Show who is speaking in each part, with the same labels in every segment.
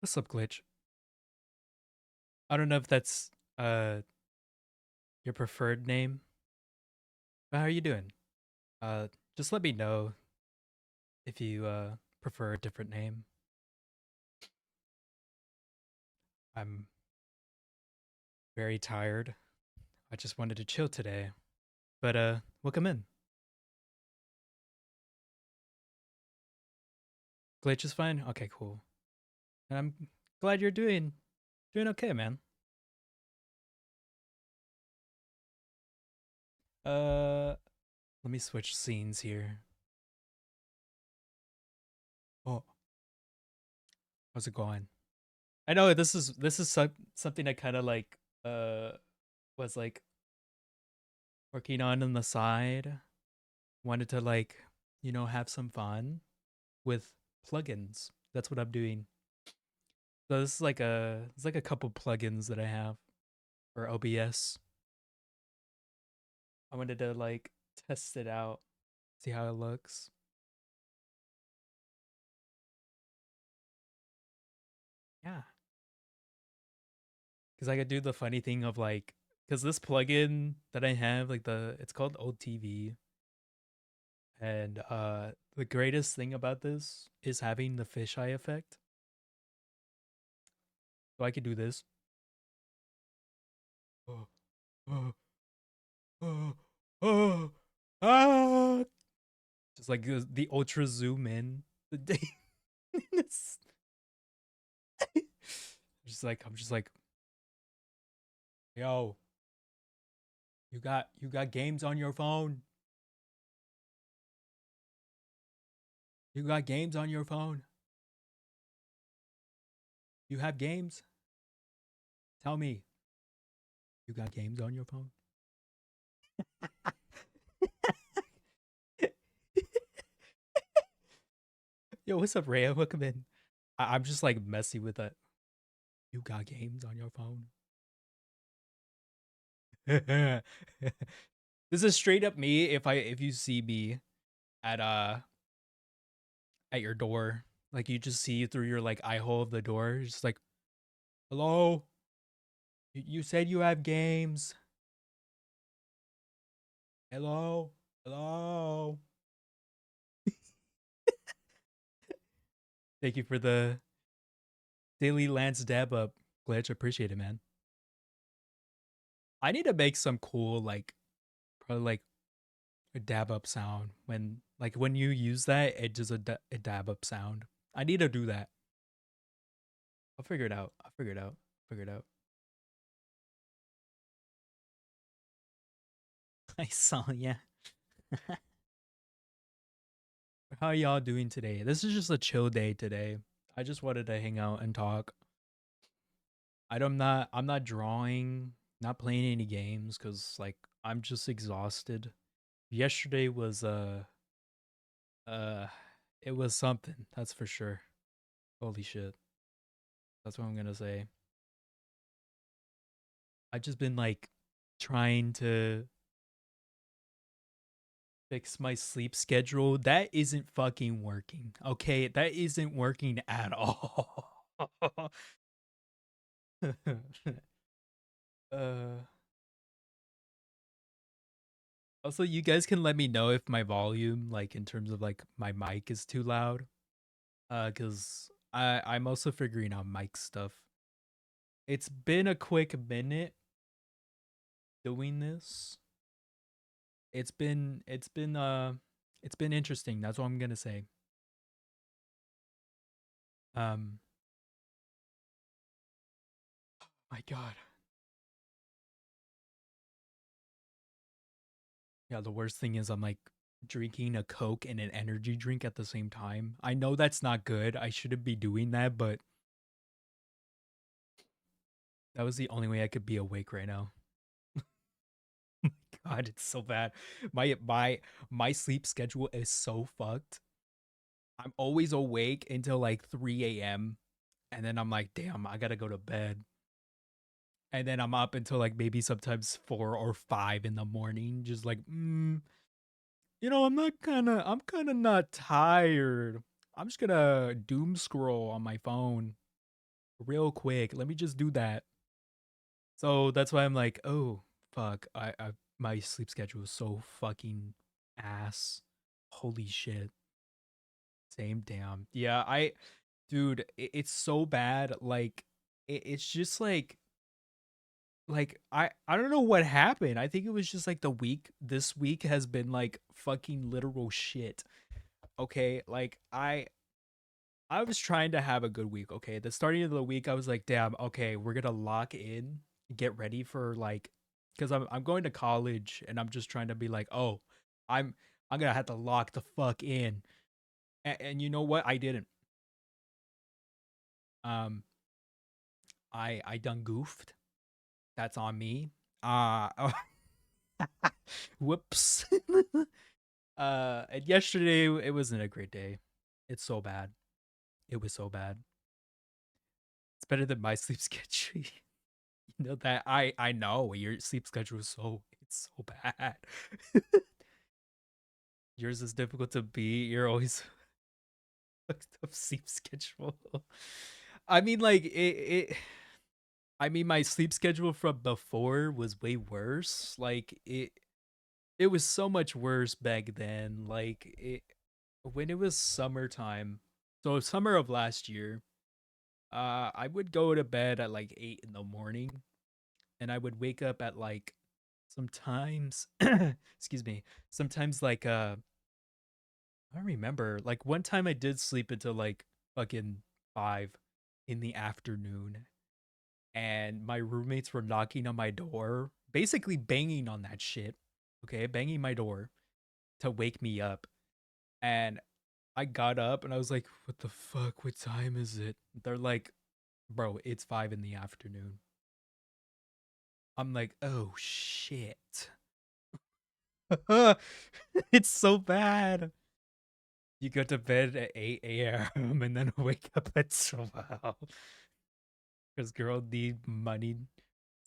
Speaker 1: What's up, Glitch? I don't know if that's uh your preferred name, but how are you doing? Uh just let me know if you prefer a different name. I'm very tired. I just wanted to chill today. But welcome in. Glitch is fine? Okay, cool. And I'm glad you're doing okay, man. Uh Let me switch scenes here. Oh, how's it going? I know this is something I kind of like uh was like working on the side. Wanted to like, have some fun with plugins. That's what I'm doing. So this is like a couple plugins that I have for OBS. I wanted to like test it out, see how it looks. Yeah, because I could do the funny thing of like, because this plugin that I have, like it's called Old TV, and the greatest thing about this is having the fisheye effect. So I could do this. Oh, oh, oh, oh, ah, just like the ultra zoom in. It's I'm just like, yo, you got games on your phone. You got games on your phone. You have games. Tell me, you got games on your phone. Yo, what's up, Rhea? Welcome in. I'm just like messy with that. You got games on your phone. This is straight up me. If you see me at at your door, like you just see through your like eye hole of the door, just like, hello. You said you have games. Hello, hello. Thank you for the daily Lance dab up, Glitch. Appreciate it, man. I need to make some cool like probably like a dab up sound when you use that it does a dab up sound. I need to do that. I'll figure it out. I'll figure it out. Figure it out. I saw, yeah. How y'all doing today? This is just a chill day today. I just wanted to hang out and talk. I'm not drawing, not playing any games cuz like I'm just exhausted. Yesterday was uh it was something, that's for sure. Holy shit. That's what I'm going to say. I've just been like trying to fix my sleep schedule. That isn't fucking working. Okay, that isn't working at all. uh Also, you guys can let me know if my volume, like in terms of like my mic, is too loud. Cause I'm also figuring out mic stuff. It's been a quick minute doing this. It's been interesting. That's what I'm gonna say. Um, my God. Yeah, the worst thing is I'm like drinking a Coke and an energy drink at the same time. I know that's not good. I shouldn't be doing that, but that was the only way I could be awake right now. God, it's so bad. My sleep schedule is so fucked. I'm always awake until like 3 a.m. and then I'm like, damn, I gotta go to bed. And then I'm up until like maybe sometimes 4 or 5 in the morning, just like, I'm kind of not tired. I'm just gonna doom scroll on my phone. real quick. Let me just do that. So that's why I'm like, oh fuck, I my sleep schedule is so fucking ass. Holy shit. Same damn. Yeah, dude, it's so bad. Like, it's just like I don't know what happened. I think it was just like the week. This week has been like fucking literal shit. Okay, like I was trying to have a good week. Okay, the starting of the week, I was like, damn. Okay, we're gonna lock in, get ready for like, because I'm going to college and I'm just trying to be like, oh, I'm I'm gonna have to lock the fuck in. And you know what? I didn't. Um, I done goofed. That's on me. Uh whoops. And yesterday it wasn't a great day. It's so bad. It was so bad. It's better than my sleep schedule. You know that I know your sleep schedule is so it's so bad. Yours is difficult to beat. You're always fucked up sleep schedule. I mean, like it. I mean, my sleep schedule from before was way worse. Like it was so much worse back then. Like it when it was summertime. So summer of last year, I would go to bed at like 8 in the morning and I would wake up at like sometimes excuse me, sometimes like I don't remember. Like one time I did sleep until like fucking 5 in the afternoon and my roommates were knocking on my door, basically banging on that shit. Okay, banging my door to wake me up. And I got up and I was like, "What the fuck? What time is it?" They're like, "Bro, it's 5 in the afternoon." I'm like, "Oh shit." It's so bad. You go to bed at 8 a.m. and then wake up at 12 because girl need money,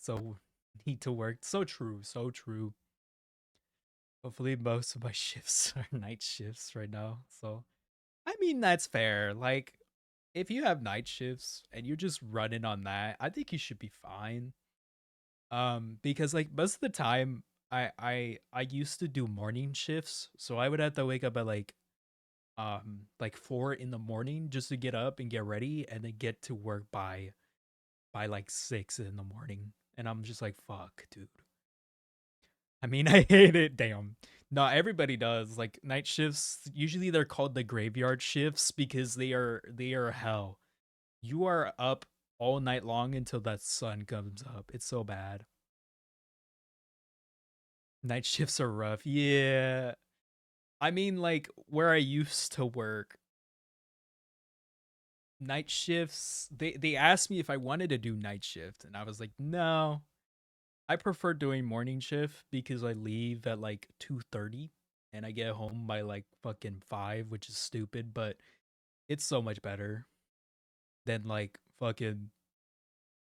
Speaker 1: so need to work. So true, so true. Hopefully, most of my shifts are night shifts right now. So, I mean, that's fair. Like, if you have night shifts and you're just running on that, I think you should be fine. Because like most of the time, I used to do morning shifts, so I would have to wake up at like 4 in the morning just to get up and get ready and then get to work by like 6 in the morning. And I'm just like, fuck, dude. I mean, I hate it. Damn. No, everybody does. Like night shifts, usually they're called the graveyard shifts because they are hell. You are up all night long until that sun comes up. It's so bad. Night shifts are rough. Yeah. I mean, like where I used to work, night shifts, they asked me if I wanted to do night shift and I was like, "No. I prefer doing morning shift because I leave at like 2:30 and I get home by like fucking 5, which is stupid, but it's so much better than like fucking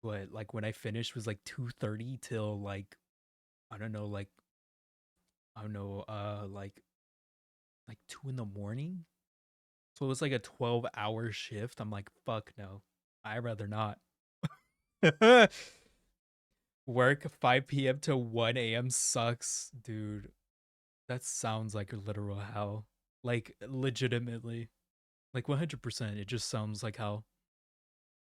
Speaker 1: what like when I finished was like 2:30 till like I don't know like I don't know like 2 in the morning. So it was like a 12-hour shift. I'm like, fuck no. I'd rather not. Work 5 p.m. to 1 a.m. sucks, dude. That sounds like a literal hell. Like legitimately. Like 100%. It just sounds like hell.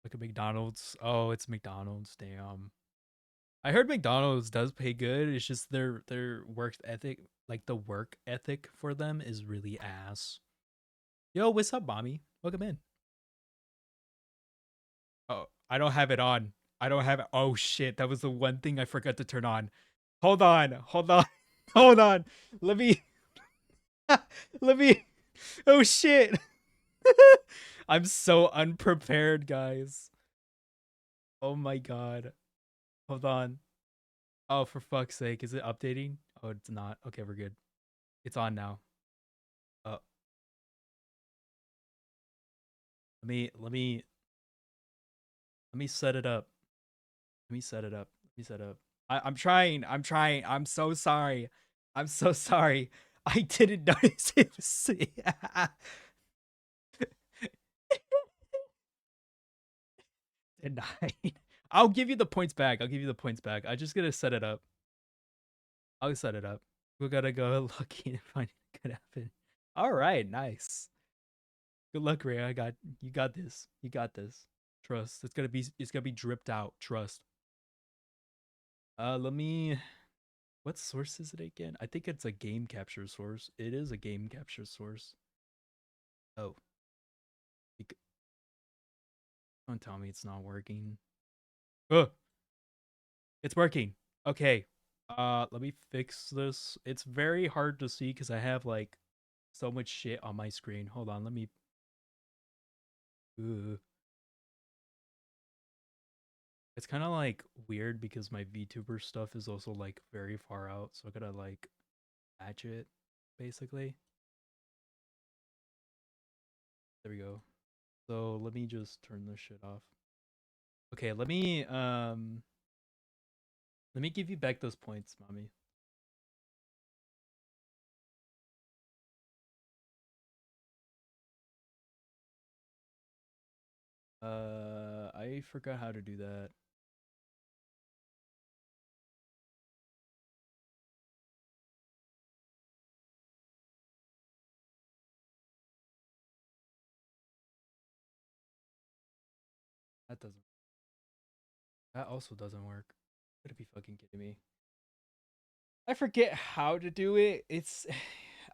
Speaker 1: Like a McDonald's. Oh, it's McDonald's. Damn. I heard McDonald's does pay good. It's just their work ethic, like the work ethic for them is really ass. Yo, what's up, mommy? Welcome in. Oh, I don't have it on. I don't have it. Oh shit, that was the one thing I forgot to turn on. Hold on. Hold on. Hold on. Let me let me Oh shit. I'm so unprepared, guys. Oh my god. Hold on. Oh, for fuck's sake, is it updating? Oh, it's not. Okay, we're good. It's on now. Uh, let me set it up. Let me set it up. Let me set it up. I'm trying. I'm trying. I'm so sorry. I'm so sorry. I didn't notice it was. Denied. I'll give you the points back. I'll give you the points back. I just gotta set it up. I'll set it up. We gotta go lucky and find it could happen. All right, nice. Good luck, Ray. You got this. You got this. Trust. It's gonna be dripped out. Trust. Let me what source is it again? I think it's a game capture source. It is a game capture source. Oh. Don't tell me it's not working. Oh, it's working. Okay. Let me fix this. It's very hard to see because I have like so much shit on my screen. Hold on, let me. Ugh. It's kind of like weird because my VTuber stuff is also like very far out, so I gotta like match it, basically. There we go. So let me just turn this shit off. Okay, let me give you back those points, mommy. I forgot how to do that. That doesn't. That also doesn't work. You gotta be fucking kidding me. I forget how to do it. It's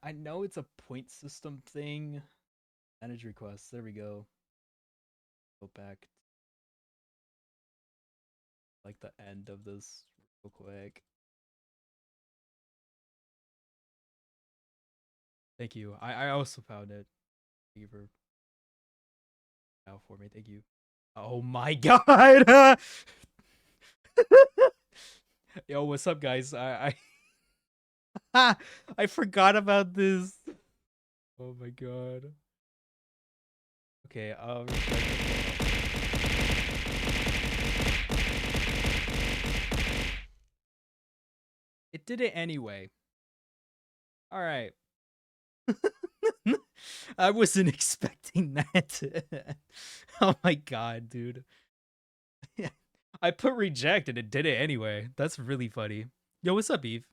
Speaker 1: I know it's a point system thing. Manage requests. There we go. Go back to, like the end of this real quick. Thank you. I also found it. Thank you for now for me. Thank you. Oh my god. Yo, what's up, guys? I forgot about this. Oh my god. Okay, it did it anyway. All right. I wasn't expecting that. Oh my god, dude. I put reject and it did it anyway. That's really funny. Yo, what's up, Eve?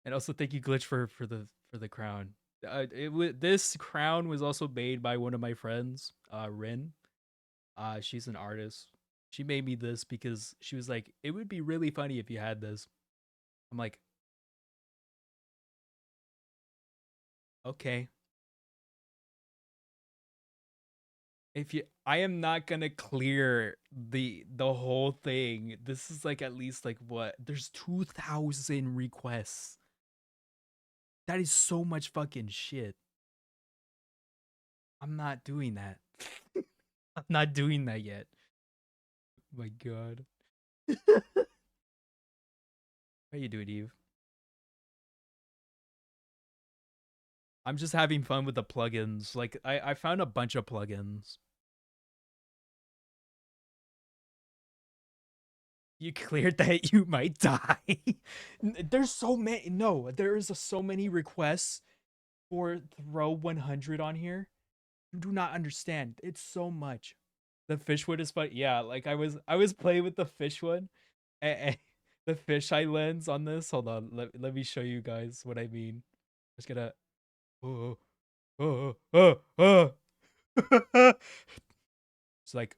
Speaker 1: And also thank you, Glitch, for the crown. This crown was also made by one of my friends, Rin. She's an artist. She made me this because she was like, it would be really funny if you had this. I'm like, okay. If you I am not gonna clear the whole thing. This is like at least like what? There's 2,000 requests. That is so much fucking shit. I'm not doing that. I'm not doing that yet. My god. How you doing, Eve? I'm just having fun with the plugins. Like I found a bunch of plugins. You cleared that you might die. There's so many. No, there is so many requests for throw 100 on here. You do not understand. It's so much. The fish one is fun. Yeah, like I was playing with the fish one, and the fisheye lens on this. Hold on, let me show you guys what I mean. Just gonna. Oh, oh, oh, oh. It's like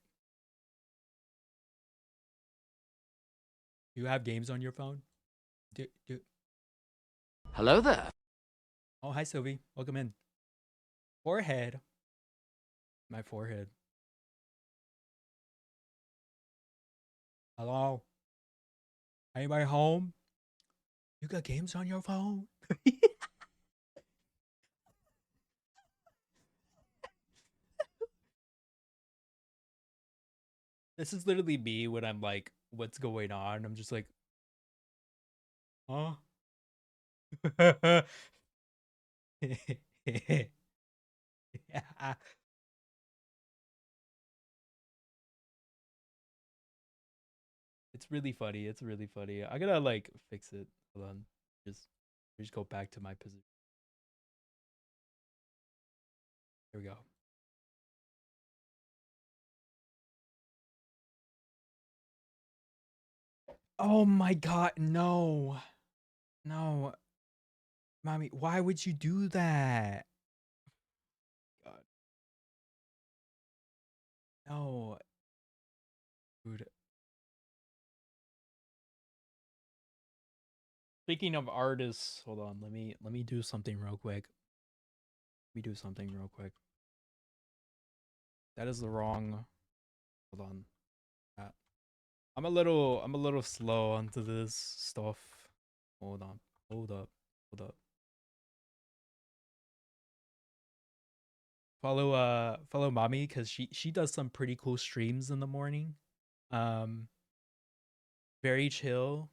Speaker 1: you have games on your phone. Do.
Speaker 2: Hello there.
Speaker 1: Oh, hi, Sylvie. Welcome in. Forehead. My forehead. Hello. Anybody home? You got games on your phone? This is literally me when I'm like, what's going on? I'm just like, huh? Yeah. It's really funny. It's really funny. I gotta like fix it. Hold on. Just just go back to my position. There we go. Oh my god, no. No. Mommy, why would you do that? God, no. Dude. Speaking of artists, hold on, let me do something real quick. Let me do something real quick. That is the wrong. Hold on. Uh, I'm a little slow onto this stuff. Hold on. Hold up. Hold up. Follow mommy cuz she does some pretty cool streams in the morning. Um very chill.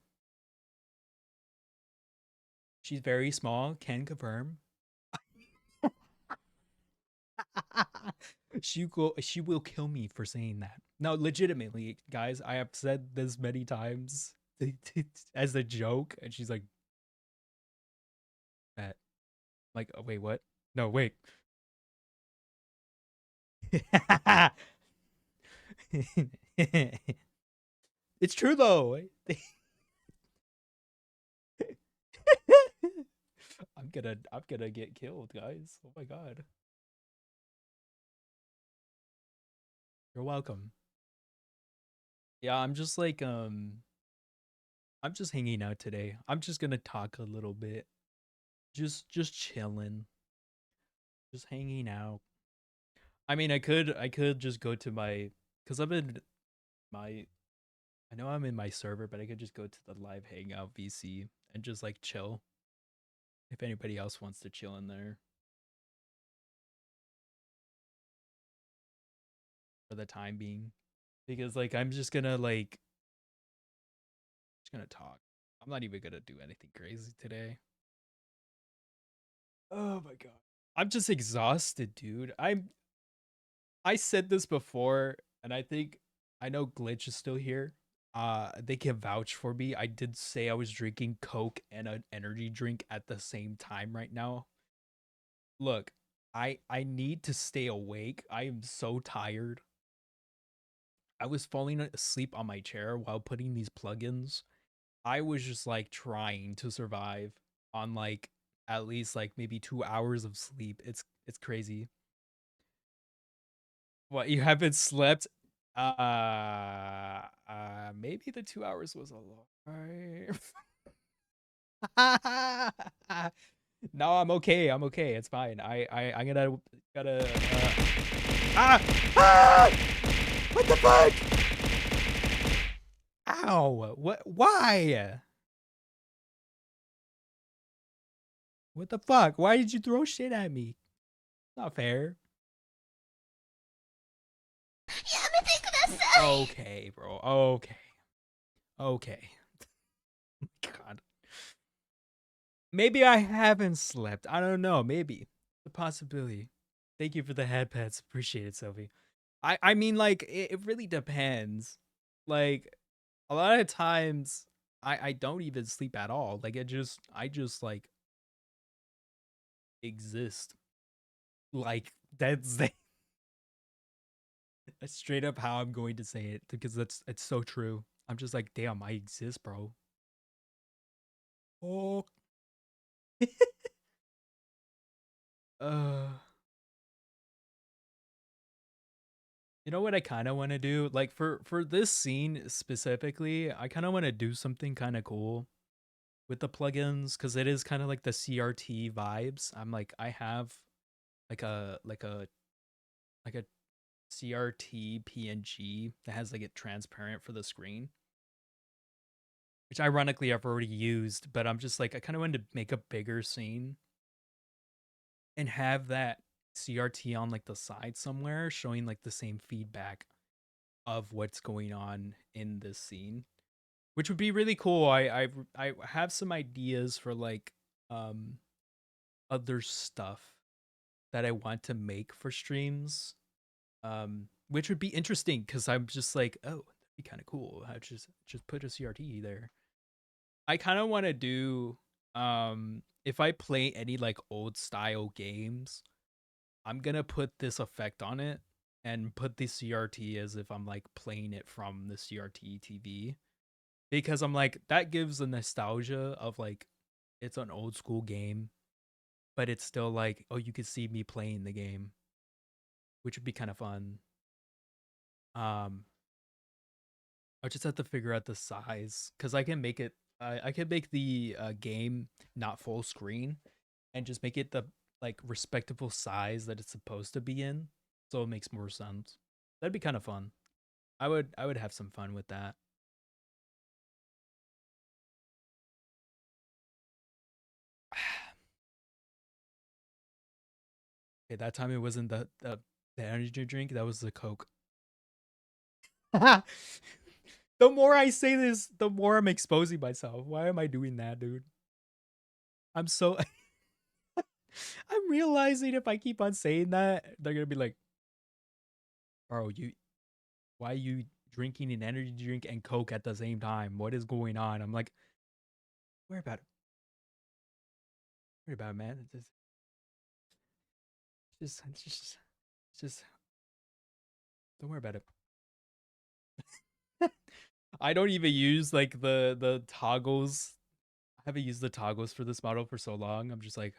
Speaker 1: She's very small, can confirm. She will kill me for saying that. No, legitimately, guys, I have said this many times as a joke, and she's like that. Like, oh, wait, what? No, wait. It's true though. I'm gonna get killed, guys. Oh my god. You're welcome. Yeah, I'm just hanging out today. I'm just gonna talk a little bit. Just chilling. Just hanging out. I mean, I could just go to my cuz I'm in my I know I'm in my server, but I could just go to the live hangout VC and just like chill if anybody else wants to chill in there for the time being. Because like I'm just gonna talk. I'm not even gonna do anything crazy today. Oh my god. I'm just exhausted, dude. I said this before, and I know Glitch is still here. They can vouch for me. I did say I was drinking Coke and an energy drink at the same time right now. Look, I need to stay awake. I am so tired. I was falling asleep on my chair while putting these plugins. I was just like trying to survive on like at least like maybe 2 hours of sleep. It's crazy. What, you haven't slept? Maybe the 2 hours was a lot. No, I'm okay. I'm okay. It's fine. I'm gonna gotta. Ah! Ah! What the fuck? Ow! What? Why? What the fuck? Why did you throw shit at me? Not fair. Okay, bro. Okay. Okay. God. Maybe I haven't slept. I don't know. Maybe. The possibility. Thank you for the head pets. Appreciate it, Sophie. I mean like it really depends. Like a lot of times I don't even sleep at all. Like I just like exist. Like that's straight up how I'm going to say it because it's so true. I'm just like, damn, I exist, bro. Oh. uh You know what I kind of want to do? Like for this scene specifically, I kind of want to do something kind of cool with the plugins cuz it is kind of like the CRT vibes. I'm like I have like a CRT PNG that has like it transparent for the screen, which ironically I've already used, but I'm just like I kind of wanted to make a bigger scene and have that CRT on like the side somewhere showing like the same feedback of what's going on in this scene, which would be really cool. I have some ideas for like um other stuff that I want to make for streams, which would be interesting because I'm just like, oh, that'd be kind of cool. I just put a CRT there. I kind of want to do if I play any like old style games, I'm gonna put this effect on it and put the CRT as if I'm like playing it from the CRT TV because I'm like that gives a nostalgia of like it's an old school game, but it's still like, oh, you could see me playing the game, which would be kind of fun. Um, I just have to figure out the size because I can make it. I can make the game not full screen and just make it the like respectable size that it's supposed to be in, so it makes more sense. That'd be kind of fun. I would have some fun with that. Okay, that time it wasn't the energy drink. That was the Coke. The more I say this, the more I'm exposing myself. Why am I doing that, dude? I'm so I'm realizing if I keep on saying that, they're gonna be like, "Bro, you why are you drinking an energy drink and Coke at the same time? What is going on?" I'm like, "Worry about it. Worry about it, man. It's just don't worry about it." I don't even use like the toggles. I haven't used the toggles for this model for so long. I'm just like,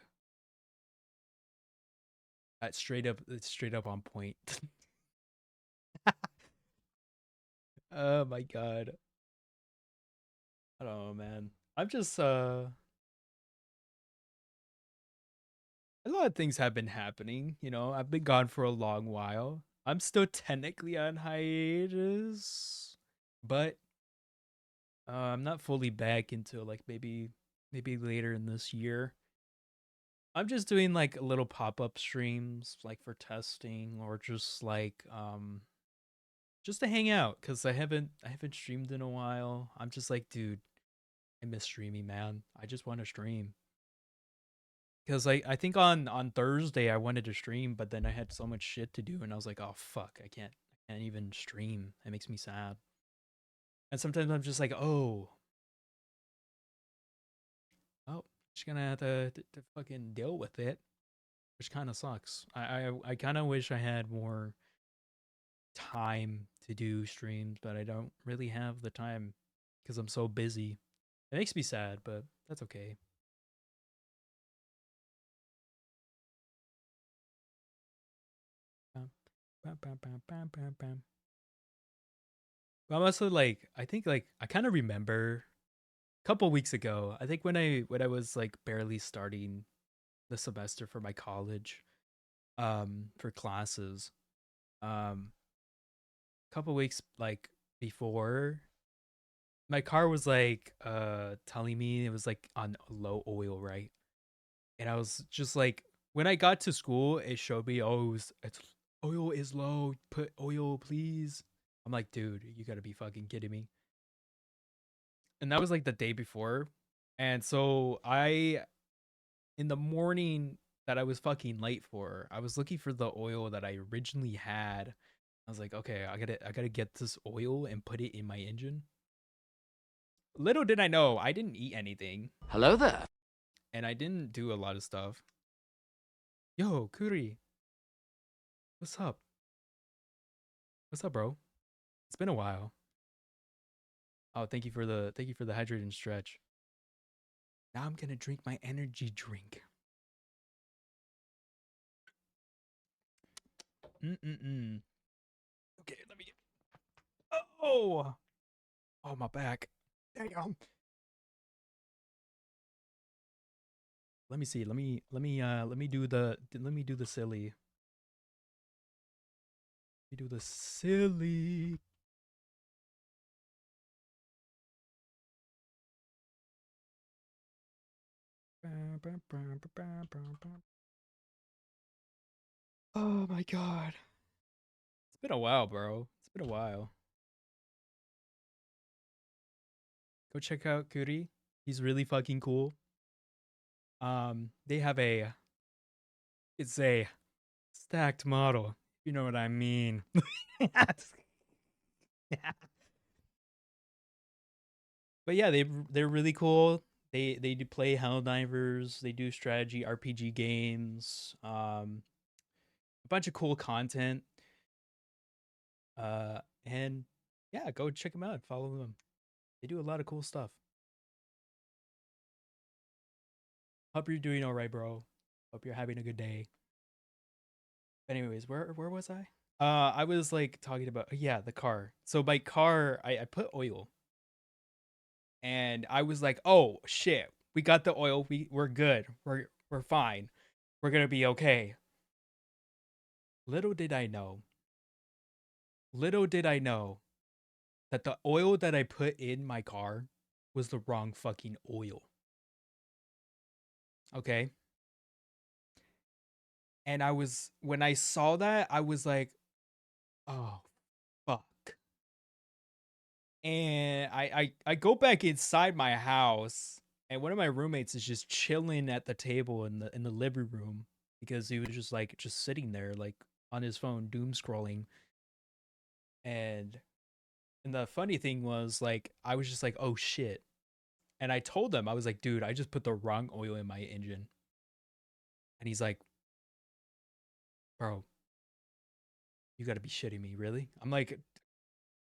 Speaker 1: that's straight up. It's straight up on point. Oh my god. I don't know, man. I'm just a lot of things have been happening, you know. I've been gone for a long while. I'm still technically on hiatus, but I'm not fully back until like maybe later in this year. I'm just doing like little pop-up streams like for testing or just like just to hang out cuz I haven't streamed in a while. I'm just like, dude, I miss streaming, man. I just want to stream. Cuz I think on Thursday I wanted to stream, but then I had so much shit to do and I was like, "Oh fuck, I can't even stream." It makes me sad. And sometimes I'm just like, "Oh, just gonna have to fucking deal with it," which kind of sucks. I kind of wish I had more time to do streams, but I don't really have the time because I'm so busy. It makes me sad, but that's okay. Bam, bam, bam, bam, bam, bam, bam. But I'm also like, I think like I kind of remember a couple weeks ago. I think when I was like barely starting the semester for my college, for classes, a couple weeks like before my car was like telling me it was like on low oil, right? And I was just like, when I got to school, it showed me, oh, it's oil is low. Put oil, please. I'm like, dude, you gotta be fucking kidding me. And that was like the day before. And so in the morning that I was fucking late for, I was looking for the oil that I originally had. I was like, okay, I gotta get this oil and put it in my engine. Little did I know, I didn't eat anything
Speaker 2: Hello there.
Speaker 1: and I didn't do a lot of stuff. Yo, Kuri, what's up? What's up, bro? It's been a while. Oh, thank you for the hydrating stretch. Now I'm gonna drink my energy drink. Mm-mm-mm. Okay, let me get. Oh, oh, my back. Damn. Let me see. Let me do the silly. Let me do the silly. Oh my god. It's been a while, bro. It's been a while. Go check out Kuri. He's really fucking cool. They have a it's a stacked model. You know what I mean. But yeah, they're really cool. They do play Helldivers. They do strategy RPG games. A bunch of cool content. And yeah, go check them out. Follow them. They do a lot of cool stuff. Hope you're doing all right, bro. Hope you're having a good day. Anyways, where was I? I was like talking about yeah, the car. So my car, I put oil, and I was like, oh shit, we got the oil. We're good. We're fine. We're gonna be okay. Little did I know. Little did I know that the oil that I put in my car was the wrong fucking oil. Okay. And when I saw that, I was like, oh fuck. And I go back inside my house, and one of my roommates is just chilling at the table in the living room because he was just sitting there like on his phone doom scrolling. And the funny thing was like I was just like, oh shit. And I told him, I was like, dude, I just put the wrong oil in my engine. And he's like, bro, you gotta be shitting me, really? I'm like,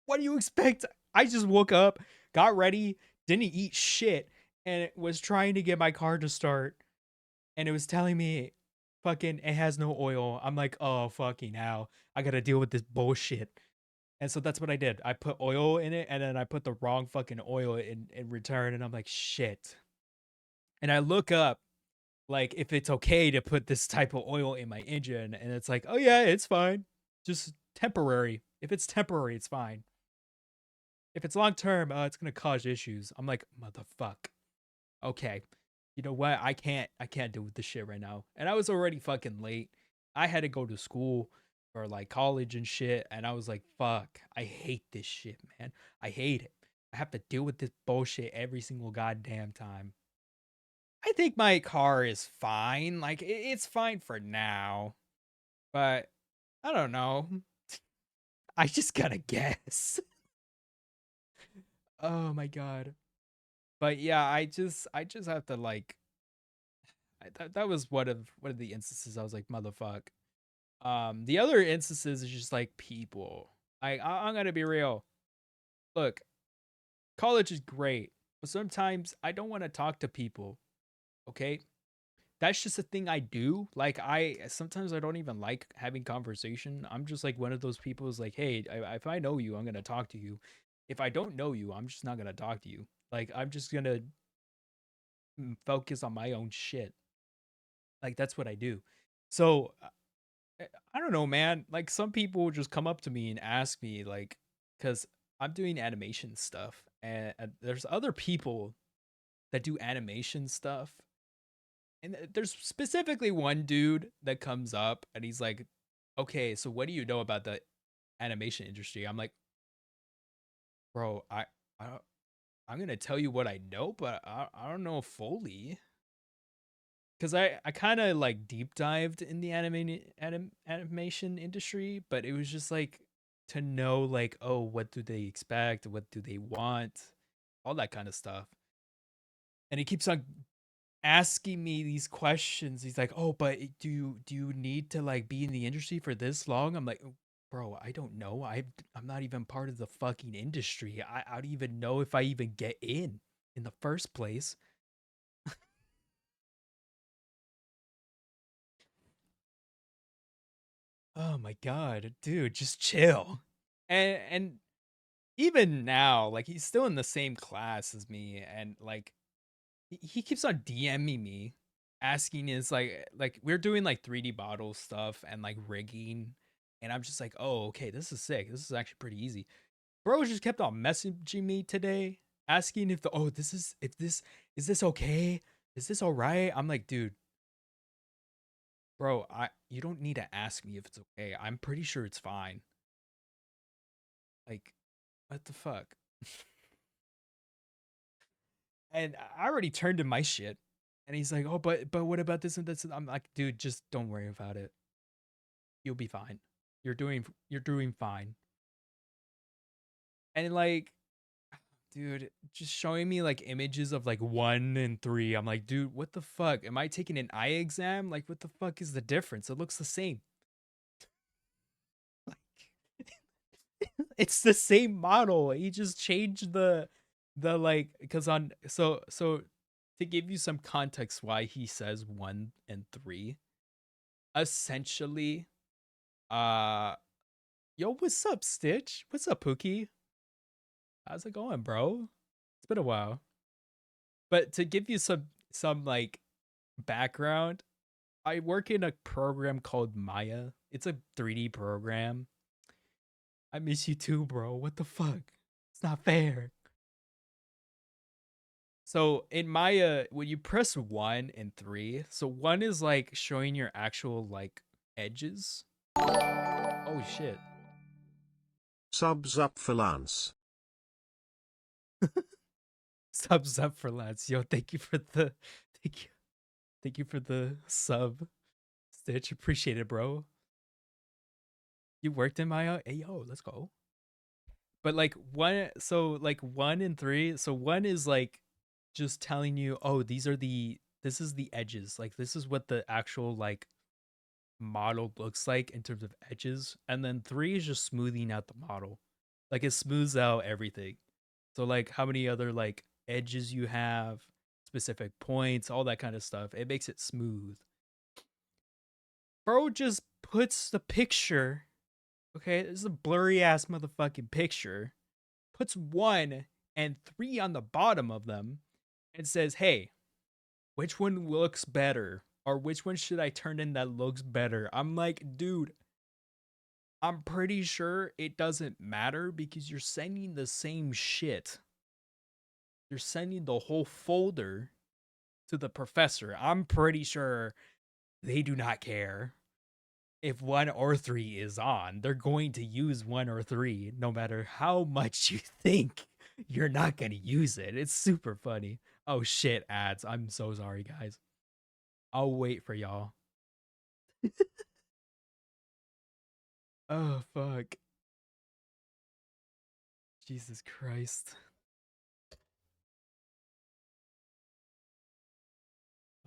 Speaker 1: what do you expect? I just woke up, got ready, didn't eat shit, and it was trying to get my car to start, and it was telling me, fucking, it has no oil. I'm like, oh, fucking hell. I gotta deal with this bullshit. And so that's what I did. I put oil in it, and then I put the wrong fucking oil in return, and I'm like, shit. And I look up, like, if it's okay to put this type of oil in my engine, and it's like, oh, yeah, it's fine. Just temporary. If it's temporary, it's fine. If it's long term, it's gonna cause issues. I'm like, motherfuck. Okay, you know what? I can't deal with this shit right now. And I was already fucking late. I had to go to school or like college and shit. And I was like, fuck, I hate this shit, man. I hate it. I have to deal with this bullshit every single goddamn time. I think my car is fine. Like it's fine for now, but I don't know. I just gotta guess. Oh my god. But yeah, I just have to like that was one of the instances I was like motherfuck. The other instances is just like people. I'm gonna be real. Look, college is great, but sometimes I don't want to talk to people. Okay, that's just a thing I do. Like I sometimes I don't even like having conversation. I'm just like one of those people who's like, hey, if I know you, I'm gonna talk to you. If I don't know you, I'm just not gonna talk to you. Like I'm just gonna focus on my own shit. Like that's what I do. So I don't know, man. Like some people just come up to me and ask me, like, because I'm doing animation stuff, and there's other people that do animation stuff, and there's specifically one dude that comes up and he's like, "Okay, so what do you know about the animation industry?" I'm like, "Bro, I don't, I'm gonna tell you what I know, but I don't know fully." Because I kind of like deep dived in the animation industry, but it was just like to know like, oh, what do they expect, what do they want, all that kind of stuff. And he keeps on asking me these questions. He's like, oh, but do you need to like be in the industry for this long? I'm like, bro, I don't know. I'm not even part of the fucking industry. I don't even know if I even get in the first place. Oh my god, dude, just chill. And even now, like he's still in the same class as me, and like he keeps on DMing me, asking is like we're doing like 3D bottle stuff and like rigging, and I'm just like, oh okay, this is sick. This is actually pretty easy. Bro just kept on messaging me today, asking if the oh this is if this is this okay? Is this all right? I'm like, dude, bro, I you don't need to ask me if it's okay. I'm pretty sure it's fine. Like, what the fuck? And I already turned in my shit. And he's like, "Oh, but what about this and this?" I'm like, "Dude, just don't worry about it. You'll be fine. You're doing fine." And like, dude, just showing me like images of like 1 and 3. I'm like, "Dude, what the fuck? Am I taking an eye exam? Like what the fuck is the difference? It looks the same." Like it's the same model. He just changed the like because on so to give you some context why he says 1 and 3, essentially, uh yo, what's up, Stitch? What's up, Pookie? How's it going, bro? It's been a while. But to give you some like background, I work in a program called Maya. It's a 3D program. I miss you too, bro. What the fuck? It's not fair. So in Maya, when you press 1 and 3, so 1 is like showing your actual like edges. Oh shit.
Speaker 3: Subs up for Lance.
Speaker 1: Subs up for lads. Yo, thank you. Thank you for the sub. Stitch. Appreciate it, bro. You worked in Maya? Hey yo, let's go. But like one so like 1 and 3, so 1 is like just telling you, oh, this is the edges. Like this is what the actual like model looks like in terms of edges. And then 3 is just smoothing out the model. Like it smooths out everything. So like how many other like edges you have, specific points, all that kind of stuff. It makes it smooth. Bro just puts the picture. Okay, this is a blurry ass motherfucking picture. Puts 1 and 3 on the bottom of them and says, hey, which one looks better? Or which one should I turn in that looks better? I'm like, dude, I'm pretty sure it doesn't matter because you're sending the same shit. You're sending the whole folder to the professor. I'm pretty sure they do not care if 1 or 3 is on. They're going to use 1 or 3 no matter how much you think you're not going to use it. It's super funny. Oh shit, ads. I'm so sorry, guys. I'll wait for y'all. Oh fuck. Jesus Christ.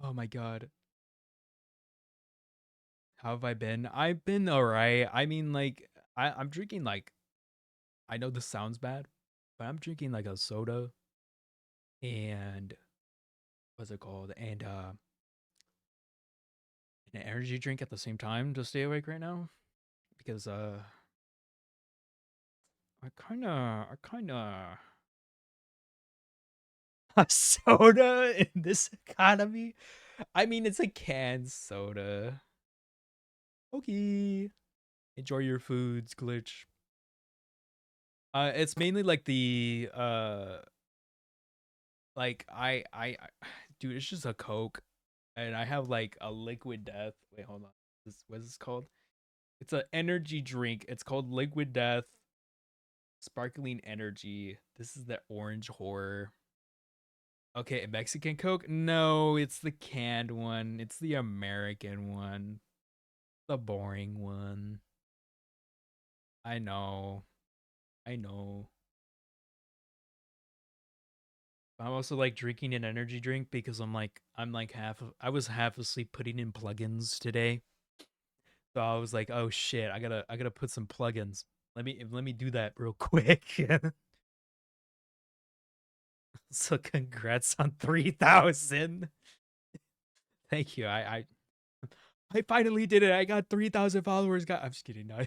Speaker 1: Oh my god. How have I been? I've been alright. I mean, like, I'm drinking like, I know this sounds bad, but I'm drinking like a soda and what's it called? And an energy drink at the same time to stay awake right now. Because I kinda a soda in this economy. I mean, it's a canned soda. Okay. Enjoy your foods, glitch. It's mainly like the like dude, it's just a Coke, and I have like a Liquid Death. Wait, hold on. What is this called? It's an energy drink. It's called Liquid Death Sparkling Energy. This is the orange horror. Okay, Mexican Coke? No, it's the canned one. It's the American one. The boring one. I know. I know. I'm also like drinking an energy drink because I'm like I was half asleep putting in plugins today. So I was like, "Oh shit, I gotta put some plugins. Let me do that real quick." So congrats on 3,000. Thank you. I finally did it. I got 3,000 followers. I'm just kidding. No.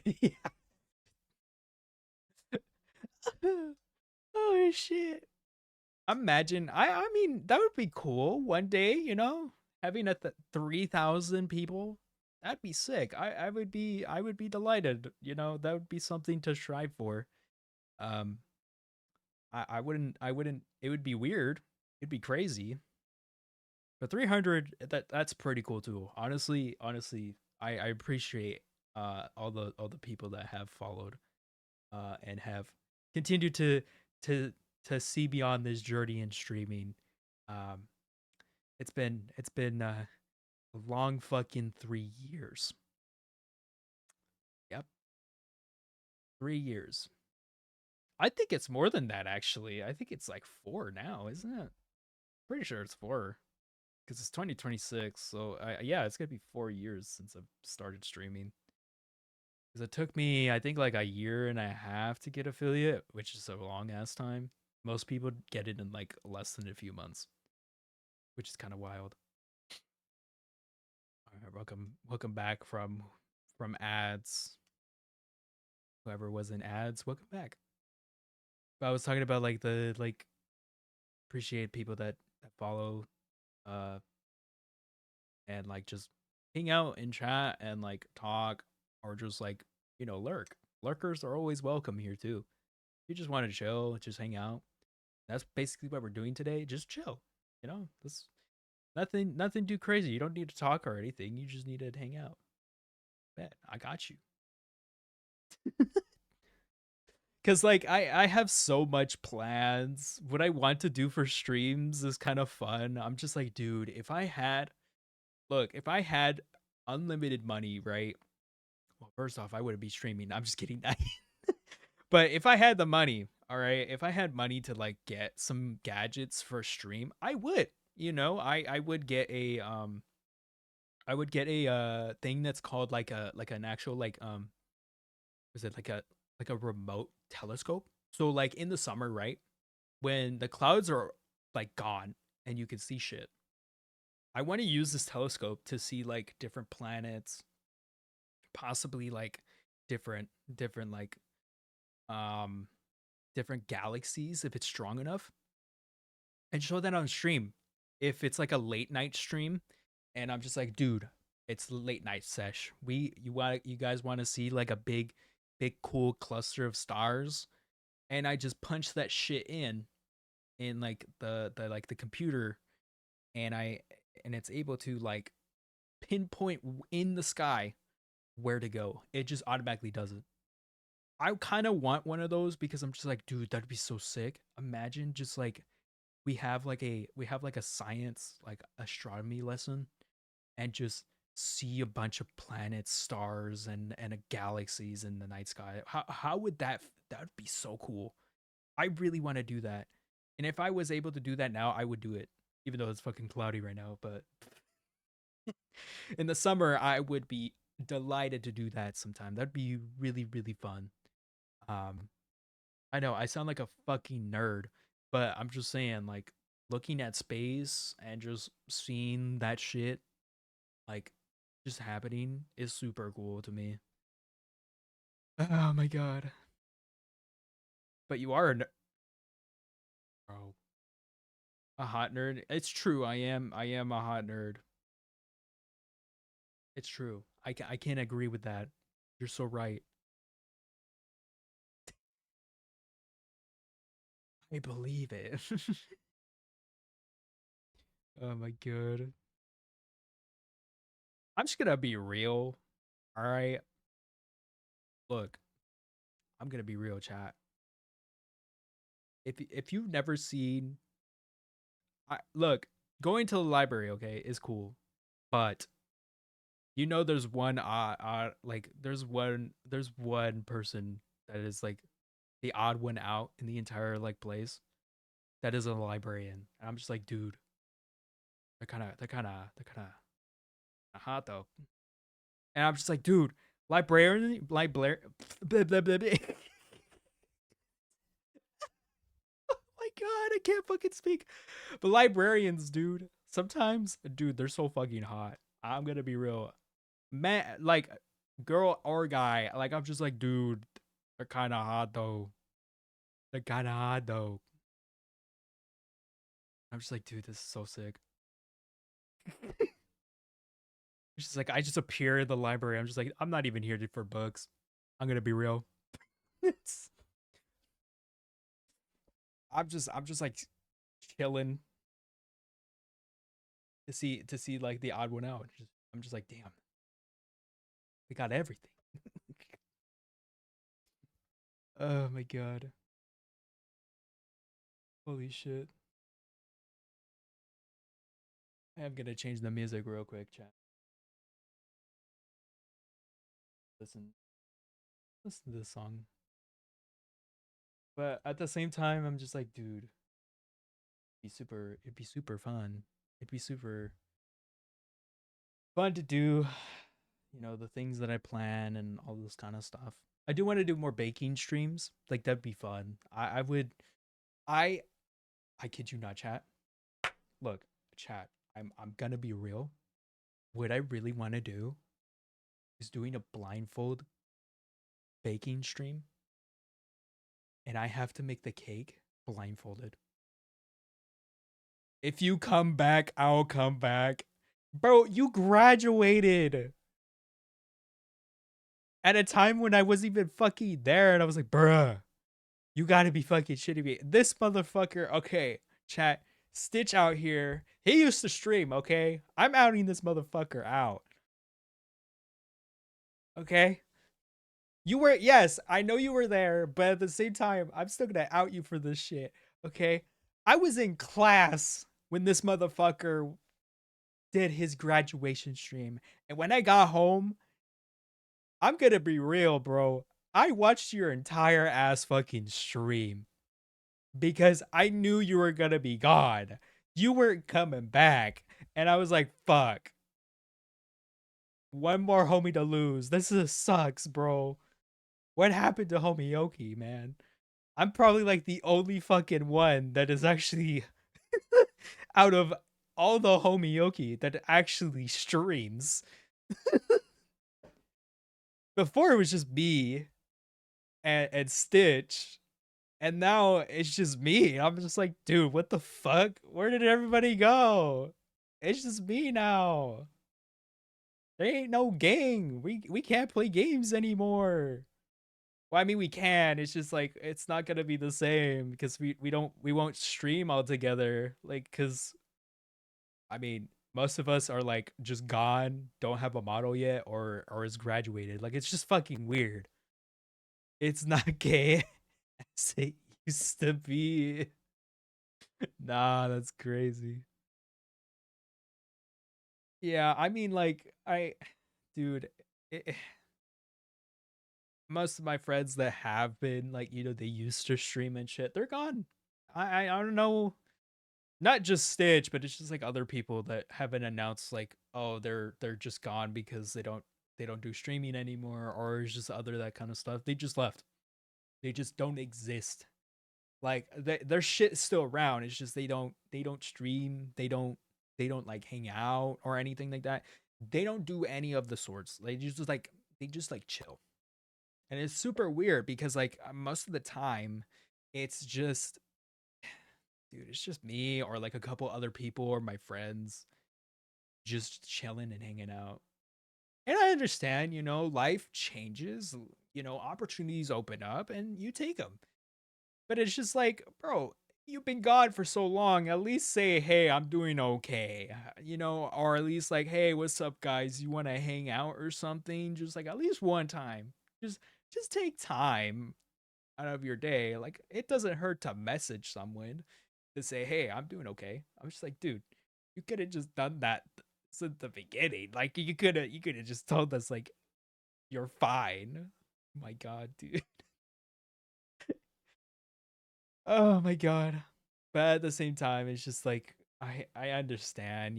Speaker 1: Oh shit. Imagine. I mean, that would be cool one day, having 3,000 people. That'd be sick. I would be delighted. That would be something to strive for. Um I wouldn't it would be weird. It'd be crazy. But 300, that's pretty cool too. Honestly, I appreciate all the people that have followed and have continued to to see beyond this journey in streaming. Um, it's been a long fucking 3 years. Yep, 3 years. I think it's more than that actually. I think it's like 4 now, isn't it? Pretty sure it's 4 because it's 2026. So yeah, it's gonna be 4 years since I've started streaming. Because it took me, I think, like a year and a half to get affiliate, which is a long ass time. Most people get it in like less than a few months, which is kind of wild. All right, welcome back from ads. Whoever was in ads, welcome back. But I was talking about like the like appreciate people that follow uh and like just hang out and chat and like talk or just like, lurk. Lurkers are always welcome here too. You just want to chill, just hang out. That's basically what we're doing today. Just chill. This nothing too crazy. You don't need to talk or anything. You just need to hang out. Bet I got you. Cause like I have so much plans. What I want to do for streams is kind of fun. I'm just like, dude, if I had unlimited money, right? Well, first off, I wouldn't be streaming. I'm just kidding. But if I had the money, all right, if I had money to like get some gadgets for stream, I would. I would get a thing that's called like an actual is it like a remote telescope? So like in the summer, right? When the clouds are like gone and you can see shit. I want to use this telescope to see like different planets, possibly like different like um different galaxies if it's strong enough, and show that on stream. If it's like a late night stream and I'm just like, dude, it's late night sesh. You guys want to see like a big cool cluster of stars, and I just punch that shit in like the like the computer, and it's able to like pinpoint in the sky where to go. It just automatically does it. I kind of want one of those because I'm just like, dude, that'd be so sick. Imagine just like we have like a science like astronomy lesson, and just see a bunch of planets, stars, and galaxies in the night sky. How would that would be so cool. I really want to do that. And if I was able to do that now, I would do it. Even though it's fucking cloudy right now, but in the summer I would be delighted to do that sometime. That'd be really really fun. Um I know I sound like a fucking nerd, but I'm just saying, like, looking at space and just seeing that shit, like, just happening is super cool to me. Oh my god. But you are bro, a hot nerd. It's true. I am a hot nerd. It's true. I can't agree with that. You're so right. I believe it. Oh my god. I'm just gonna be real. All right. Look, I'm gonna be real, chat. If you've never seen, look, going to the library, okay, is cool, but there's one like there's one person that is like the odd one out in the entire like place, that is a librarian, and I'm just like, dude, they're kind of hot though, and I'm just like, dude, librarian. Blah, blah, blah, blah. My god, I can't fucking speak. But librarians, dude, sometimes, dude, they're so fucking hot. I'm gonna be real. Man, like, girl or guy, like, I'm just like, dude, they're kind of hot though. They're kind of hot though. I'm just like, dude, this is so sick. It's just like, I just appear in the library. I'm just like, I'm not even here for books. I'm gonna be real. It's, I'm just like chilling to see like the odd one out. I'm just like, damn, we got everything. Oh my god. Holy shit. I am gonna change the music real quick, chat. Listen, listen to this song. But at the same time, I'm just like, dude, it'd be super fun. It'd be super fun to do, the things that I plan and all this kind of stuff. I do want to do more baking streams. Like that'd be fun. I would I kid you not, chat. Look, chat. I'm gonna be real. What I really want to do is doing a blindfold baking stream, and I have to make the cake blindfolded. If you come back, I'll come back. Bro, you graduated at a time when I wasn't even fucking there, and I was like, bruh, you gotta be fucking shitting me. This motherfucker, okay, chat, Stitch out here. He used to stream, okay? I'm outing this motherfucker out. Okay? You were, yes, I know you were there, but at the same time, I'm still gonna out you for this shit, okay? I was in class when this motherfucker did his graduation stream. And when I got home, I'm gonna be real, bro. I watched your entire ass fucking stream because I knew you were gonna be gone. You weren't coming back. And I was like, fuck. One more homie to lose. This is sucks, bro. What happened to Homie Yoki, man? I'm probably like the only fucking one that is actually out of all the Homie Yoki that actually streams. Before it was just me and Stitch, and now it's just me. I'm just like, dude, what the fuck? Where did everybody go? It's just me now. There ain't no gang. We can't play games anymore. Well, I mean we can. It's just like it's not gonna be the same because we won't stream all together. Like, cause I mean most of us are like just gone, don't have a model yet, or is graduated. Like it's just fucking weird. It's not gay as it used to be. Nah, that's crazy. Yeah, I mean, like, dude, it, most of my friends that have been, like, they used to stream and shit, they're gone. I don't know, not just Stitch, but it's just like other people that haven't announced, like, oh, they're just gone because they don't do streaming anymore, or it's just other that kind of stuff. They just left. They just don't exist. Like their shit is still around. It's just they don't stream. They don't like hang out or anything like that. They don't do any of the sorts. They just like chill. And it's super weird because like most of the time it's just dude, it's just me or like a couple other people or my friends just chilling and hanging out. And I understand, life changes, opportunities open up and you take them. But it's just like, bro, you've been gone for so long. At least say, hey, I'm doing okay. Or at least like, hey, what's up, guys? You want to hang out or something? Just like at least one time. Just just take time out of your day. Like it doesn't hurt to message someone to say, hey, I'm doing okay. I'm just like, dude, you could have just done that since the beginning. Like you could have just told us like you're fine. My God, dude. Oh my God. But at the same time, it's just like I understand,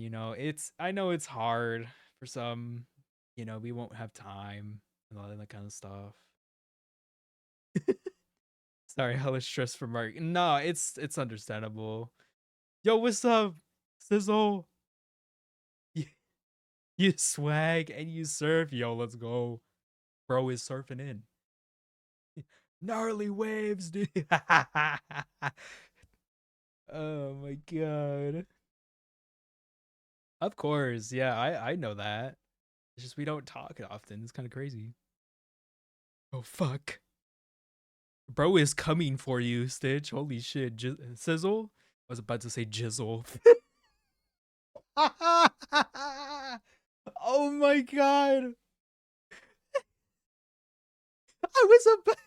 Speaker 1: I know it's hard for some, we won't have time and all that kind of stuff. Sorry, hella stress for Mark. No, it's understandable. Yo, what's up, Sizzle? You, you swag and you surf. Yo, let's go. Bro is surfing in. Gnarly waves, dude. Oh my God. Of course, yeah, I know that. It's just we don't talk often. It's kind of crazy. Oh fuck, bro is coming for you, Stitch. Holy shit, Sizzle. I was about to say Jizzle. Oh my God, I was about.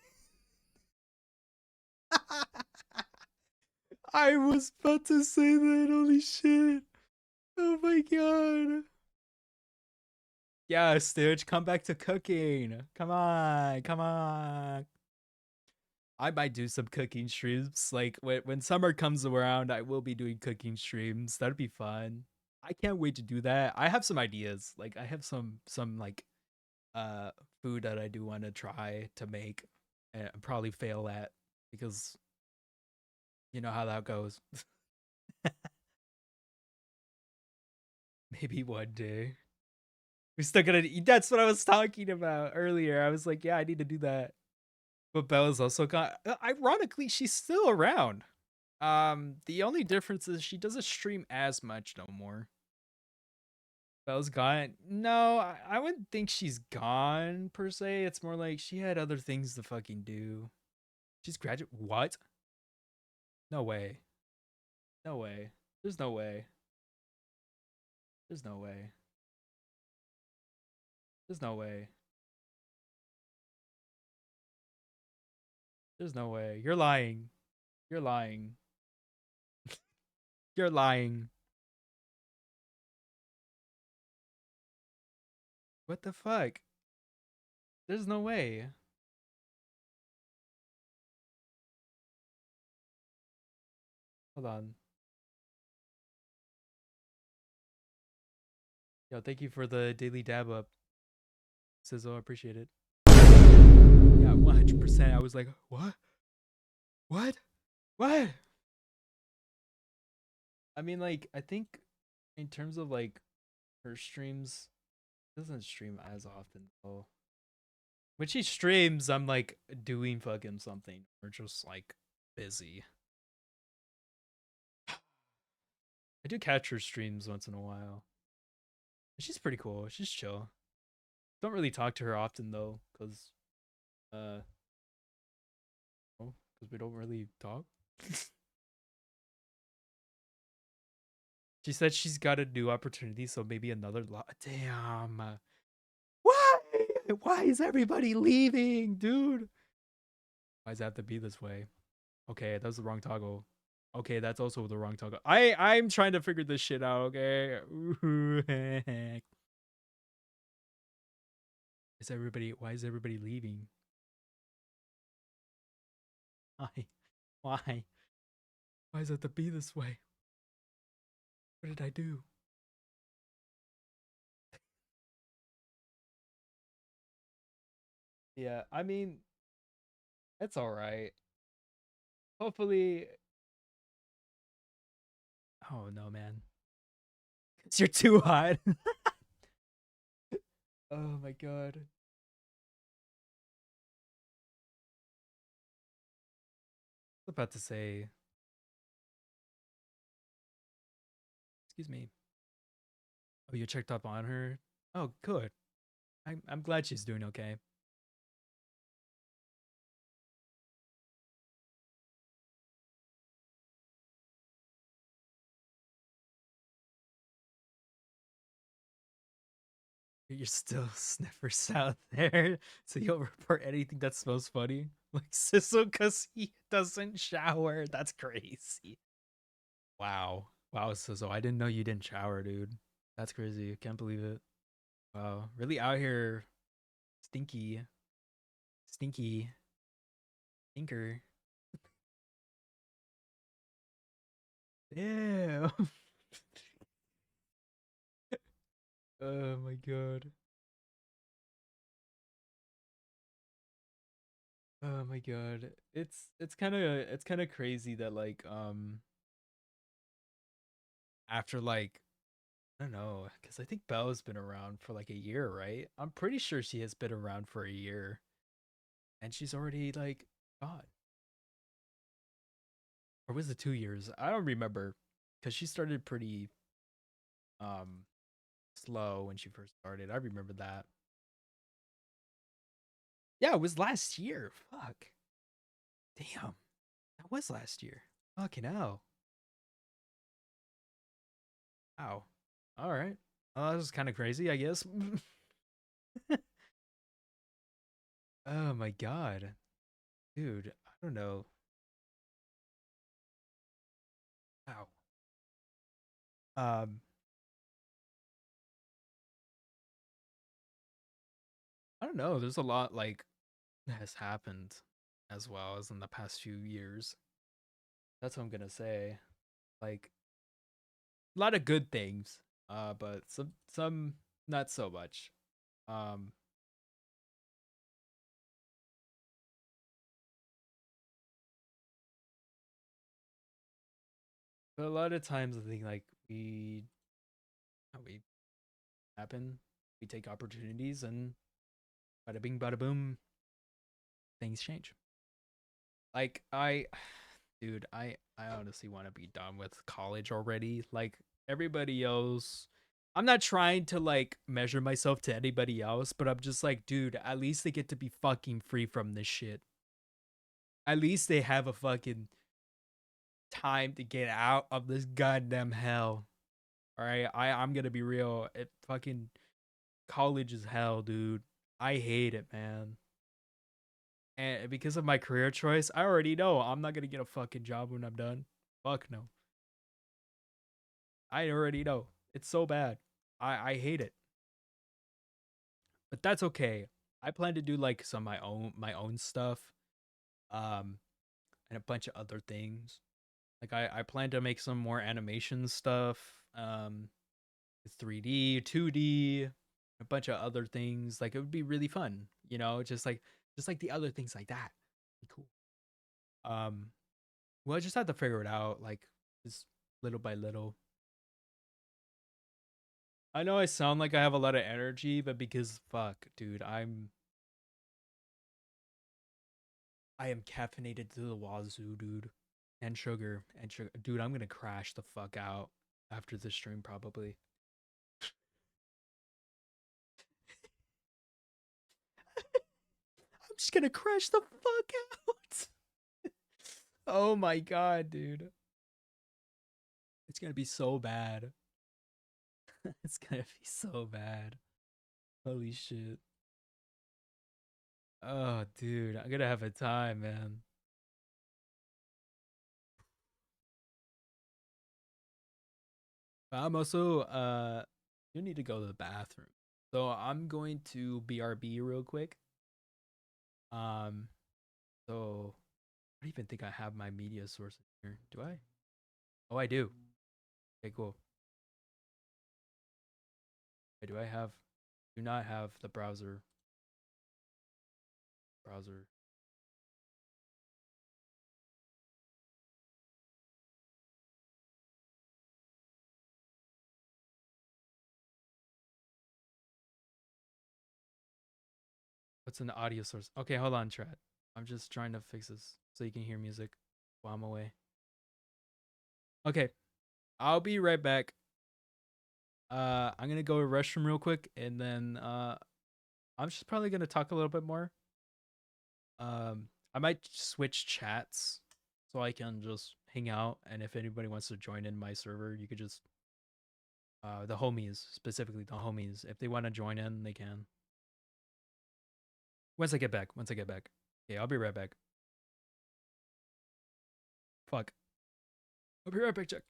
Speaker 1: I was about to say that. Holy shit. Oh my God. Yeah, Stitch, come back to cooking. Come on, come on. I might do some cooking streams. Like when summer comes around, I will be doing cooking streams. That'd be fun. I can't wait to do that. I have some ideas. Like I have some like uh food that I do want to try to make and probably fail at because You know how that goes. Maybe one day. We're still gonna eat. That's what I was talking about earlier. I was like, yeah, I need to do that. But Bella's also got ironically, she's still around. The only difference is she doesn't stream as much no more. Bella's gone. No, I wouldn't think she's gone per se. It's more like she had other things to fucking do. She's graduate. What? No way. No way. There's no way. There's no way. There's no way. There's no way. You're lying. You're lying. You're lying. What the fuck? There's no way. Hold on. Yo, thank you for the daily dab up. Sizzle, I appreciate it. Yeah, 100%. I was like, what? What? What? I mean, like, I think in terms of like her streams, she doesn't stream as often though. When she streams, I'm like doing fucking something or just like busy. I do catch her streams once in a while. She's pretty cool. She's chill. Don't really talk to her often though, cause uh, cause we don't really talk. She said she's got a new opportunity, so maybe another lot. Damn. Why? Why is everybody leaving, dude? Why does it have to be this way? Okay, that's the wrong toggle. Okay, that's also the wrong toggle. I'm trying to figure this shit out, okay? Why is everybody leaving? Why? Why? Why does it have to be this way? What did I do? Yeah, I mean, it's all right. Hopefully. Oh no, man. Cause you're too hot. Oh my god. I was about to say, excuse me. Oh, you checked up on her? Oh, good. I'm glad she's doing okay. You're still sniffers out there, so you'll report anything that smells funny, like Sissel, because he doesn't shower. That's crazy. Wow, wow, Sissel, I didn't know you didn't shower, dude. That's crazy. Can't believe it. Wow, really out here, stinky, stinky, stinker. Damn. Oh my god. Oh my god. It's kind of crazy that like after like I don't know, cuz I think Belle's been around for like a year, right? I'm pretty sure she has been around for a year and she's already like gone. Or was it 2 years? I don't remember cuz she started pretty um slow when she first started. I remember that. Yeah, it was last year. Fuck. Damn. That was last year. Fucking hell. Wow. All right. Oh, that was kind of crazy, I guess. Oh my god. Dude, I don't know. Wow. Um, I don't know. There's a lot like that has happened as well as in the past few years. That's what I'm gonna say. Like a lot of good things, but some not so much. Um, But a lot of times I think like we happen, we take opportunities, and bada bing bada boom, things change. Like dude, I honestly want to be done with college already. Like everybody else, I'm not trying to like measure myself to anybody else, but I'm just like, dude, at least they get to be fucking free from this shit. At least they have a fucking time to get out of this goddamn hell. All right, I'm gonna be real. It fucking college is hell, dude. I hate it, man. And because of my career choice, I already know I'm not gonna get a fucking job when I'm done. Fuck no. I already know. It's so bad. I hate it. But that's okay. I plan to do like some my own stuff. Um and a bunch of other things. Like I plan to make some more animation stuff. 3D, 2D, a bunch of other things. Like it would be really fun, just like the other things like that. Be cool. Um well, I just have to figure it out, like just little by little. I know I sound like I have a lot of energy, but because fuck, dude, I am caffeinated to the wazoo, dude. And sugar. Dude, I'm gonna crash the fuck out after this stream probably. I'm just gonna crash the fuck out. Oh my god, dude. It's gonna be so bad. It's gonna be so bad. Holy shit. Oh, dude, I'm gonna have a time, man. But I'm also you need to go to the bathroom. So I'm going to BRB real quick. Um so I don't even think I have my media sources here. Do I? Oh, I do. Okay, cool. Wait, do I have do not have the browser. What's an audio source? Okay, hold on, chat. I'm just trying to fix this so you can hear music while I'm away. Okay, I'll be right back. I'm gonna go to the restroom real quick, and then I'm just probably gonna talk a little bit more. I might switch chats so I can just hang out, and if anybody wants to join in my server, you could just the homies, specifically the homies, if they want to join in, they can. Once I get back. Okay, I'll be right back. Fuck. I'll be right back, Jack.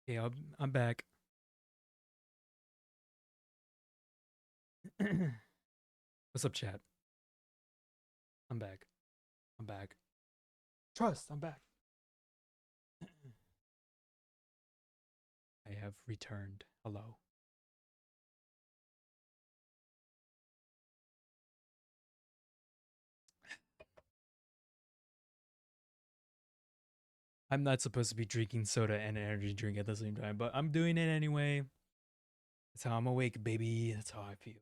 Speaker 1: Okay, I'm back. What's up, chat? I'm back. I'm back. Trust, I'm back. I have returned. Hello. I'm not supposed to be drinking soda and energy drink at the same time, but I'm doing it anyway. That's how I'm awake, baby. That's how I feel.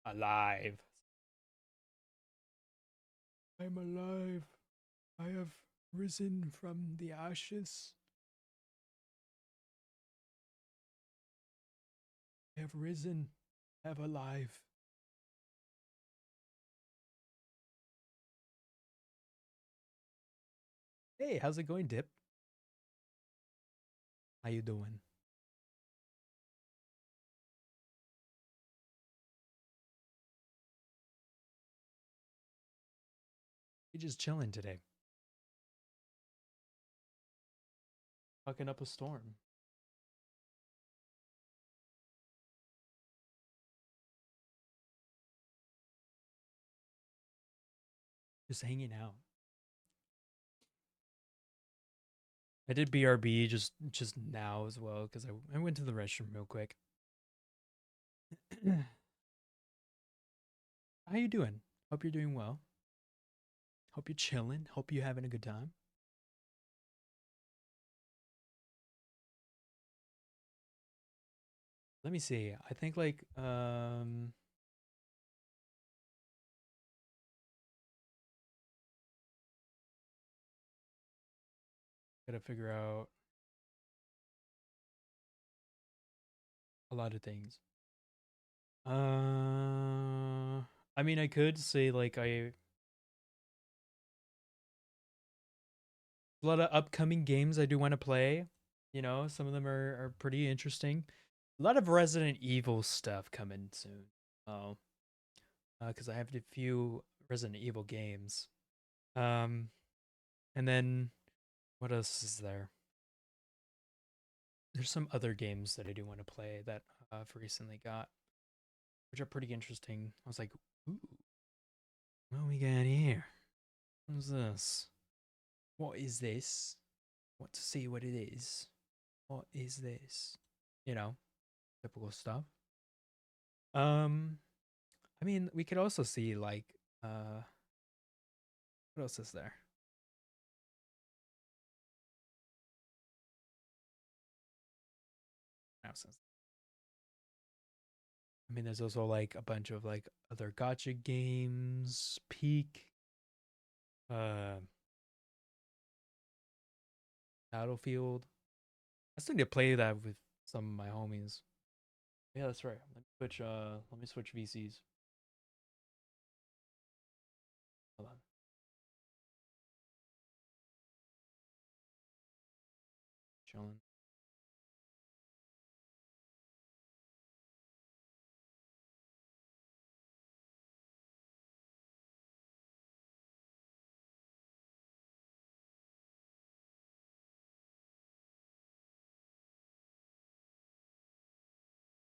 Speaker 1: Alive. I'm alive. I have risen from the ashes. I have risen. I have alive. Hey, how's it going, Dip? How you doing? You just chilling today. Fucking up a storm. Just hanging out. I did BRB just now as well because I went to the restroom real quick. How you doing? Hope you're doing well. Hope you're chilling. Hope you're having a good time. Let me see. I think like gotta figure out a lot of things. I mean I could say like a lot of upcoming games I do want to play. You know, some of them are pretty interesting. A lot of Resident Evil stuff coming soon. Oh, because I have a few Resident Evil games. Um, and then what else is there? There's some other games that I do want to play that I've recently got, which are pretty interesting. I was like, ooh, what we got here? What's this? What is this? Want to see what it is? What is this? You know, typical stuff. Um, I mean, we could also see like what else is there? What else is I mean, there's also like a bunch of like other gotcha games, Peak, uh, Battlefield. I still need to play that with some of my homies. Yeah, that's right. Let me switch VCs. Hold on. Chilling.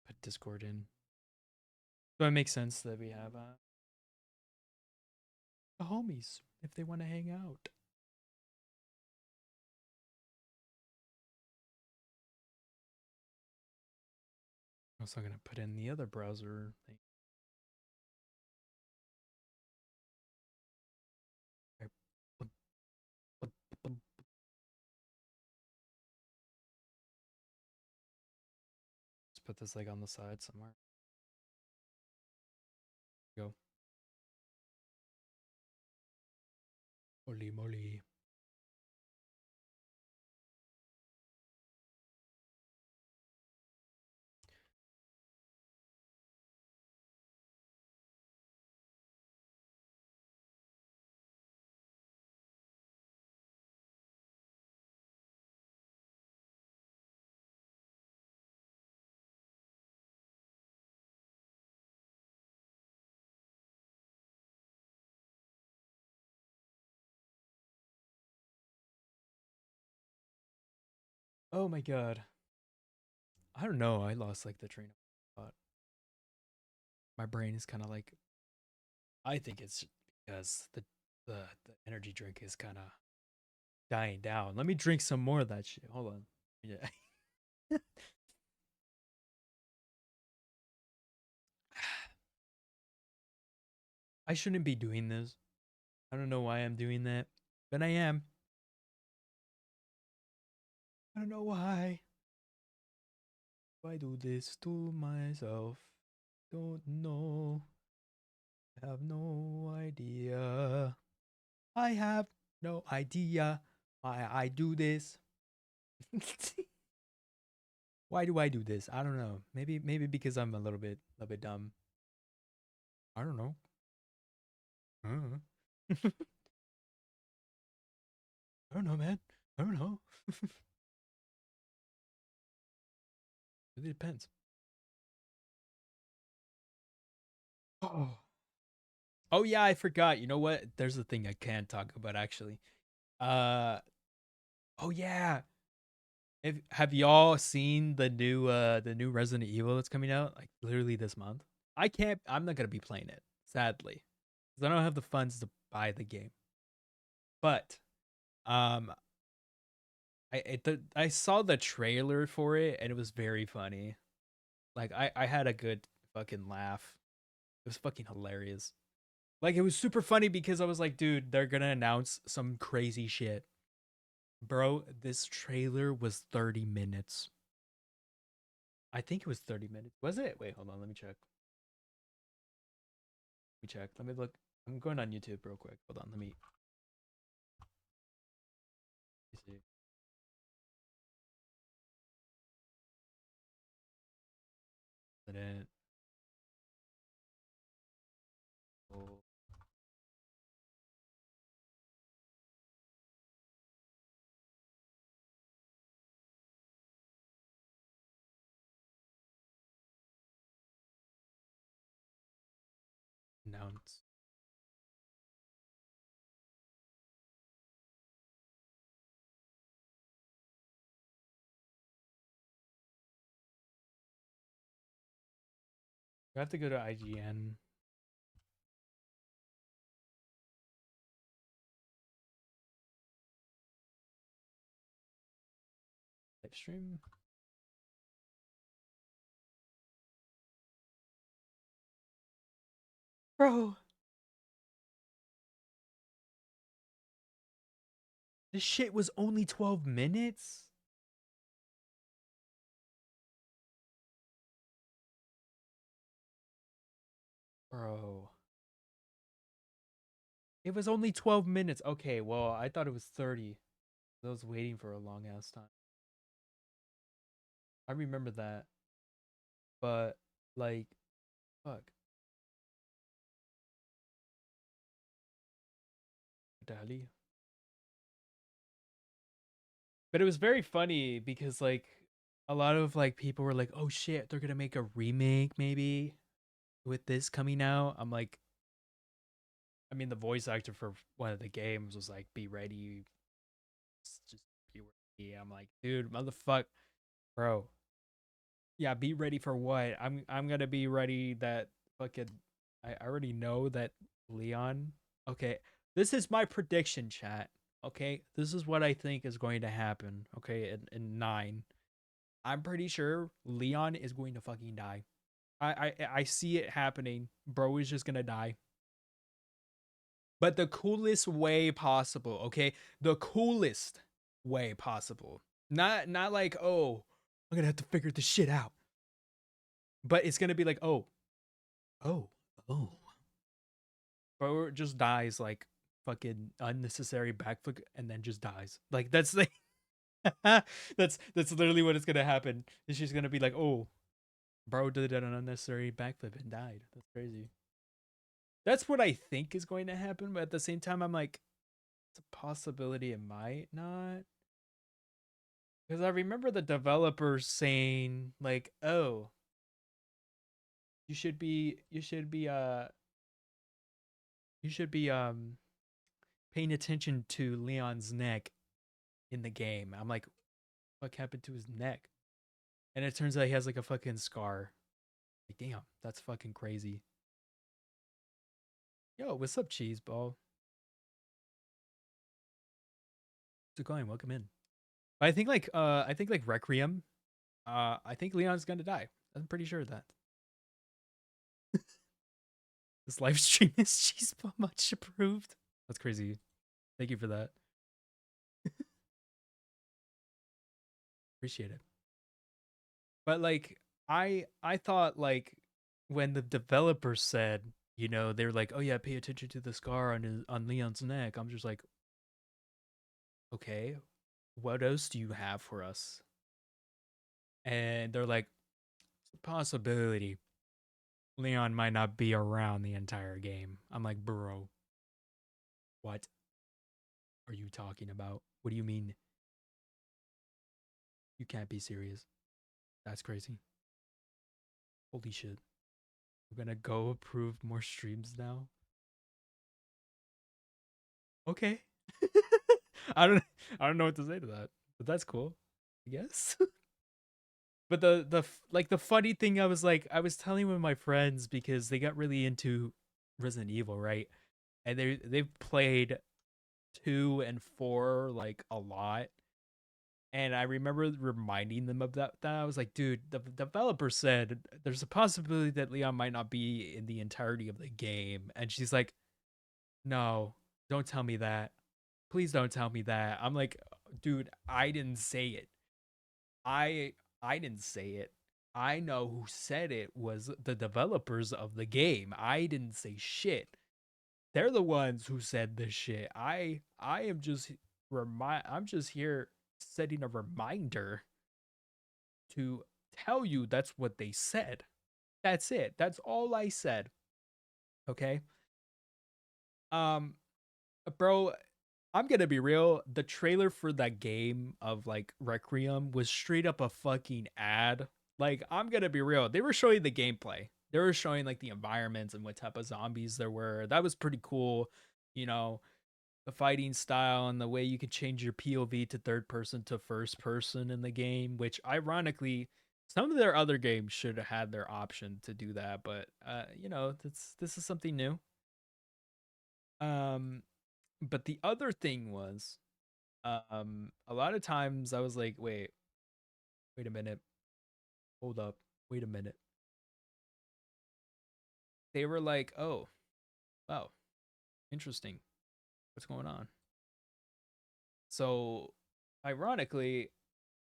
Speaker 1: Put Discord in. So it makes sense that we have the homies if they want to hang out. I'm also gonna put in the other browser thing. Let's put this like on the side somewhere. Go. Holy moly. Oh my god. I don't know. I lost like the train of thought. My brain is kind of like. I think it's because the energy drink is kind of dying down. Let me drink some more of that shit. Hold on. Yeah. I shouldn't be doing this. I don't know why I'm doing that, but I am. I don't know why. Why do this to myself? Don't know. Have no idea. I have no idea why I do this. Why do I do this? I don't know. Maybe because I'm a little bit dumb. I don't know. I don't know. I don't know, man. I don't know. It depends. Oh. Oh yeah, I forgot. You know what? There's a thing I can talk about actually. Uh oh yeah. Have y'all seen the new Resident Evil that's coming out like literally this month? I'm not gonna be playing it, sadly. Because I don't have the funds to buy the game. But um I saw the trailer for it and it was very funny. Like I had a good fucking laugh. It was fucking hilarious. Like it was super funny because I was like, dude, they're gonna announce some crazy shit. Bro, this trailer was 30 minutes. I think it was 30 minutes. Was it? Wait, hold on, let me check. Let me check. Let me look. I'm going on YouTube real quick. Hold on, let me see. Resident Evil announce. You have to go to IGN live stream. Bro, this shit was only 12 minutes? Bro. It was only 12 minutes. Okay, well, I thought it was 30. I was waiting for a long ass time. I remember that. But like fuck. Dali. But it was very funny because like a lot of like people were like, "Oh shit, they're going to make a remake maybe with this coming out." I'm like, I mean, the voice actor for one of the games was like, "Be ready, just be ready." I'm like, dude, motherfucker, bro. Yeah, be ready for what? I'm gonna be ready that fucking. I already know that Leon. Okay, this is my prediction, chat. Okay, this is what I think is going to happen. Okay, in 9, I'm pretty sure Leon is going to fucking die. I see it happening. Bro is just gonna die. But the coolest way possible, okay? The coolest way possible. Not like, oh, I'm gonna have to figure this shit out. But it's gonna be like, oh, oh. Bro just dies like fucking unnecessary backflip and then just dies. Like that's like that's literally what is gonna happen. Is she's gonna be like, oh, bro did an unnecessary backflip and died. That's crazy. That's what I think is going to happen, but at the same time, I'm like, it's a possibility it might not. Because I remember the developers saying, like, oh, you should be you should be paying attention to Leon's neck in the game. I'm like, fuck happened to his neck? And it turns out he has like a fucking scar. Like, damn, that's fucking crazy. Yo, what's up, cheese ball? How's it going? Welcome in. But I think like Requiem, I think Leon's gonna die. I'm pretty sure of that. This live stream is cheese ball much approved. That's crazy. Thank you for that. Appreciate it. But like I thought like when the developers said, you know, they're like, "Oh yeah, pay attention to the scar on Leon's neck." I'm just like, "Okay, what else do you have for us?" And they're like, "It's a possibility Leon might not be around the entire game." I'm like, "Bro, what are you talking about? What do you mean? You can't be serious. That's crazy. Holy shit. We're gonna go approve more streams now." Okay. I don't I don't know what to say to that. But that's cool. I guess. But like the funny thing I was telling with my friends because they got really into Resident Evil, right? And they've played 2 and 4 like a lot. And I remember reminding them of that I was like, dude, the developer said there's a possibility that Leon might not be in the entirety of the game. And she's like, "No, don't tell me that. Please don't tell me that." I'm like, "Dude, I didn't say it. I didn't say it. I know who said it was the developers of the game. I didn't say shit. They're the ones who said this shit. I am just I'm just here setting a reminder to tell you that's what they said. That's it. That's all I said. Okay? Um bro, I'm gonna be real. The trailer for that game of like Requiem was straight up a fucking ad. Like, I'm gonna be real. They were showing the gameplay. They were showing like the environments and what type of zombies there were. That was pretty cool. You know, the fighting style and the way you could change your POV to third person to first person in the game, which ironically, some of their other games should have had their option to do that, but you know, this is something new. Um, but the other thing was a lot of times I was like, wait a minute, hold up, wait a minute. They were like, "Oh, wow, interesting, what's going on?" So ironically,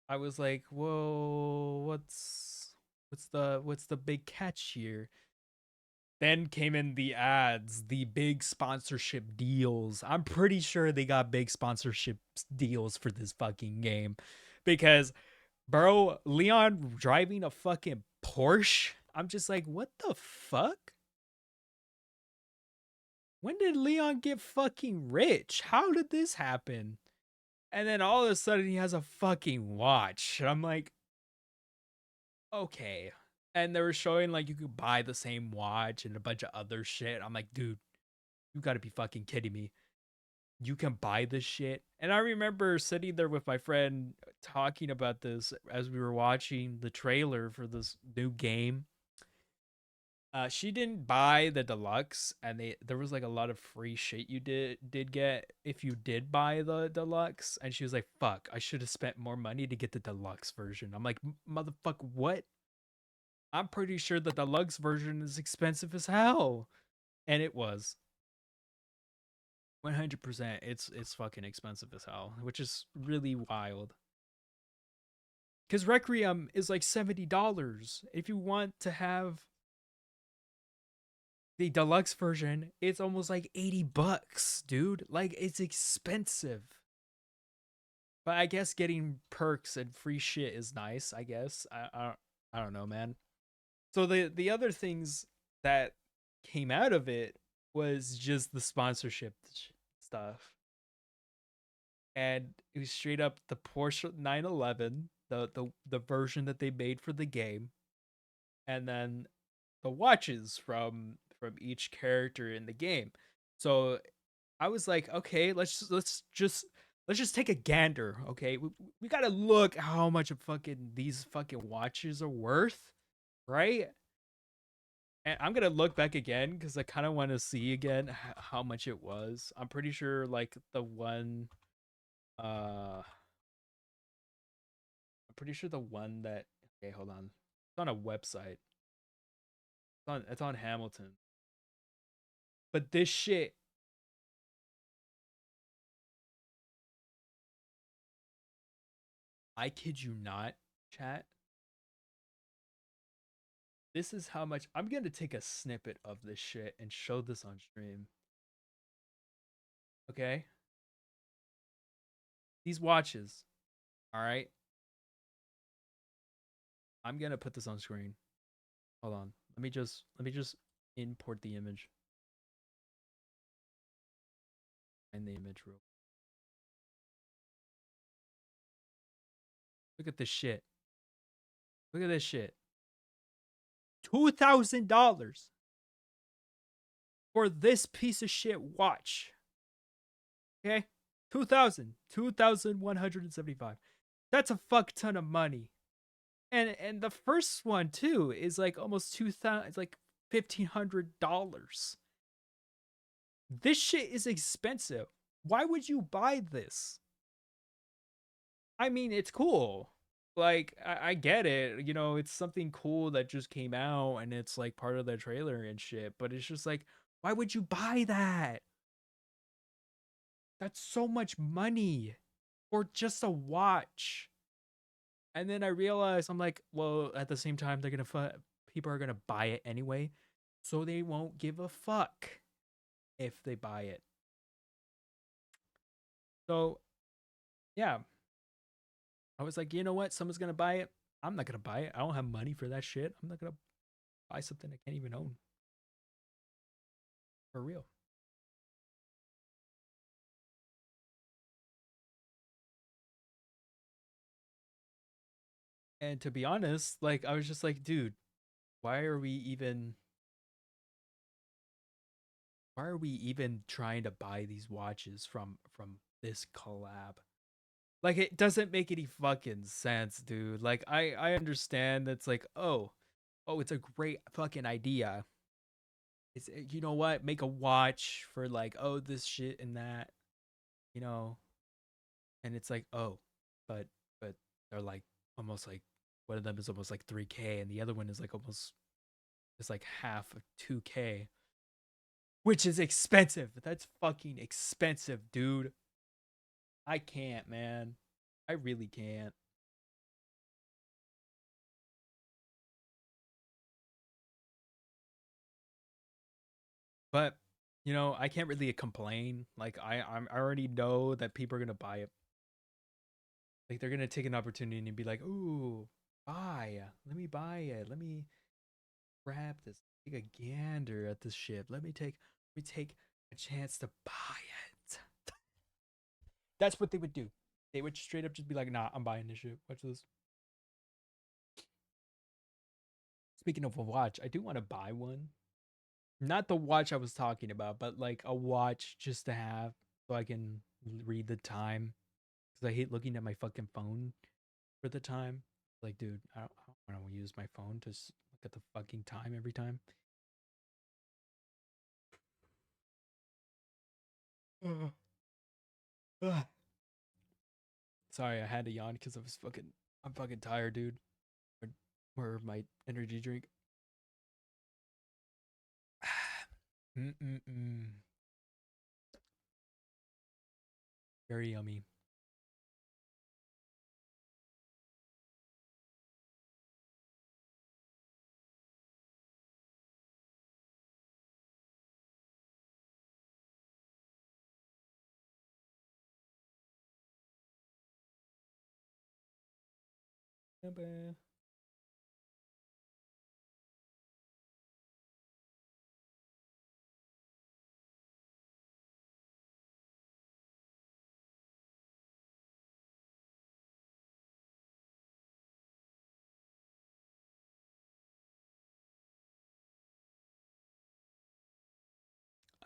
Speaker 1: I was like, "Whoa, what's the big catch here?" Then came in the ads, the big sponsorship deals. I'm pretty sure they got big sponsorship deals for this fucking game because bro, Leon driving a fucking Porsche. I'm just like, what the fuck? When did Leon get fucking rich? How did this happen? And then all of a sudden he has a fucking watch. And I'm like, okay. And they were showing like you could buy the same watch and a bunch of other shit. I'm like, dude, you gotta be fucking kidding me. You can buy this shit. And I remember sitting there with my friend talking about this as we were watching the trailer for this new game. She didn't buy the deluxe, and there was like a lot of free shit you did get if you did buy the deluxe. And she was like, "Fuck, I should have spent more money to get the deluxe version." I'm like, "Motherfucker, what? I'm pretty sure the deluxe version is expensive as hell," and it was 100%. It's fucking expensive as hell, which is really wild. Because Requiem is like $70. If you want to have the deluxe version, it's almost like $80, dude. Like, it's expensive. But I guess getting perks and free shit is nice, I guess. I don't know, man. So the other things that came out of it was just the sponsorship stuff. And it was straight up the Porsche 911, the version that they made for the game, and then the watches from each character in the game. So I was like, okay, let's just let's just take a gander, okay? We gotta look how much of fucking these fucking watches are worth, right? And I'm gonna look back again because I kind of want to see again how much it was. I'm pretty sure like the one, I'm pretty sure the one that, okay, hold on, it's on a website. It's on Hamilton. But this shit, I kid you not, chat. This is how much I'm gonna take a snippet of this shit and show this on stream. Okay? These watches, all right? I'm gonna put this on screen. Hold on. Let me just import the image. And the image real. Look at this shit. Look at this shit. $2,000 for this piece of shit watch. Okay? 2,175. That's a fuck ton of money. And the first one too is like almost 2,000, it's like $1,500. This shit is expensive. Why would you buy this? I mean, it's cool. Like, I get it. You know, it's something cool that just came out and it's like part of the trailer and shit. But it's just like, why would you buy that? That's so much money for just a watch. And then I realized, I'm like, well, at the same time, people are gonna buy it anyway, so they won't give a fuck if they buy it. So yeah, I was like, you know what? Someone's gonna buy it. I'm not gonna buy it. I don't have money for that shit. I'm not gonna buy something I can't even own. For real. And to be honest, like I was just like, dude, why are we even why are we even trying to buy these watches from this collab? Like it doesn't make any fucking sense, dude. Like I understand that's like, oh, it's a great fucking idea. It's you know what? Make a watch for like, oh, this shit and that, you know. And it's like, oh, but they're like almost like one of them is almost like 3K and the other one is like almost it's like half of 2K, which is expensive. That's fucking expensive, dude. I can't, man. I really can't. But you know, I can't really complain. Like I already know that people are gonna buy it. Like they're gonna take an opportunity and be like, "Ooh, buy! Let me buy it. Let me grab this. Take a gander at this ship. Let me take a chance to buy it." That's what they would do. They would straight up just be like, "Nah, I'm buying this shit. Watch this." Speaking of a watch, I do want to buy one. Not the watch I was talking about, but like a watch just to have so I can read the time. Because I hate looking at my fucking phone for the time. Like, dude, I don't want to use my phone to look at the fucking time every time. Ugh. Ugh. Sorry, I had to yawn because I'm fucking tired, dude. Or my energy drink. Mm-mm-mm. Very yummy. Ba-ba.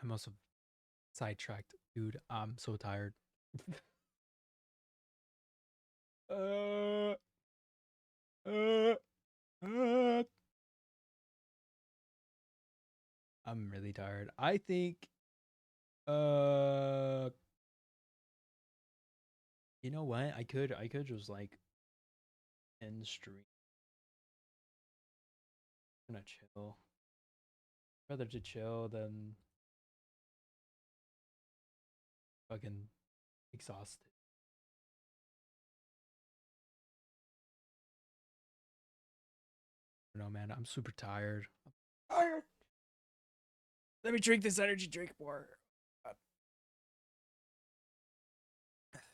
Speaker 1: I'm also sidetracked, dude. I'm so tired. Uh, uh, uh. I'm really tired. I think, uh, you know what? I could just like end stream. I'm gonna chill. Rather to chill than fucking exhausted. I don't know, man. I'm super tired. I'm tired. Let me drink this energy drink more. Uh,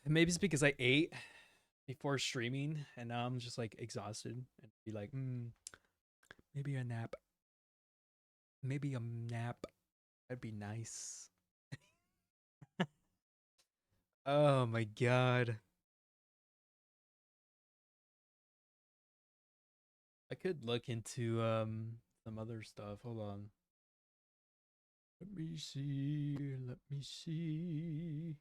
Speaker 1: Maybe it's because I ate before streaming and now I'm just like exhausted and be like, maybe a nap. Maybe a nap. That'd be nice. Oh my god. I could look into some other stuff. Hold on. Let me see. Let me see.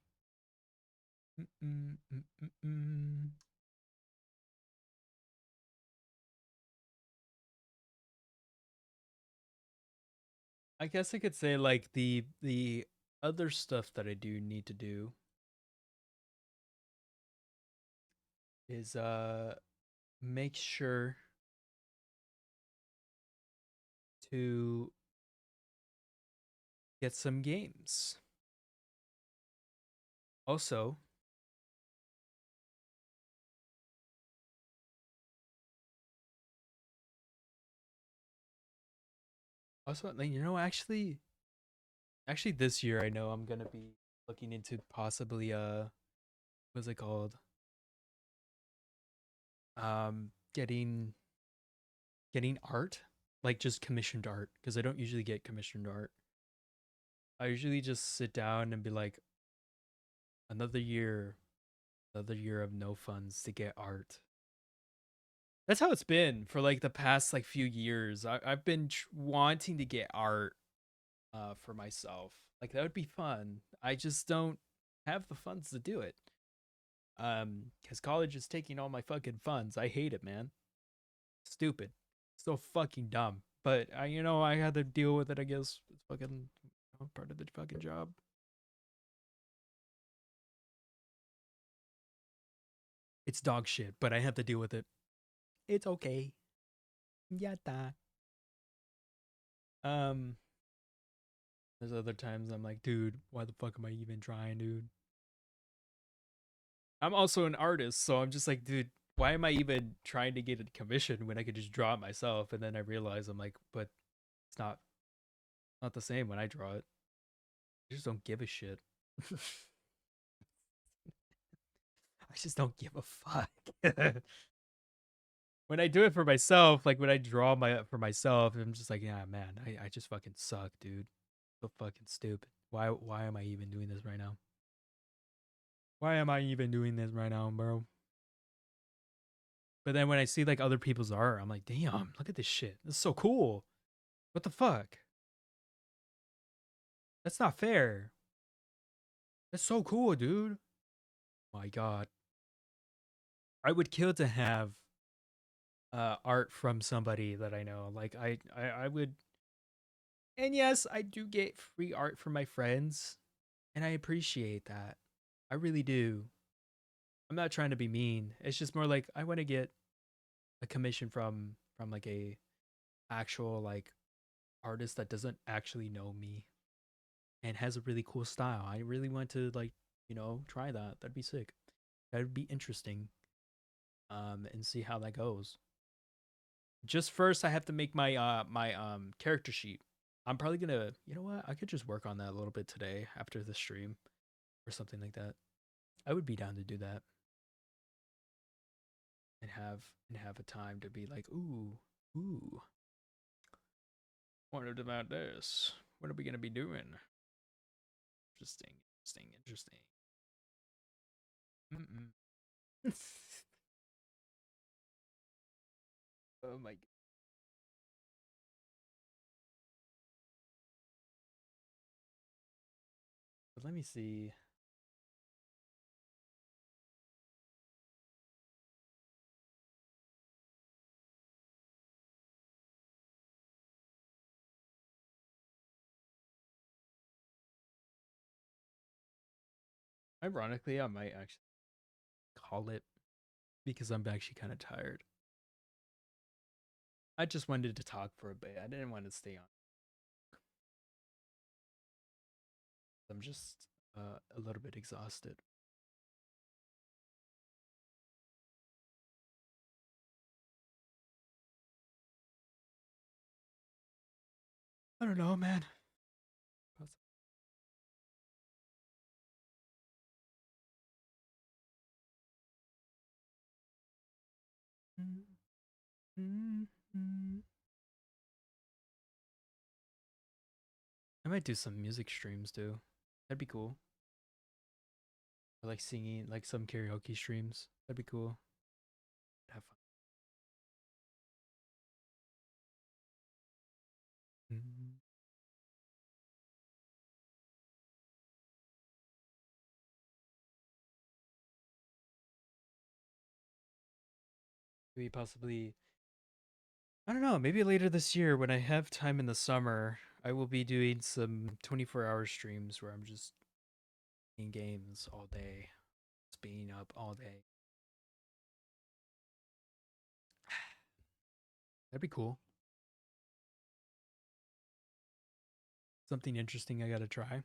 Speaker 1: Mm-mm. I guess I could say like the other stuff that I do need to do is make sure to get some games. Also like actually this year I know I'm gonna be looking into possibly what's it called? Getting art, like just commissioned art, because I don't usually get commissioned art. I usually just sit down and be like, another year, another year of no funds to get art. That's how it's been for like the past like few years. I've been wanting to get art for myself. Like that would be fun. I just don't have the funds to do it. Because college is taking all my fucking funds. I hate it, man. Stupid. So fucking dumb. But I had to deal with it. I guess it's fucking part of the fucking job. It's dog shit, but I have to deal with it. It's okay. Yata. Um, there's other times I'm like, dude, why the fuck am I even trying, dude? I'm also an artist, so I'm just like, dude, why am I even trying to get a commission when I could just draw it myself? And then I realize I'm like, but it's not the same when I draw it. I just don't give a shit. I just don't give a fuck. When I do it for myself, like when I draw my for myself, I'm just like, yeah, man, I just fucking suck, dude. So fucking stupid. Why am I even doing this right now? Why am I even doing this right now, bro? But then when I see like other people's art, I'm like, damn, look at this shit. This is so cool. What the fuck? That's not fair. That's so cool, dude. My God. I would kill to have art from somebody that I know. Like I would. And yes, I do get free art from my friends, and I appreciate that. I really do. I'm not trying to be mean. It's just more like I want to get a commission from like a actual like artist that doesn't actually know me and has a really cool style. I really want to like, try that. That'd be sick. That'd be interesting. And see how that goes. Just first I have to make my character sheet. I'm probably gonna, you know what? I could just work on that a little bit today after the stream or something like that. I would be down to do that and have a time to be like, ooh, wondered about this. What are we gonna be doing? Interesting. Mm-mm. Oh my. But let me see. Ironically, I might actually call it because I'm actually kind of tired. I just wanted to talk for a bit. I didn't want to stay on. I'm just a little bit exhausted. I don't know, man. I might do some music streams too. That'd be cool. Or like singing, like some karaoke streams. That'd be cool. Have fun. Mm. Maybe possibly, I don't know, maybe later this year when I have time in the summer, I will be doing some 24-hour streams where I'm just playing games all day, just being up all day. That'd be cool. Something interesting I gotta try.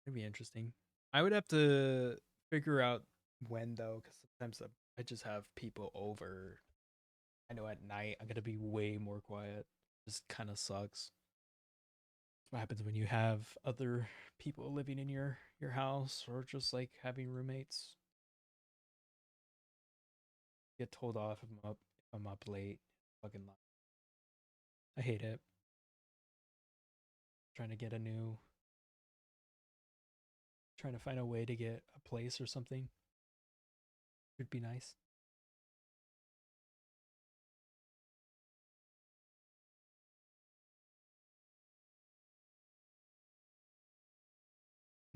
Speaker 1: It'd be interesting. I would have to figure out when though, because sometimes I just have people over. I know at night I'm gonna be way more quiet. Just kind of sucks. What happens when you have other people living in your house or just like having roommates? Get told off if I'm up late. Fucking lie. I hate it. Trying to get a new, trying to find a way to get a place or something. Would be nice.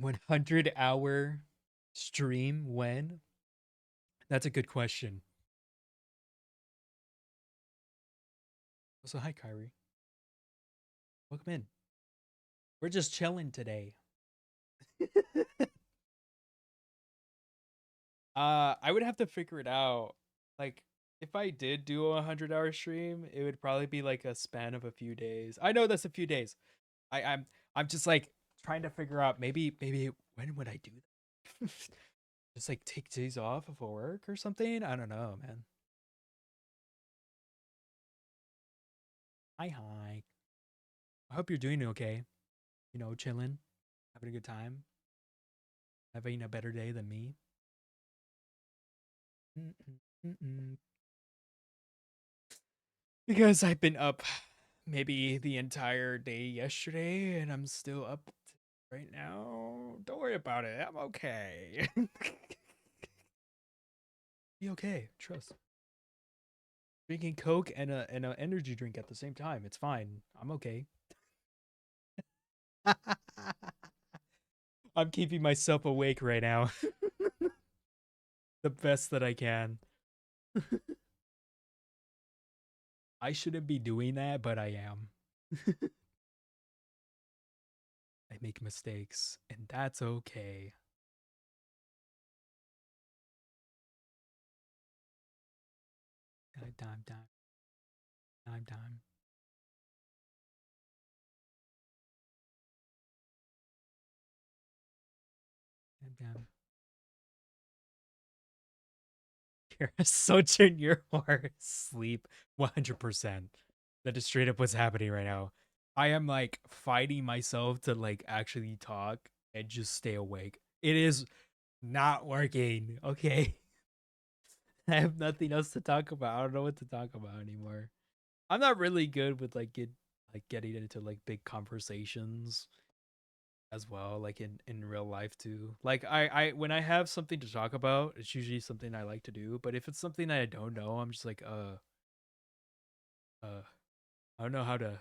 Speaker 1: 100-hour stream when? That's a good question. So hi Kyrie. Welcome in. We're just chilling today. I would have to figure it out. Like if I did do a 100-hour stream, it would probably be like a span of a few days. I know that's a few days. I'm just like trying to figure out maybe when would I do that? Just like take days off of work or something? I don't know, man. Hi. I hope you're doing okay. You know, chilling, having a good time, having a better day than me. Mm-mm, mm-mm. Because I've been up maybe the entire day yesterday and I'm still up right now. Don't worry about it. I'm okay. Be okay. Trust. Drinking Coke and a energy drink at the same time. It's fine. I'm okay. I'm keeping myself awake right now. The best that I can. I shouldn't be doing that, but I am. I make mistakes, and that's okay. Time, time, time, time. Time. You're such your horse sleep 100%. That is straight up what's happening right now. I am like fighting myself to like actually talk and just stay awake. It is not working. Okay. I have nothing else to talk about. I don't know what to talk about anymore. I'm not really good with getting into like big conversations as well, like in real life too. Like I when I have something to talk about, it's usually something I like to do. But if it's something I don't know, I'm just like uh I don't know how to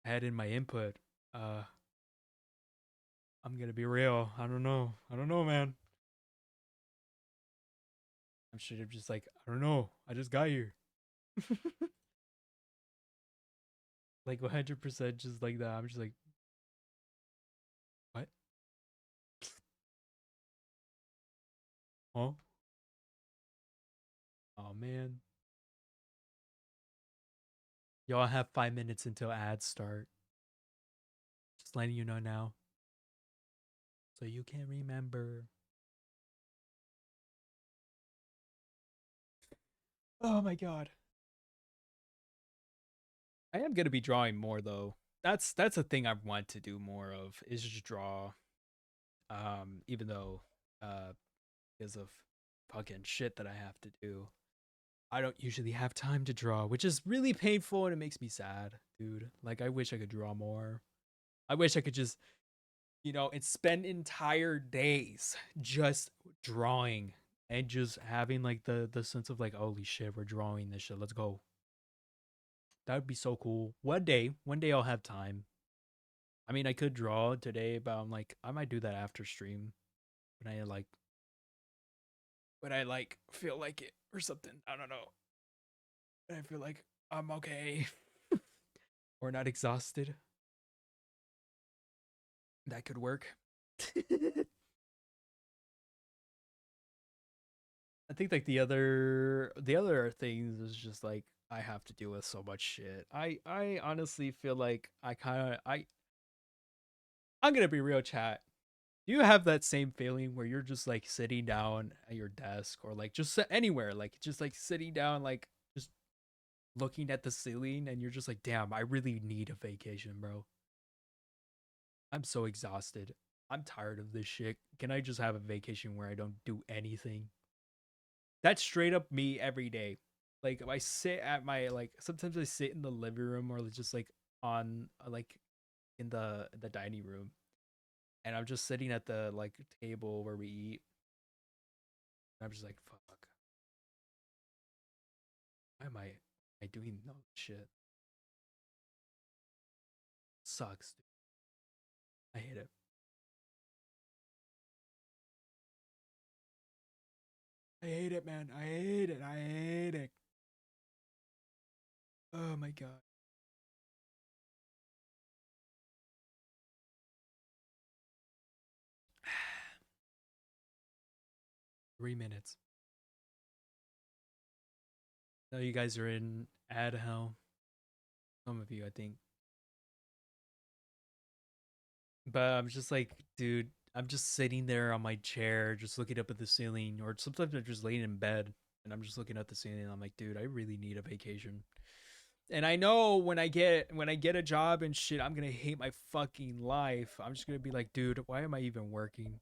Speaker 1: add in my input. Uh I'm gonna be real. I don't know. I don't know, man. I'm straight up just like, I don't know. I just got here. Like 100% just like that. I'm just like Huh? Oh man. Y'all have 5 minutes until ads start. Just letting you know now. So you can remember. Oh my god. I am gonna be drawing more though. That's a thing I want to do more of is just draw. Even though because of fucking shit that I have to do. I don't usually have time to draw, which is really painful and it makes me sad, dude. Like I wish I could draw more. I wish I could just, and spend entire days just drawing and just having like the sense of like, holy shit, we're drawing this shit. Let's go. That would be so cool. One day I'll have time. I mean, I could draw today, but I'm like, I might do that after stream when I like feel like it or something. I don't know. I feel like I'm okay or not exhausted. That could work. I think like the other things is just like I have to deal with so much shit. I honestly feel like I'm gonna be real, chat. Do you have that same feeling where you're just like sitting down at your desk or like just anywhere, like just like sitting down, like just looking at the ceiling, and you're just like, damn, I really need a vacation, bro. I'm so exhausted. I'm tired of this shit. Can I just have a vacation where I don't do anything? That's straight up me every day. Like I sit at my like sometimes I sit in the living room or just like on like in the dining room, and I'm just sitting at the like table where we eat. And I'm just like, fuck. Why am I doing no shit? Sucks, dude. I hate it. I hate it, man. I hate it. I hate it. Oh my god. 3 minutes. Now you guys are in ad hell. Some of you, I think. But I'm just like, dude, I'm just sitting there on my chair, just looking up at the ceiling, or sometimes I'm just laying in bed and I'm just looking at the ceiling. And I'm like, dude, I really need a vacation. And I know when I get a job and shit, I'm gonna hate my fucking life. I'm just gonna be like, dude, why am I even working?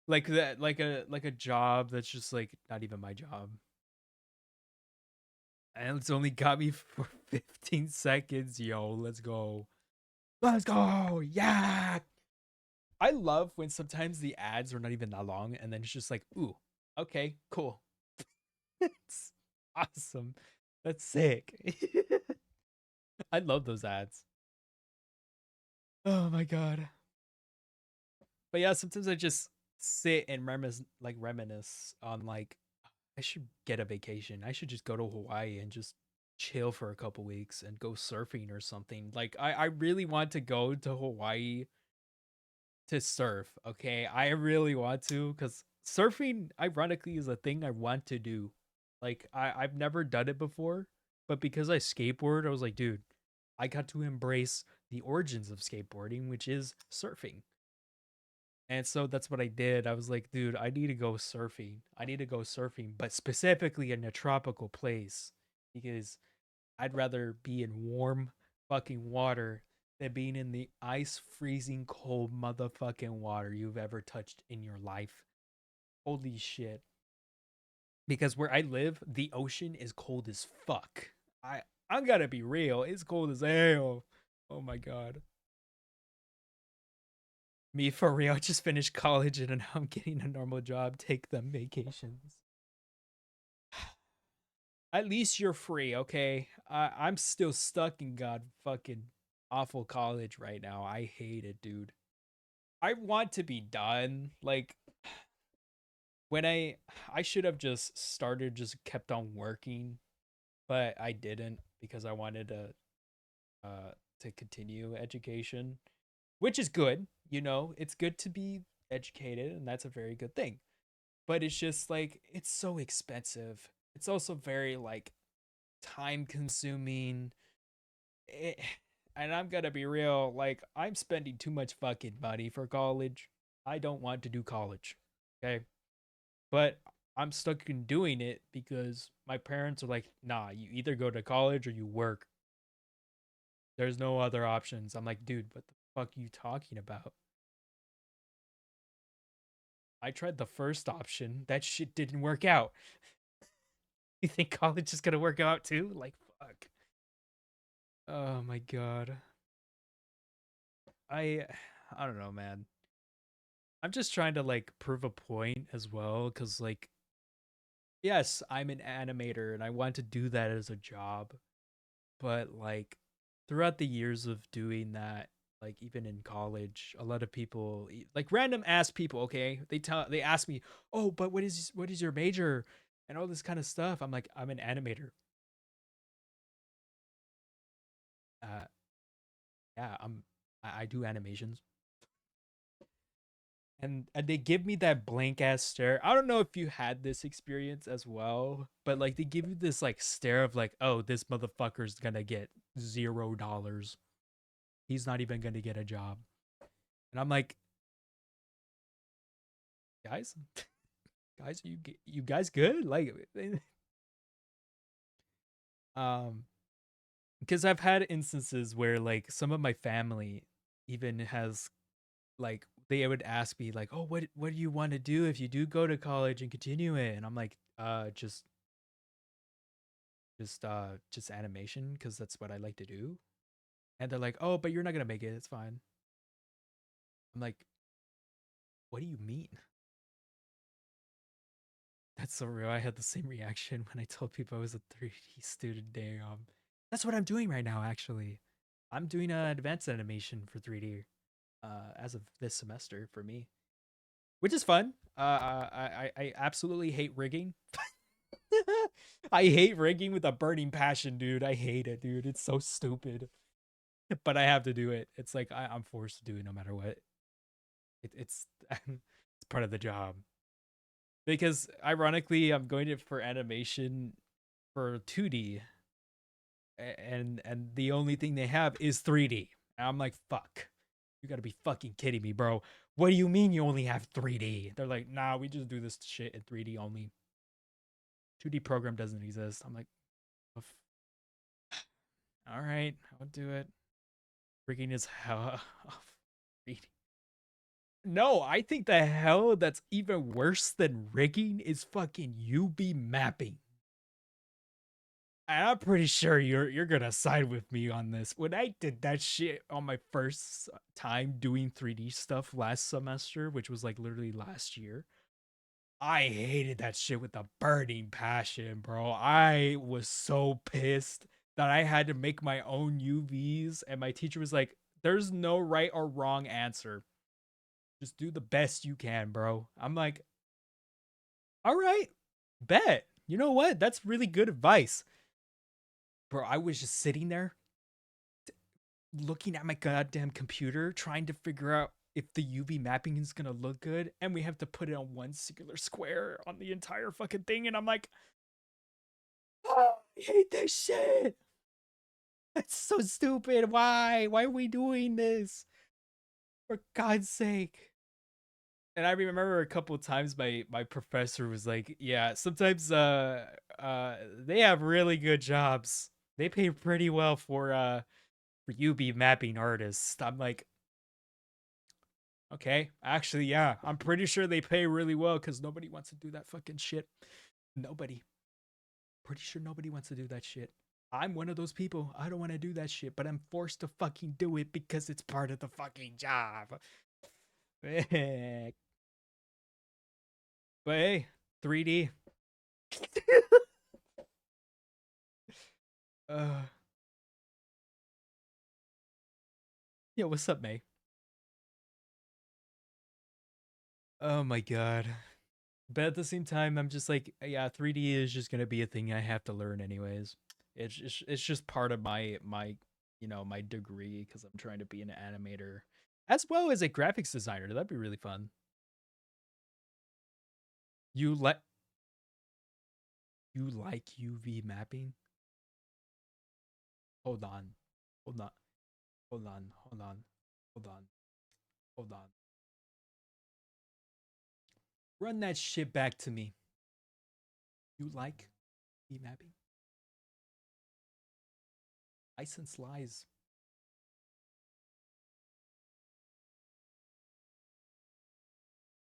Speaker 1: Like that, like a job that's just like not even my job. And it's only got me for 15 seconds, yo. Let's go. Let's go. Yeah. I love when sometimes the ads are not even that long and then it's just like, ooh, okay, cool. It's awesome. That's sick. I love those ads. Oh my god. But yeah, sometimes I just sit and reminisce on like I should get a vacation. I should just go to Hawaii and just chill for a couple weeks and go surfing or something. Like I really want to go to Hawaii to surf. Okay, I really want to because surfing, ironically, is a thing I want to do. Like I've never done it before, but because I skateboard, I was like, dude, I got to embrace the origins of skateboarding, which is surfing. And so that's what I did. I was like, dude, I need to go surfing. I need to go surfing, but specifically in a tropical place because I'd rather be in warm fucking water than being in the ice freezing cold motherfucking water you've ever touched in your life. Holy shit. Because where I live, the ocean is cold as fuck. I'm gonna be real, it's cold as hell. Oh my god. Me for real, I just finished college and now I'm getting a normal job. Take them vacations. At least you're free, okay? I'm still stuck in god fucking awful college right now. I hate it, dude. I want to be done. Like when I should have just started, just kept on working, but I didn't because I wanted to continue education, which is good. It's good to be educated, and that's a very good thing. But it's just like it's so expensive. It's also very like time consuming. It, and I'm gonna be real, like I'm spending too much fucking money for college. I don't want to do college. Okay. But I'm stuck in doing it because my parents are like, nah, you either go to college or you work. There's no other options. I'm like, dude, what the fuck are you talking about? I tried the first option. That shit didn't work out. You think college is gonna work out too? Like, fuck. Oh my god. I I don't know, man. I'm just trying to like prove a point as well, cause like, yes, I'm an animator and I want to do that as a job, but like throughout the years of doing that, like even in college, a lot of people like random ass people, okay, they ask me, oh, but what is your major and all this kind of stuff. I'm like, I'm an animator. uh yeah, I do animations. And they give me that blank ass stare. I don't know if you had this experience as well, but like they give you this like stare of like, oh, this motherfucker's gonna get $0. He's not even gonna get a job. And I'm like, guys, guys, you guys good? Like, um, because I've had instances where like some of my family even has like they would ask me like, oh, what do you want to do if you do go to college and continue it? And I'm like, just animation because that's what I like to do. And they're like, oh, but you're not gonna make it. It's fine. I'm like, what do you mean? That's so real. I had the same reaction when I told people I was a 3D student. Damn. That's what I'm doing right now, actually. I'm doing an advanced animation for 3D as of this semester for me, which is fun. I absolutely hate rigging. I hate rigging with a burning passion, dude. I hate it, dude. It's so stupid. But I have to do it. It's like I'm forced to do it no matter what. It's it's part of the job. Because ironically, I'm going to for animation for 2D, and the only thing they have is 3D. And I'm like, fuck, you gotta be fucking kidding me, bro. What do you mean you only have 3D? They're like, nah, we just do this shit in 3D only. 2D program doesn't exist. I'm like, all right, I'll do it. Freaking is hell. 3D. No, I think the hell that's even worse than rigging is fucking UV mapping. And I'm pretty sure you're gonna side with me on this. When I did that shit on my first time doing 3D stuff last semester, which was like literally last year, I hated that shit with a burning passion, bro. I was so pissed that I had to make my own UVs, and my teacher was like, "There's no right or wrong answer. Just do the best you can, bro." I'm like, "All right, bet. You know what? That's really good advice." Bro, I was just sitting there looking at my goddamn computer trying to figure out if the UV mapping is gonna look good, and we have to put it on one singular square on the entire fucking thing, and I'm like, oh, I hate this shit. That's so stupid. Why are we doing this? For God's sake. And I remember a couple of times my professor was like, yeah, sometimes they have really good jobs. They pay pretty well for UV mapping artists. I'm like, okay, actually, yeah, I'm pretty sure they pay really well because nobody wants to do that fucking shit. Nobody. Pretty sure nobody wants to do that shit. I'm one of those people. I don't want to do that shit, but I'm forced to fucking do it because it's part of the fucking job. But hey, 3D. uh, yeah, what's up, May? Oh my god. But at the same time, I'm just like, yeah, 3D is just gonna be a thing I have to learn anyways. It's just part of my my degree because I'm trying to be an animator as well as a graphics designer. That'd be really fun. You like UV mapping? Hold on. Hold on. Hold on. Hold on. Hold on. Hold on. Run that shit back to me. You like UV mapping? License lies.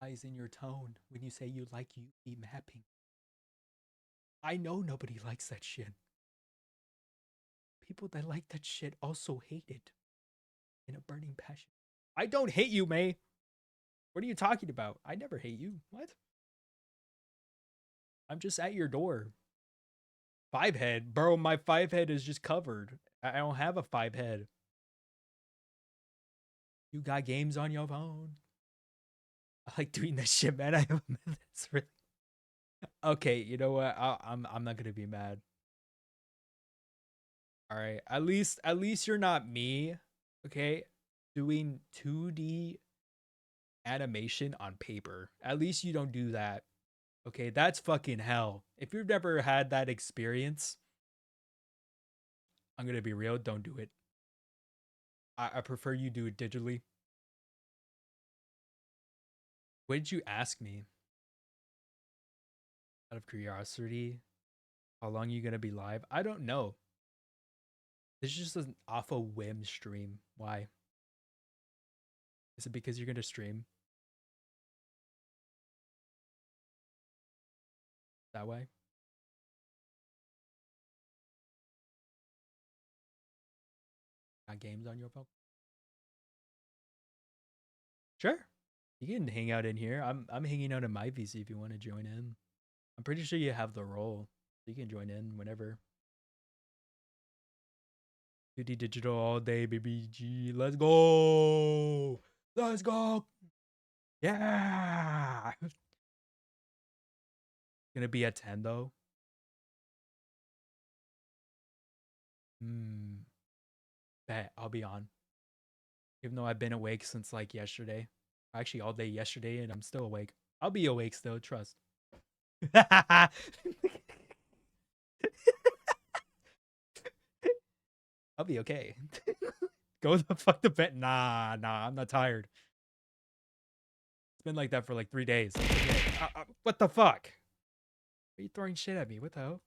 Speaker 1: Lies in your tone when you say you like UV mapping. I know nobody likes that shit. People that like that shit also hate it in a burning passion. I don't hate you, May. What are you talking about? I never hate you. What? I'm just at your door. 5-head? Bro, my 5-head is just covered. I don't have a 5-head. You got games on your phone. I like doing that shit, man. I have that's really okay. You know what? I'm not gonna be mad. All right. At least you're not me. Okay, doing 2D animation on paper. At least you don't do that. Okay, that's fucking hell. If you've never had that experience, I'm gonna be real. Don't do it. I prefer you do it digitally. What did you ask me? Out of curiosity, how long you gonna be live? I don't know. This is just an off a whim stream. Why? Is it because you're gonna stream that way? Got games on your phone? Sure. You can hang out in here. I'm hanging out in my VC if you want to join in. I'm pretty sure you have the role. So you can join in whenever. 2D digital all day, baby G. Let's go. Let's go. Yeah. Gonna be at 10 though. Bet I'll be on. Even though I've been awake since like yesterday. Actually all day yesterday and I'm still awake. I'll be awake still, trust. I'll be okay. Go the fuck to bed. Nah, I'm not tired. It's been like that for like 3 days. What the fuck? Are you throwing shit at me? What the hell?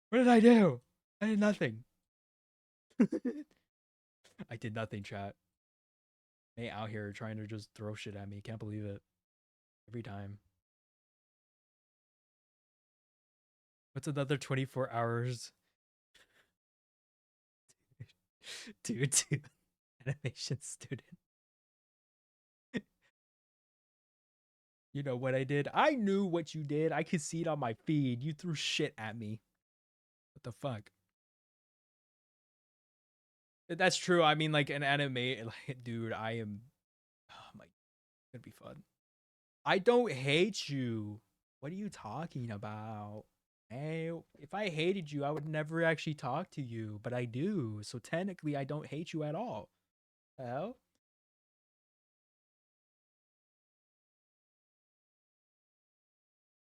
Speaker 1: What did I do? I did nothing. I did nothing, chat. May out here trying to just throw shit at me. Can't believe it. Every time. What's another 24 hours? Dude, animation student. You know what I did? I knew what you did. I could see it on my feed. You threw shit at me. What the fuck? That's true. I mean, like an anime, like, dude. I am. Oh my, it's gonna be fun. I don't hate you. What are you talking about? Hey, if I hated you, I would never actually talk to you, but I do. So technically, I don't hate you at all. Hell,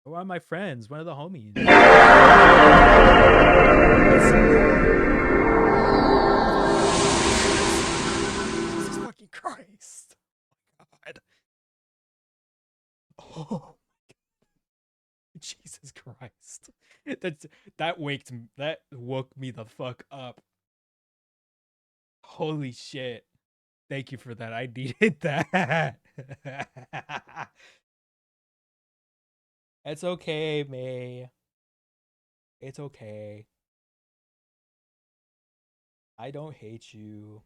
Speaker 1: who are my friends? One of the homies. Jesus fucking Christ! Oh my God. Oh, Jesus Christ! That woke me the fuck up. Holy shit! Thank you for that. I needed that. It's okay, May. It's okay. I don't hate you.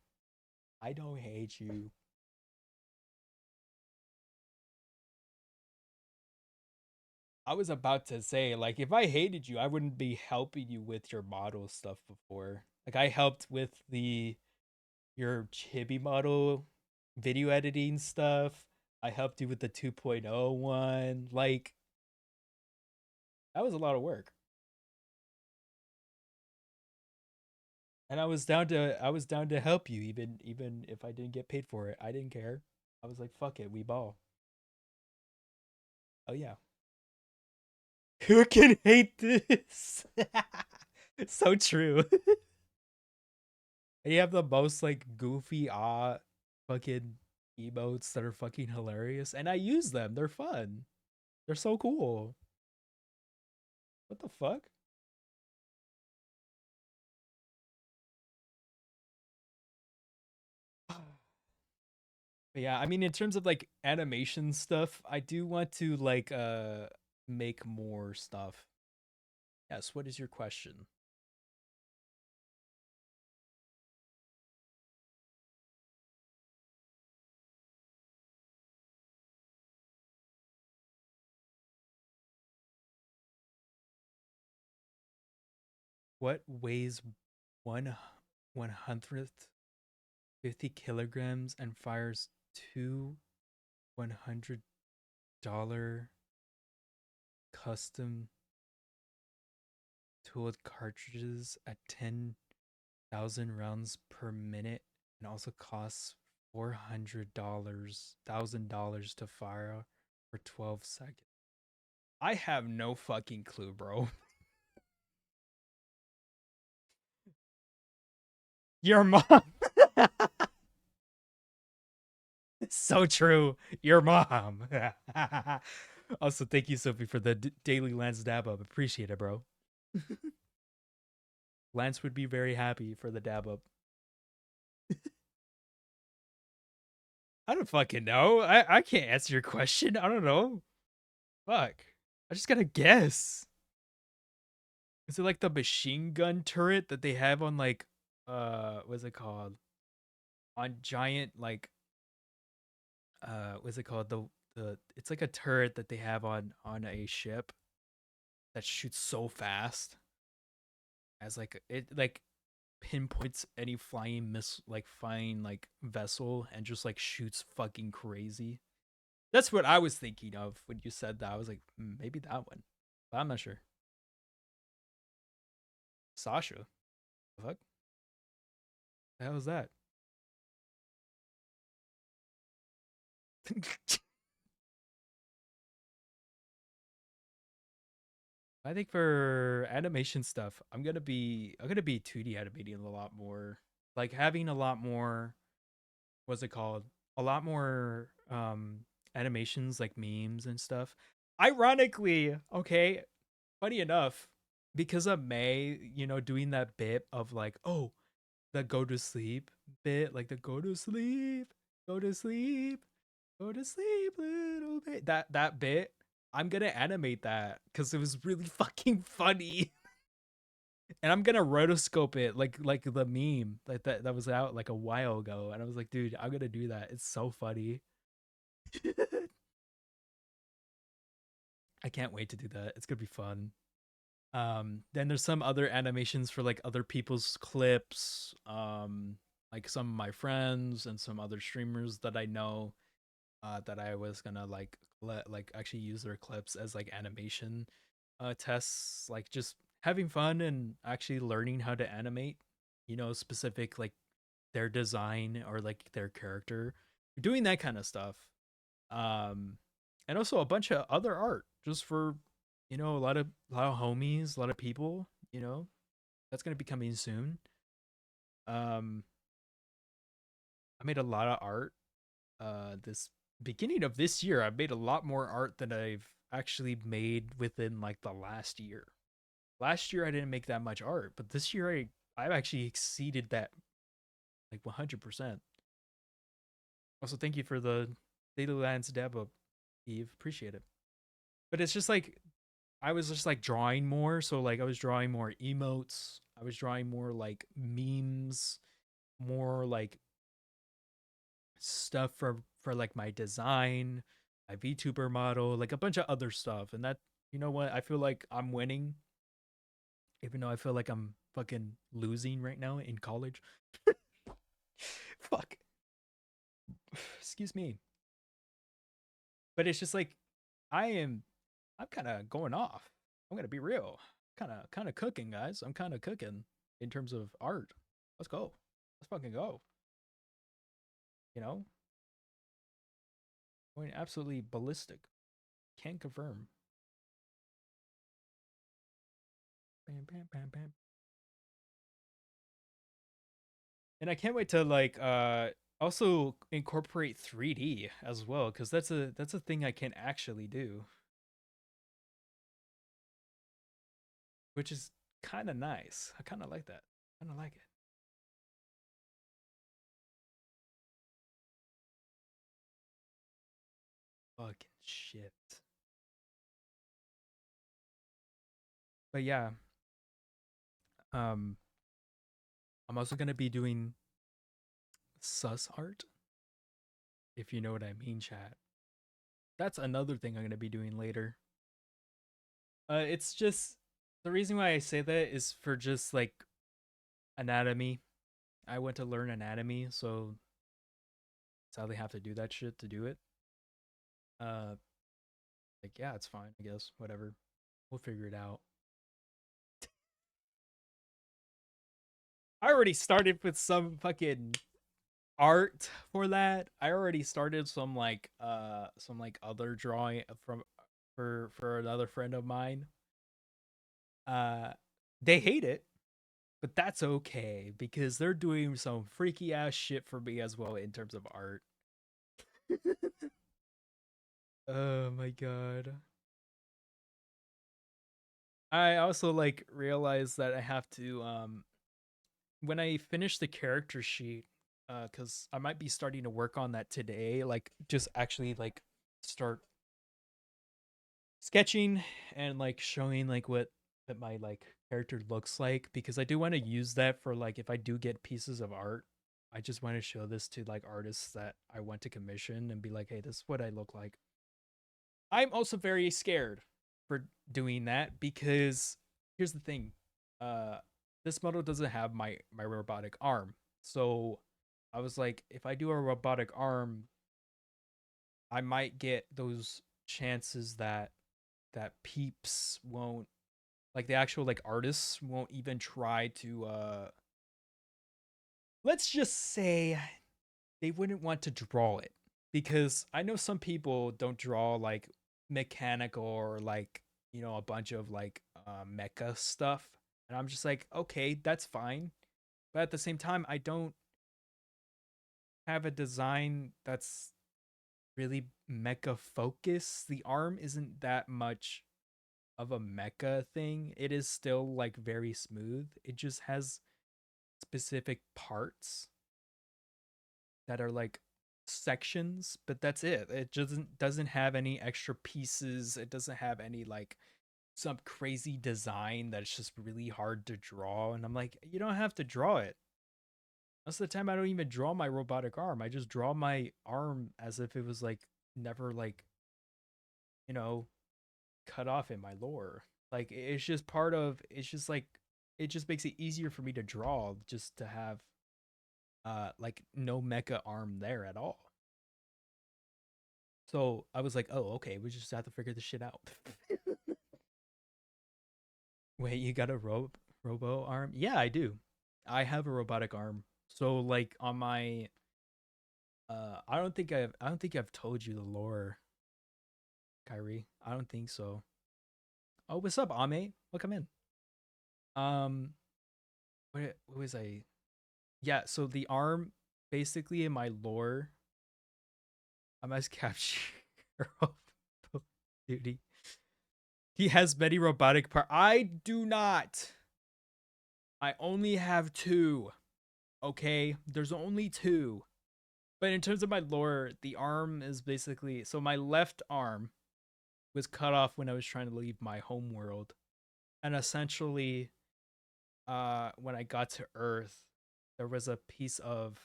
Speaker 1: I don't hate you. I was about to say, like, if I hated you, I wouldn't be helping you with your model stuff before. Like, I helped with your chibi model video editing stuff. I helped you with the 2.0 one. Like, that was a lot of work. And I was down to help you even if I didn't get paid for it. I didn't care. I was like, fuck it, we ball. Oh yeah. Who can hate this? It's so true. And you have the most like goofy fucking emotes that are fucking hilarious, and I use them. They're fun. They're so cool. What the fuck? But yeah, I mean, in terms of like animation stuff, I do want to like make more stuff. Yes, what is your question? What weighs 150 kilograms and fires two $100 custom tooled cartridges at 10,000 rounds per minute and also costs $400,000 to fire for 12 seconds? I have no fucking clue, bro. Your mom. So true. Your mom. Also, thank you, Sophie, for the daily Lance dab up. Appreciate it, bro. Lance would be very happy for the dab up. I don't fucking know. I can't answer your question. I don't know. Fuck. I just gotta guess. Is it like the machine gun turret that they have on like what's it called? On giant like what's it called? The it's like a turret that they have on a ship that shoots so fast as like it like pinpoints any flying like flying like vessel and just like shoots fucking crazy. That's what I was thinking of when you said that. I was like, maybe that one, but I'm not sure. Sasha, the fuck? The hell is that? I think for animation stuff, I'm gonna be 2D animating a lot more. Like having a lot more, what's it called? A lot more animations like memes and stuff. Ironically, okay, funny enough, because of May, doing that bit of like, oh, the go to sleep bit, like the go to sleep, go to sleep, little bit. That bit, I'm gonna animate that because it was really fucking funny. And I'm gonna rotoscope it like the meme like that was out like a while ago. And I was like, dude, I'm gonna do that. It's so funny. I can't wait to do that. It's gonna be fun. Then there's some other animations for like other people's clips. Like some of my friends and some other streamers that I know, that I was gonna like let like actually use their clips as like animation tests, like just having fun and actually learning how to animate, specific like their design or like their character, doing that kind of stuff. Um, and also a bunch of other art just for a lot of homies, a lot of people. That's gonna be coming soon. Um, I made a lot of art this beginning of this year. I've made a lot more art than I've actually made within like the last year. Last year I didn't make that much art, but this year I've actually exceeded that like 100%. Also, thank you for the Data Lands dab up, Eve. Appreciate it. But it's just like I was just like drawing more, so like I was drawing more emotes. I was drawing more like memes, more like stuff for like my design, my VTuber model, like a bunch of other stuff. And that, you know what? I feel like I'm winning, even though I feel like I'm fucking losing right now in college. Fuck. Excuse me. But it's just like I'm kind of going off. I'm gonna be real. Kind of cooking, guys. I'm kind of cooking in terms of art. Let's go. Let's fucking go. You know, going absolutely ballistic. Can confirm. And I can't wait to like also incorporate 3D as well, because that's a thing I can actually do, which is kind of nice. I kind of like that. Kind of like it. Fucking shit. But yeah, um, I'm also gonna be doing sus art, if you know what I mean, chat. That's another thing I'm gonna be doing later. It's just the reason why I say that is for just like anatomy. I went to learn anatomy, so sadly have to do that shit to do it. Uh, like yeah, it's fine, I guess. Whatever, we'll figure it out. I already started with some fucking art for that. I already started some like other drawing from for another friend of mine. Uh, they hate it, but that's okay because they're doing some freaky ass shit for me as well in terms of art. Oh my god. I also like realized that I have to when I finish the character sheet, cuz I might be starting to work on that today, like just actually like start sketching and like showing like what my like character looks like, because I do want to use that for like if I do get pieces of art, I just want to show this to like artists that I want to commission and be like, "Hey, this is what I look like." I'm also very scared for doing that because here's the thing. Uh this model doesn't have my robotic arm. So I was like, if I do a robotic arm, I might get those chances that peeps won't, like the actual like artists won't even try to let's just say they wouldn't want to draw it, because I know some people don't draw like mechanical or like, you know, a bunch of like mecha stuff, and I'm just like, okay, that's fine, but at the same time I don't have a design that's really mecha focused. The arm isn't that much of a mecha thing. It is still like very smooth. It just has specific parts that are like sections, but that's it. It doesn't have any extra pieces. It doesn't have any like some crazy design that's just really hard to draw. And I'm like, you don't have to draw it. Most of the time I don't even draw my robotic arm. I just draw my arm as if it was like never like, you know, cut off in my lore. Like it's just part of, it's just like it just makes it easier for me to draw just to have like no mecha arm there at all. So I was like, oh, okay, we just have to figure this shit out. Wait, you got a robo arm? Yeah, I do. I have a robotic arm. So like on my I don't think I've told you the lore, Kyrie. I don't think so. Oh, what's up, Ame? Welcome in. Um what was I? Yeah, so the arm basically in my lore, I must capture duty. He has many robotic parts. I do not. I only have two. Okay, there's only two. But in terms of my lore, the arm is basically, so my left arm was cut off when I was trying to leave my home world. And essentially, when I got to Earth, there was a piece of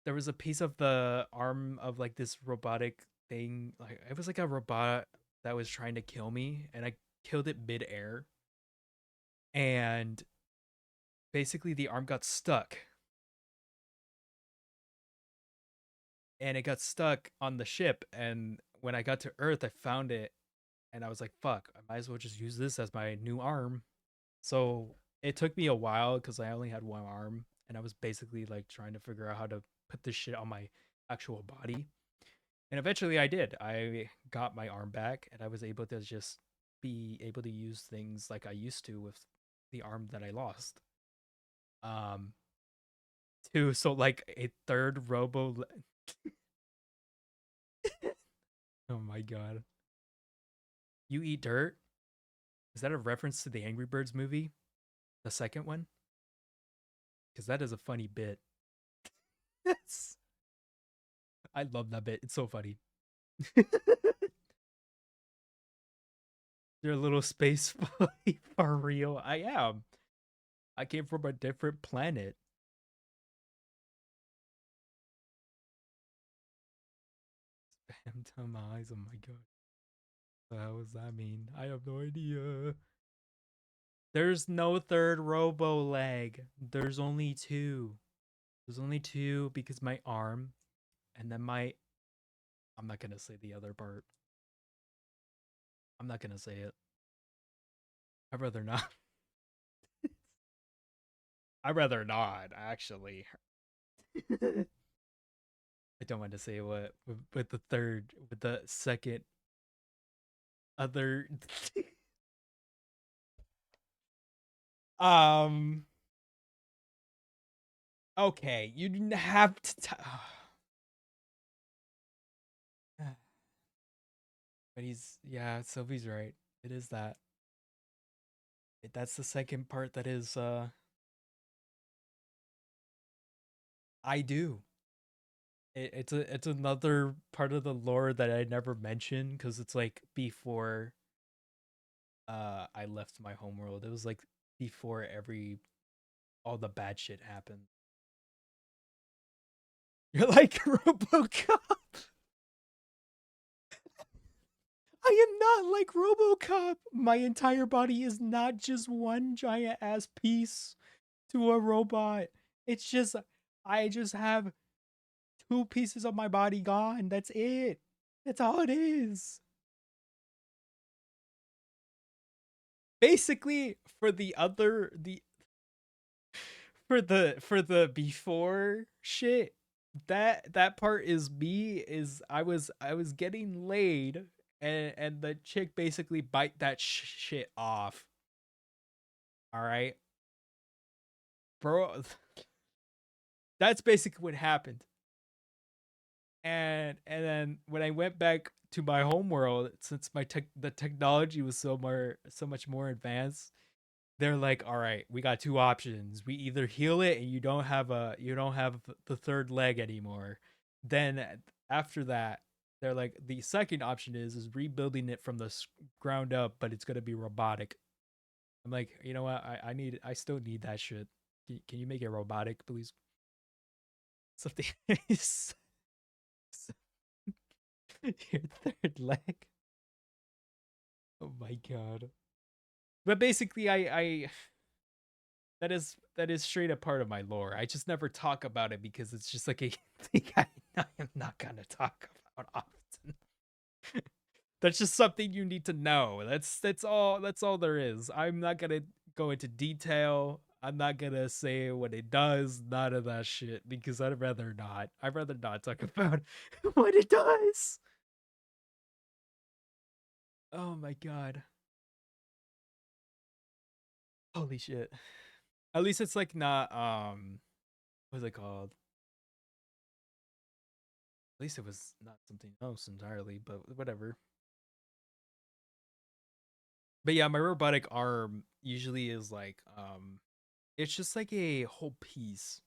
Speaker 1: there was a piece of the arm of like this robotic thing. Like it was like a robot that was trying to kill me, and I killed it mid-air. And basically the arm got stuck, and it got stuck on the ship. And when I got to Earth, I found it, and I was like, fuck, I might as well just use this as my new arm. So it took me a while because I only had one arm, and I was basically like trying to figure out how to put this shit on my actual body. And eventually I did. I got my arm back, and I was able to just be able to use things like I used to with the arm that I lost. Um, so like a third oh my god. You eat dirt? Is that a reference to the Angry Birds movie? The second one? Because that is a funny bit. Yes. I love that bit. It's so funny. You're a little space boy for real. I am. I came from a different planet. Phantom eyes. Oh my god. What the hell does that mean? I have no idea. There's no third robo leg. There's only two. There's only two because my arm and then my. I'm not gonna say the other part. I'm not gonna say it. I'd rather not. I'd rather not, actually. I don't want to say what with the third, with the second, other. um. Okay, you didn't have to. But yeah, Sylvie's right. It is that. That's the second part that is I do. It's another part of the lore that I never mentioned because it's like before I left my homeworld. It was like before all the bad shit happened. You're like RoboCop. I am not like RoboCop. My entire body is not just one giant ass piece to a robot. It's just I just have two pieces of my body gone. That's it. That's all it is. Basically, for the before shit, that part is me is I was getting laid and the chick basically bite that shit off. All right, bro. That's basically what happened. And then when I went back to my homeworld, since the technology was so much more advanced, they're like, all right, we got two options. We either heal it and you don't have the third leg anymore. Then after that, they're like, the second option is rebuilding it from the ground up, but it's gonna be robotic. I'm like, you know what? I still need that shit. Can you make it robotic, please? Something your third leg. Oh my god. But basically, I that is straight up part of my lore. I just never talk about it because it's just like a thing I am not gonna talk about often. That's just something you need to know. That's all there is. I'm not gonna go into detail. I'm not gonna say what it does, none of that shit, because I'd rather not. I'd rather not talk about what it does. Oh my god. Holy shit. At least it's like not what's it called? At least it was not something else entirely, but whatever. But yeah, my robotic arm usually is like it's just like a whole piece.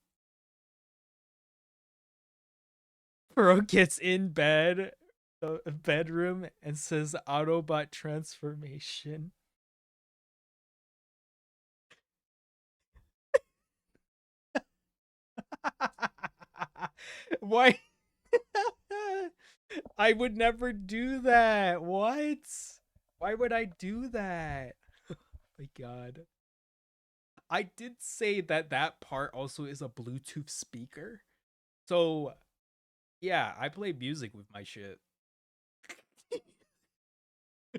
Speaker 1: Bro gets in bed, the bedroom, and says Autobot transformation. Why? I would never do that. What? Why would I do that? Oh my god. I did say that that part also is a Bluetooth speaker. So, yeah, I play music with my shit.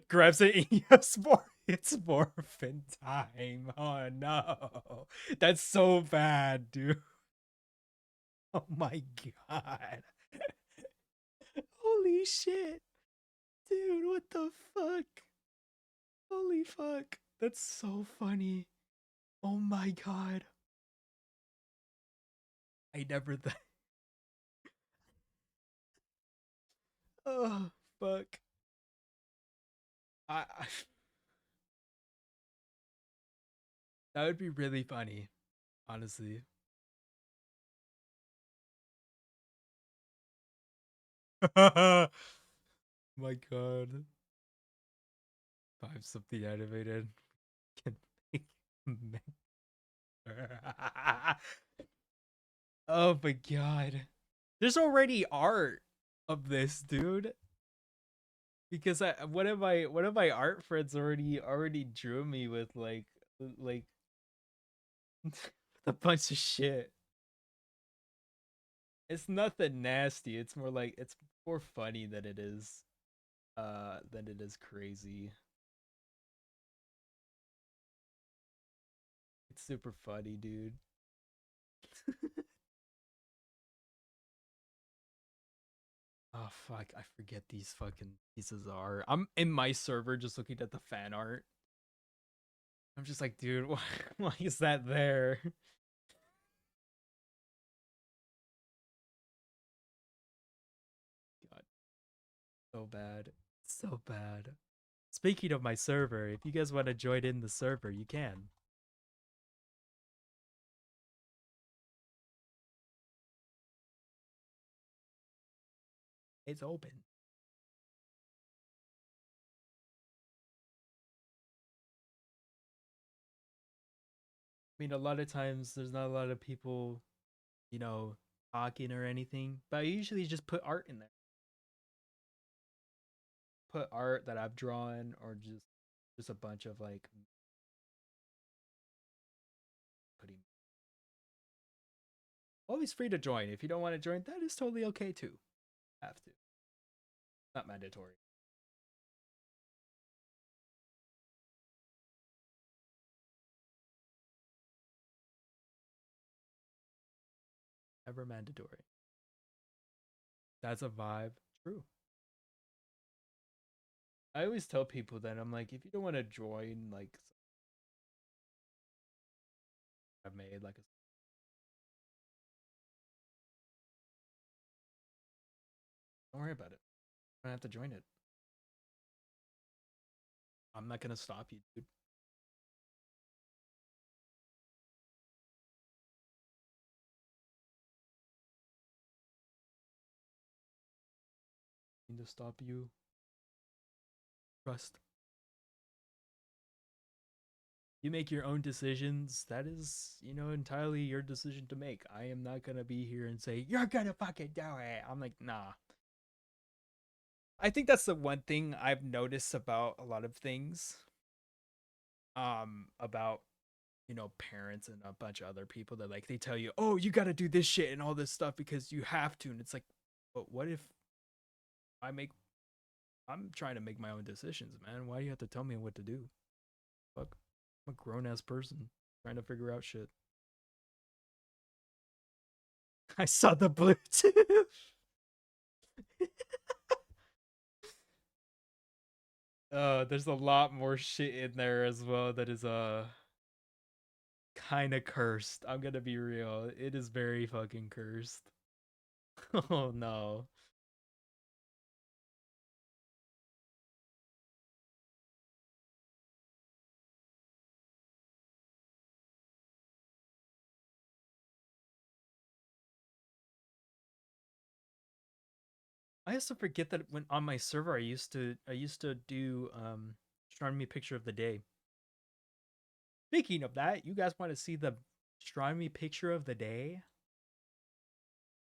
Speaker 1: Grabs it, yes, more. It's morphin time. Oh no. That's so bad, dude. Oh my god. Holy shit. Dude, what the fuck? Holy fuck. That's so funny. Oh my god. I never thought. Oh, fuck. I that would be really funny, honestly. My god. Five something animated. Can make Oh my god. There's already art of this, dude. Because one of my art friends already drew me with like a bunch of shit. It's nothing nasty. It's more like it's more funny than it is crazy. It's super funny, dude. Oh fuck, I forget these fucking pieces of art. I'm in my server just looking at the fan art. I'm just like, dude, why is that there? God, so bad. So bad. Speaking of my server, if you guys want to join in the server, you can. It's open. I mean, a lot of times there's not a lot of people, talking or anything, but I usually just put art in there. Put art that I've drawn or just a bunch of like putting always free to join. If you don't want to join, that is totally okay too. Have to. Not mandatory. Never mandatory. That's a vibe. True. I always tell people that I'm like, if you don't want to join, like, I've made like a, don't worry about it. You don't have to join it. I'm not gonna stop you, dude. I need to stop you. Trust. You make your own decisions. That is, entirely your decision to make. I am not gonna be here and say you're gonna fucking do it. I'm like, nah. I think that's the one thing I've noticed about a lot of things. About parents and a bunch of other people that like they tell you, oh, you got to do this shit and all this stuff because you have to, and it's like, but what if I make? I'm trying to make my own decisions, man. Why do you have to tell me what to do? Fuck, I'm a grown ass person trying to figure out shit. I saw the Bluetooth. There's a lot more shit in there as well that is kind of cursed. I'm gonna be real. It is very fucking cursed. Oh no. I also forget that when on my server I used to do astronomy picture of the day. Speaking of that, you guys want to see the astronomy picture of the day?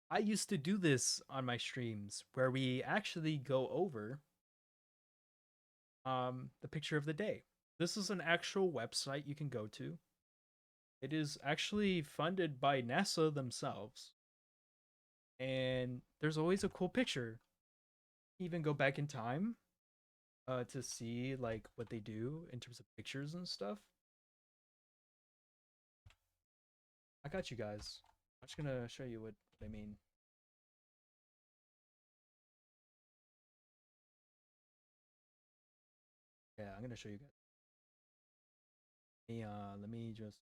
Speaker 1: I used to do this on my streams where we actually go over the picture of the day. This is an actual website you can go to. It is actually funded by NASA themselves. And there's always a cool picture. Even go back in time to see like what they do in terms of pictures and stuff. I got you guys. I'm just gonna show you what I mean. Yeah, I'm gonna show you guys. Let me just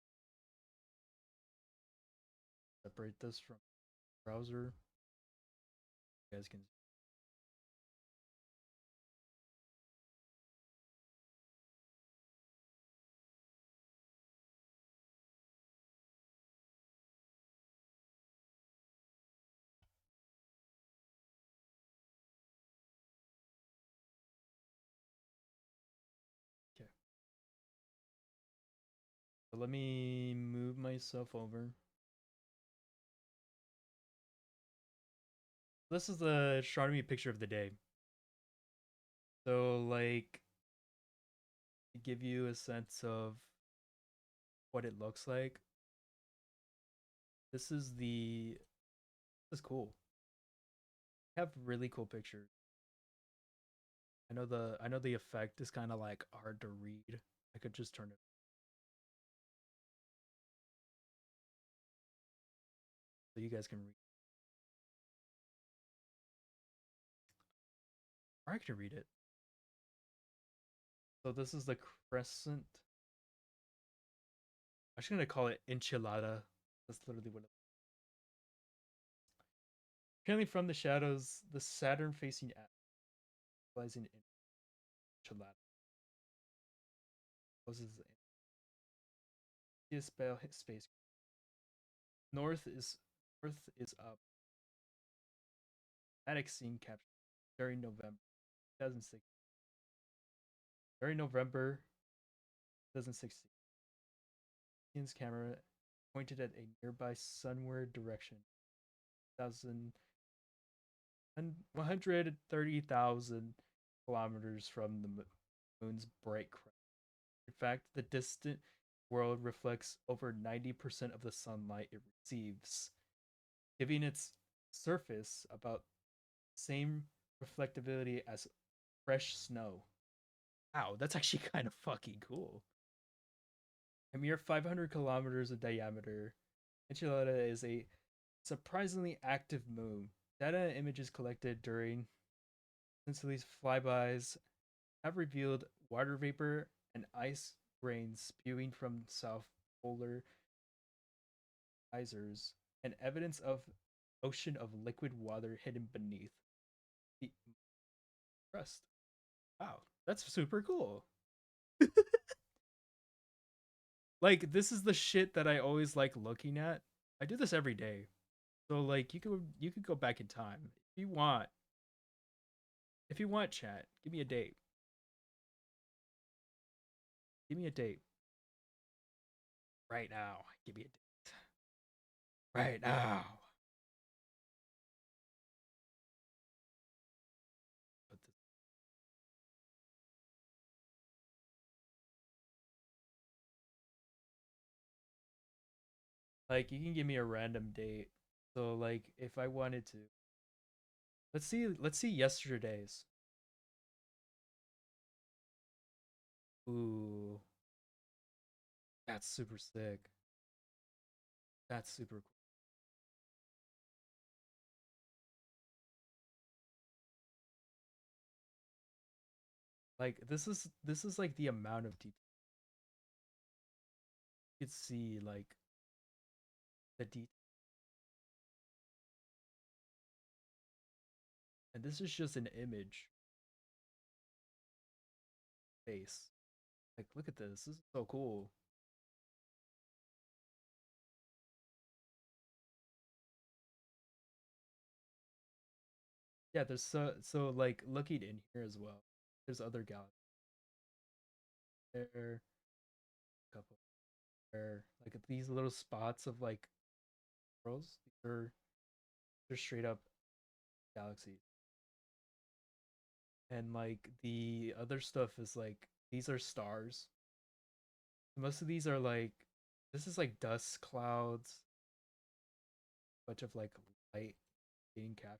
Speaker 1: separate this from browser. You guys can. Okay. So let me move myself over. This is the astronomy picture of the day. So like to give you a sense of what it looks like. This is cool. I have really cool pictures. I know the effect is kind of like hard to read. I could just turn it so you guys can read. Or I can read it. So this is the crescent. I'm just gonna call it enchilada. That's literally what it is. Apparently from the shadows, the Saturn facing lies in enchilada. Poses the space. North is up. Attic scene captured during November 2006. During November 2016, Ian's camera pointed at a nearby sunward direction. 130,000 kilometers from the moon's bright crown. In fact, the distant world reflects over 90% of the sunlight it receives, giving its surface about the same reflectivity as fresh snow. Wow, that's actually kind of fucking cool. A mere 500 kilometers in diameter, Enchilada is a surprisingly active moon. Data and images collected during Sinsley's flybys have revealed water vapor and ice grains spewing from south polar geysers and evidence of ocean of liquid water hidden beneath the crust. Wow, that's super cool. Like this is the shit that I always like looking at. I do this every day. So like you could go back in time if you want. If you want, chat, give me a date. Give me a date right now. Give me a date right now. Like you can give me a random date. So like if I wanted to. Let's see yesterday's. Ooh, that's super sick. That's super cool. Like this is like the amount of detail you could see like the detail. And this is just an image face. Like look at this. This is so cool. Yeah, there's so like looking in here as well. There's other galaxies there, a couple there, like these little spots of like worlds. They're straight up galaxies, and like the other stuff is like these are stars. Most of these are like this is like dust clouds, bunch of like light being captured.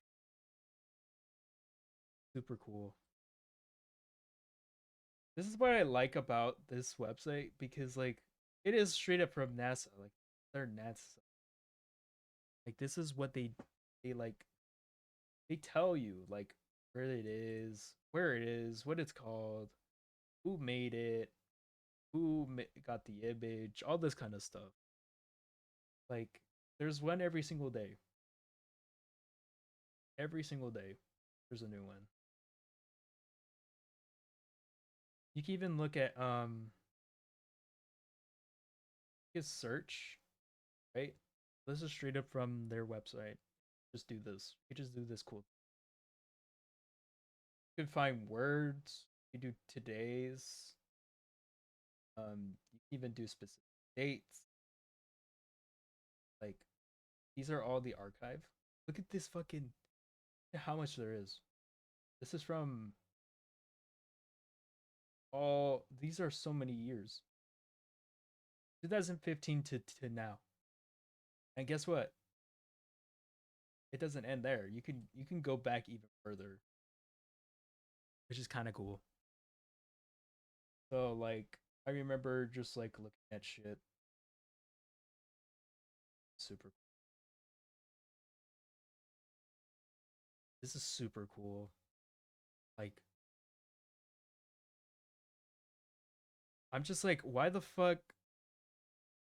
Speaker 1: Super cool. This is what I like about this website because like it is straight up from NASA. Like they're NASA. Like this is what they like they tell you like where it is, what it's called, who made it, got the image, all this kind of stuff. Like, there's one every single day. Every single day, there's a new one. You can even look at you can search, right? This is straight up from their website. Just do this. You just do this cool. You can find words. You do today's. You can even do specific dates. Like, these are all the archive. Look at this fucking how much there is. This is from all these are so many years. 2015 to now. And guess what? It doesn't end there. You can go back even further, which is kind of cool. So like I remember just like looking at shit. Super. This is super cool. Like I'm just like why the fuck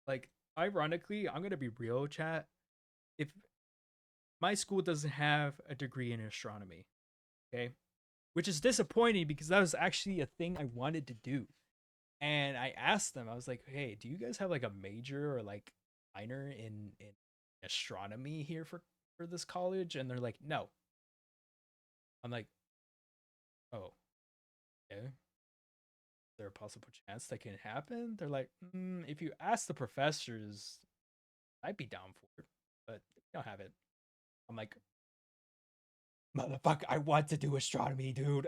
Speaker 1: like ironically, I'm going to be real chat. If my school doesn't have a degree in astronomy, okay? Which is disappointing because that was actually a thing I wanted to do. And I asked them, I was like, "Hey, do you guys have like a major or like minor in astronomy here for this college?" And they're like, "No." I'm like, "Oh, okay. Is there a possible chance that can happen?" They're like, "If you ask the professors, I'd be down for it, but they don't have it." I'm like, "Motherfucker, I want to do astronomy, dude.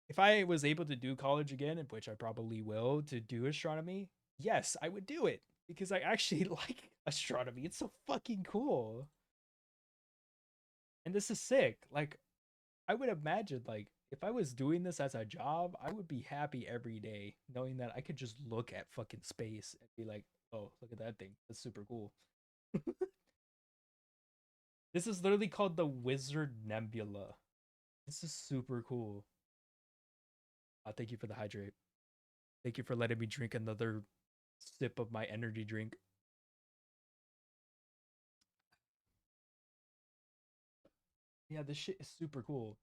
Speaker 1: If I was able to do college again, which I probably will, to do astronomy, yes, I would do it because I actually like astronomy. It's so fucking cool. And this is sick. Like, I would imagine, like, if I was doing this as a job, I would be happy every day knowing that I could just look at fucking space and be like, oh, look at that thing. That's super cool. This is literally called the Wizard Nebula. This is super cool. Thank you for the hydrate. Thank you for letting me drink another sip of my energy drink. Yeah, this shit is super cool.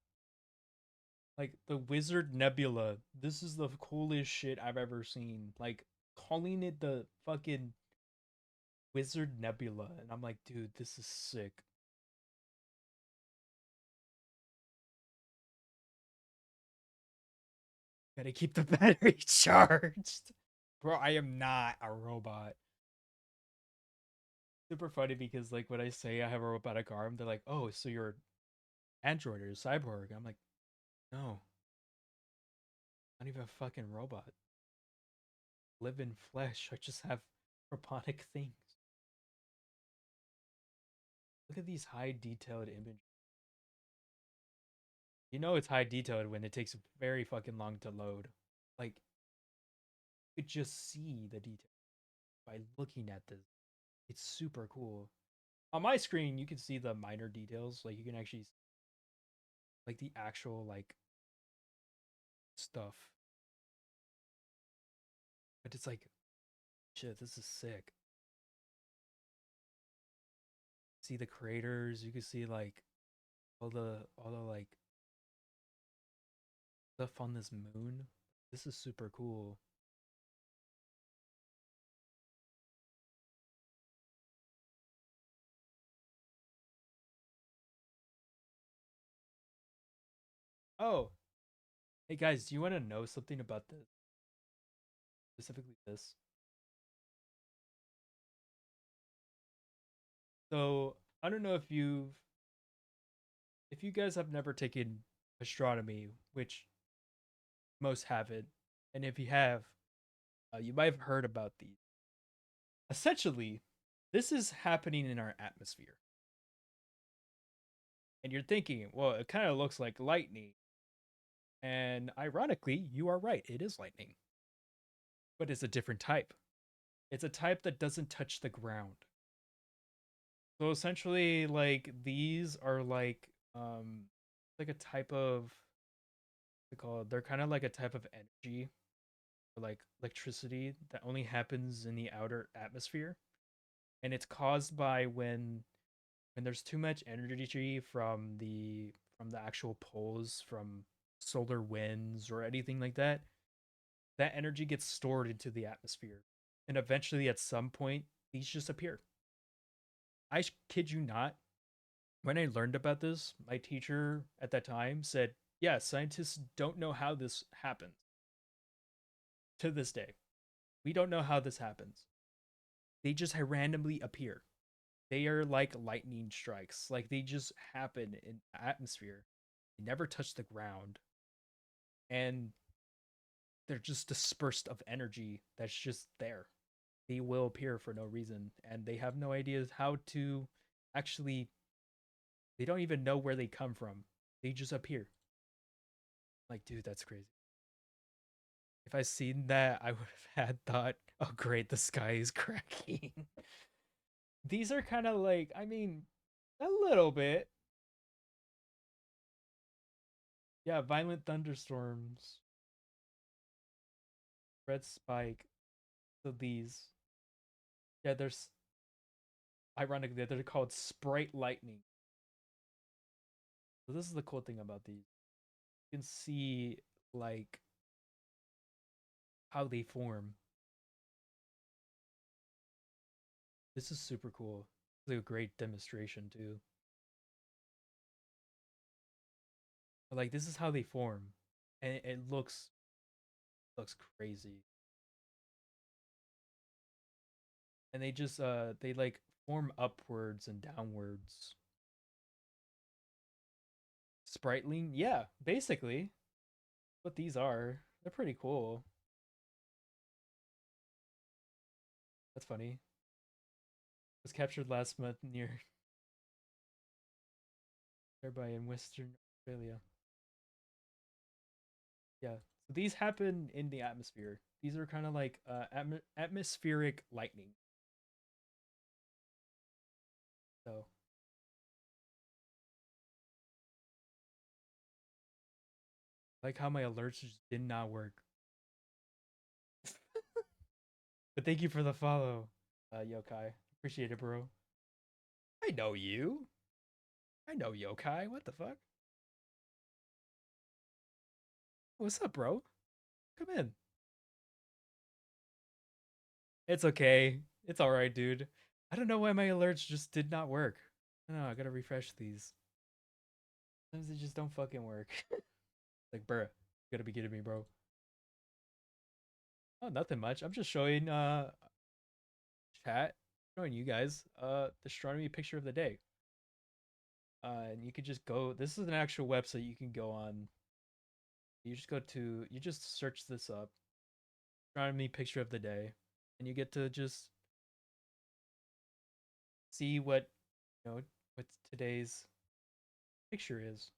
Speaker 1: Like the Wizard Nebula, this is the coolest shit I've ever seen. Like calling it the fucking Wizard Nebula, and I'm like, dude, this is sick. Gotta keep the battery charged. Bro, I am not a robot. Super funny because like when I say I have a robotic arm, they're like, oh, so you're android or cyborg. I'm like, no, not even a fucking robot. Live in flesh. I just have robotic things. Look at these high detailed images. You know it's high detailed when it takes very fucking long to load. Like you could just see the detail by looking at this. It's super cool. On my screen, you can see the minor details. Like you can actually like the actual like stuff. But it's like shit, this is sick. See the craters, you can see like all the like stuff on this moon. This is super cool. Oh, hey guys, do you want to know something about this? Specifically this. So I don't know if you guys have never taken astronomy, which most haven't, and if you have, you might have heard about these. Essentially, this is happening in our atmosphere. And you're thinking, well, it kind of looks like lightning. And ironically, you are right. It is lightning. But it's a different type. It's a type that doesn't touch the ground. So essentially, like these are like a type of they call it, they're kind of like a type of energy or like electricity that only happens in the outer atmosphere, and it's caused by when there's too much energy from the actual poles from solar winds or anything like that. That energy gets stored into the atmosphere, and eventually at some point these just appear. Kid you not, when I learned about this, my teacher at that time said, yeah, scientists don't know how this happens to this day. We don't know how this happens. They just randomly appear. They are like lightning strikes. Like they just happen in the atmosphere. They never touch the ground. And they're just dispersed of energy that's just there. They will appear for no reason. And they have no idea how to actually, they don't even know where they come from. They just appear. Like, dude, that's crazy. If I seen that, I would have had thought, oh great, the sky is cracking. These are kind of like, I mean, a little bit. Yeah, violent thunderstorms. Red spike. So these. Yeah, there's ironically they're called sprite lightning. So this is the cool thing about these. You can see like how they form. This is super cool. It's like a great demonstration too. But like this is how they form. And it looks crazy. And they just they like form upwards and downwards. Spriteling? Yeah, basically. What these are. They're pretty cool. That's funny. It was captured last month near nearby in Western Australia. Yeah. So these happen in the atmosphere. These are kind of like atmospheric lightning. So like how my alerts just did not work. But thank you for the follow, Yokai. Appreciate it, bro. I know you. I know Yokai. What the fuck? What's up, bro? Come in. It's okay. It's all right, dude. I don't know why my alerts just did not work. No, I gotta refresh these. Sometimes they just don't fucking work. Like, bruh, you gotta be kidding me, bro. Oh, nothing much. I'm just showing chat, showing you guys the astronomy picture of the day. And you could just go. This is an actual website you can go on. You just search this up, astronomy picture of the day, and you get to just see what what today's picture is.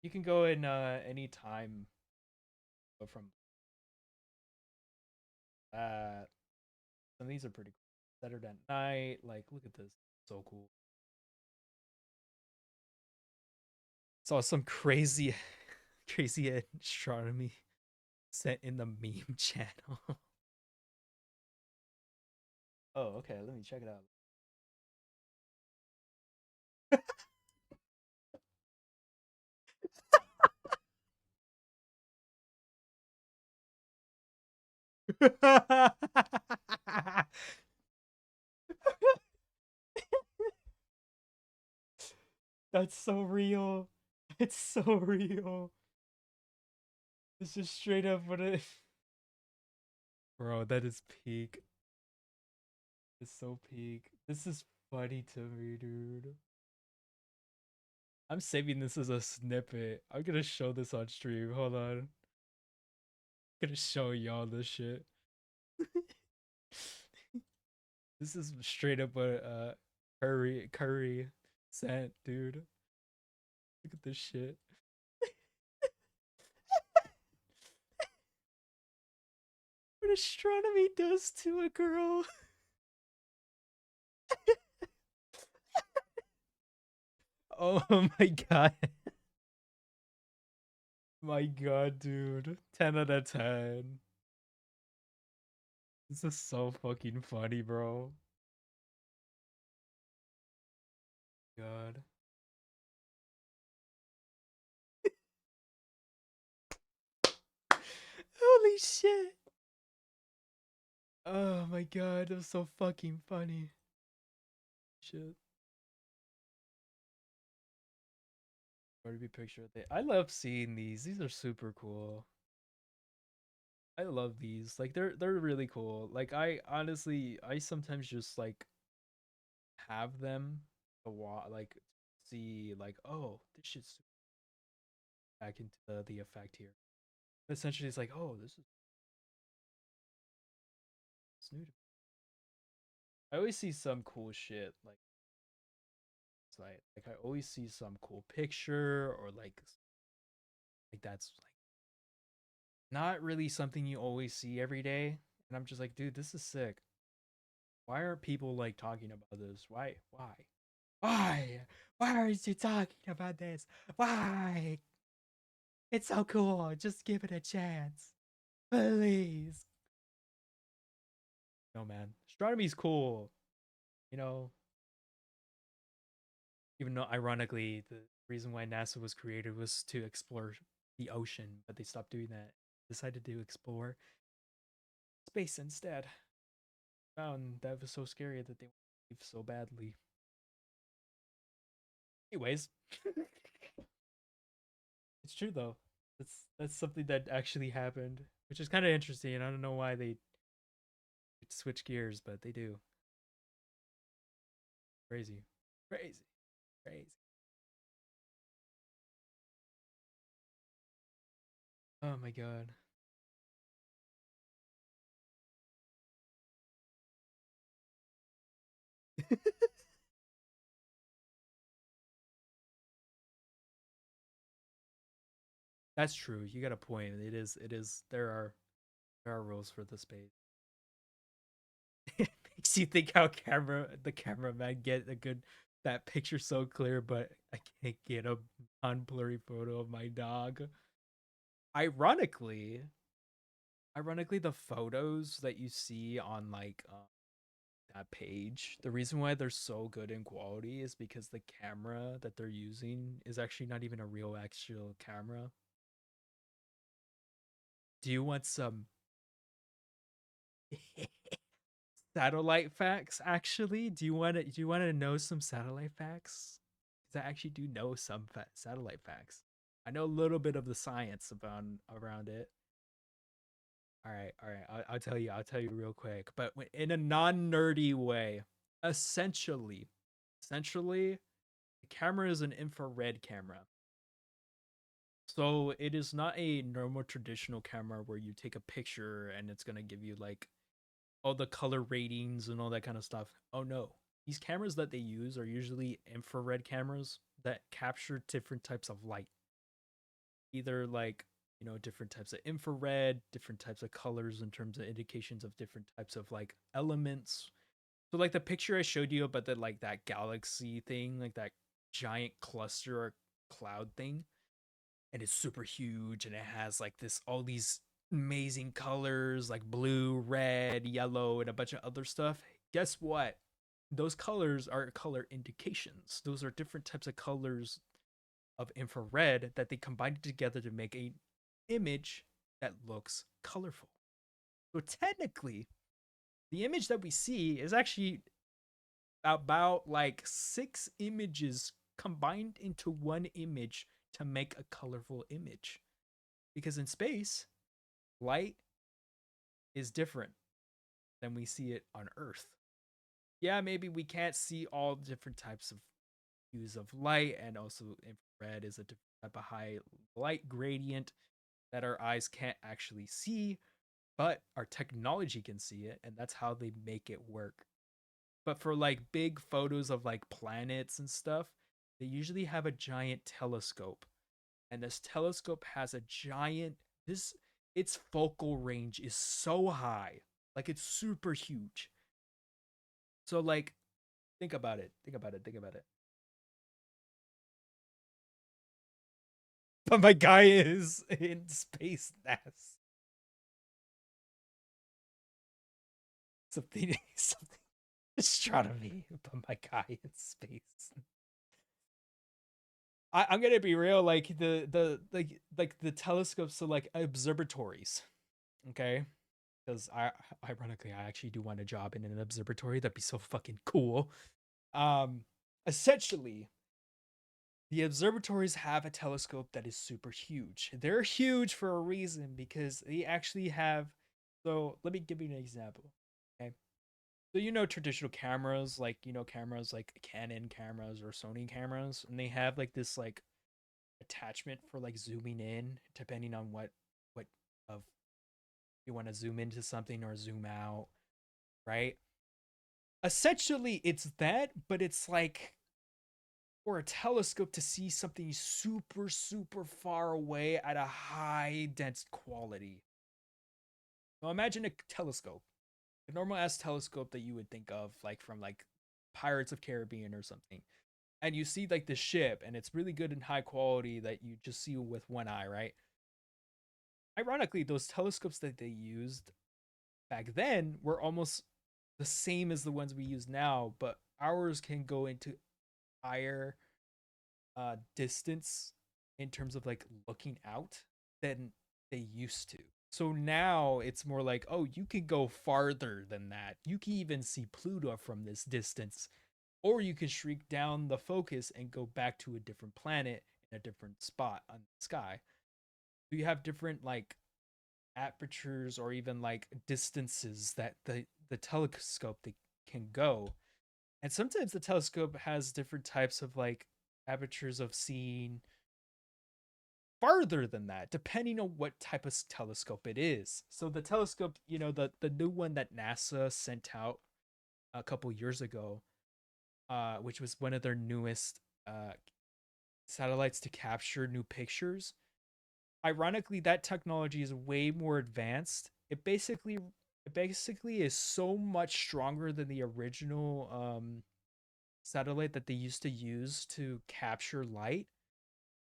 Speaker 1: You can go in any time from that. Some of these are pretty cool. Saturday night, like look at this, so cool. Saw some crazy, crazy astronomy sent in the meme channel. Oh, okay. Let me check it out. That's so real. It's so real. This is straight up what it. Bro, that is peak. It's so peak. This is funny to me, dude. I'm saving this as a snippet. I'm gonna show this on stream. Hold on. I'm gonna show y'all this shit. This is straight up what Curry sent, dude. Look at this shit. What astronomy does to a girl. Oh my god. My god, dude. 10 out of 10. This is so fucking funny, bro. God. Holy shit. Oh my god, that was so fucking funny. Shit. Where to be picture of I love seeing these. These are super cool. I love these. Like they're really cool. Like I honestly I sometimes just like have them to like see like, oh, this shit's back into the effect here. Essentially it's like, oh, this is new to me. I always see some cool shit like I always see some cool picture or like that's like not really something you always see every day. And I'm just like, dude, this is sick. Why aren't people like talking about this? Why? Why? Why? Why aren't you talking about this? Why? It's so cool. Just give it a chance. Please. No, man. Astronomy's cool. You know, even though ironically, the reason why NASA was created was to explore the ocean, but they stopped doing that. Decided to explore space instead. Found that was so scary that they leave so badly. Anyways, it's true though. That's something that actually happened, which is kind of interesting. I don't know why they switch gears, but they do. Crazy, crazy, crazy. Oh my god. That's true. You got a point. It is. It is. There are rules for the space. It makes you think how the cameraman get a good that picture so clear, but I can't get a non-blurry photo of my dog. Ironically, the photos that you see on like that page, the reason why they're so good in quality is because the camera that they're using is actually not even a real actual camera. Do you want some satellite facts actually? Do you want to know some satellite facts? Cuz I actually do know some satellite facts. I know a little bit of the science about around it. All right. I'll tell you. I'll tell you real quick, but in a non-nerdy way. Essentially, the camera is an infrared camera. So it is not a normal traditional camera where you take a picture and it's gonna give you like all the color ratings and all that kind of stuff. Oh no. These cameras that they use are usually infrared cameras that capture different types of light. Either like, different types of infrared, different types of colors in terms of indications of different types of like elements. So like the picture I showed you about the like that galaxy thing, like that giant cluster or cloud thing, and it's super huge and it has like this all these amazing colors like blue, red, yellow, and a bunch of other stuff. Guess what? Those colors are color indications. Those are different types of colors of infrared that they combined together to make a image that looks colorful. So technically, the image that we see is actually about like 6 images combined into one image to make a colorful image. Because in space, light is different than we see it on Earth. Yeah, maybe we can't see all different types of hues of light, and also infrared is a different type of high light gradient that our eyes can't actually see, but our technology can see it, and that's how they make it work. But for like big photos of like planets and stuff, they usually have a giant telescope. And this telescope has a giant this its focal range is so high. Like it's super huge. So like think about it. Think about it. Think about it. But my guy is in space NASA. something astronomy about my guy in space. I'm gonna be real, like like the telescopes, so like observatories, okay? Because I ironically I actually do want a job in an observatory. That'd be so fucking cool. Um, essentially, the observatories have a telescope that is super huge. They're huge for a reason because they actually have. So let me give you an example. Okay. So traditional cameras, like cameras like Canon cameras or Sony cameras, and they have like this like attachment for like zooming in, depending on what of you want to zoom into something or zoom out, right? Essentially, it's that, but it's like for a telescope to see something super, super far away at a high dense quality. Now imagine a telescope, a normal ass telescope that you would think of like from like Pirates of Caribbean or something. And you see like the ship and it's really good and high quality that you just see with one eye, right? Ironically, those telescopes that they used back then were almost the same as the ones we use now, but ours can go into higher distance in terms of like looking out than they used to. So now it's more like, oh, you can go farther than that. You can even see Pluto from this distance, or you can shrink down the focus and go back to a different planet in a different spot on the sky. So you have different like apertures or even like distances that the telescope they can go. And sometimes the telescope has different types of like apertures of seeing farther than that, depending on what type of telescope it is. So the telescope, the new one that NASA sent out a couple years ago, which was one of their newest satellites to capture new pictures. Ironically, that technology is way more advanced. It basically is so much stronger than the original satellite that they used to use to capture light,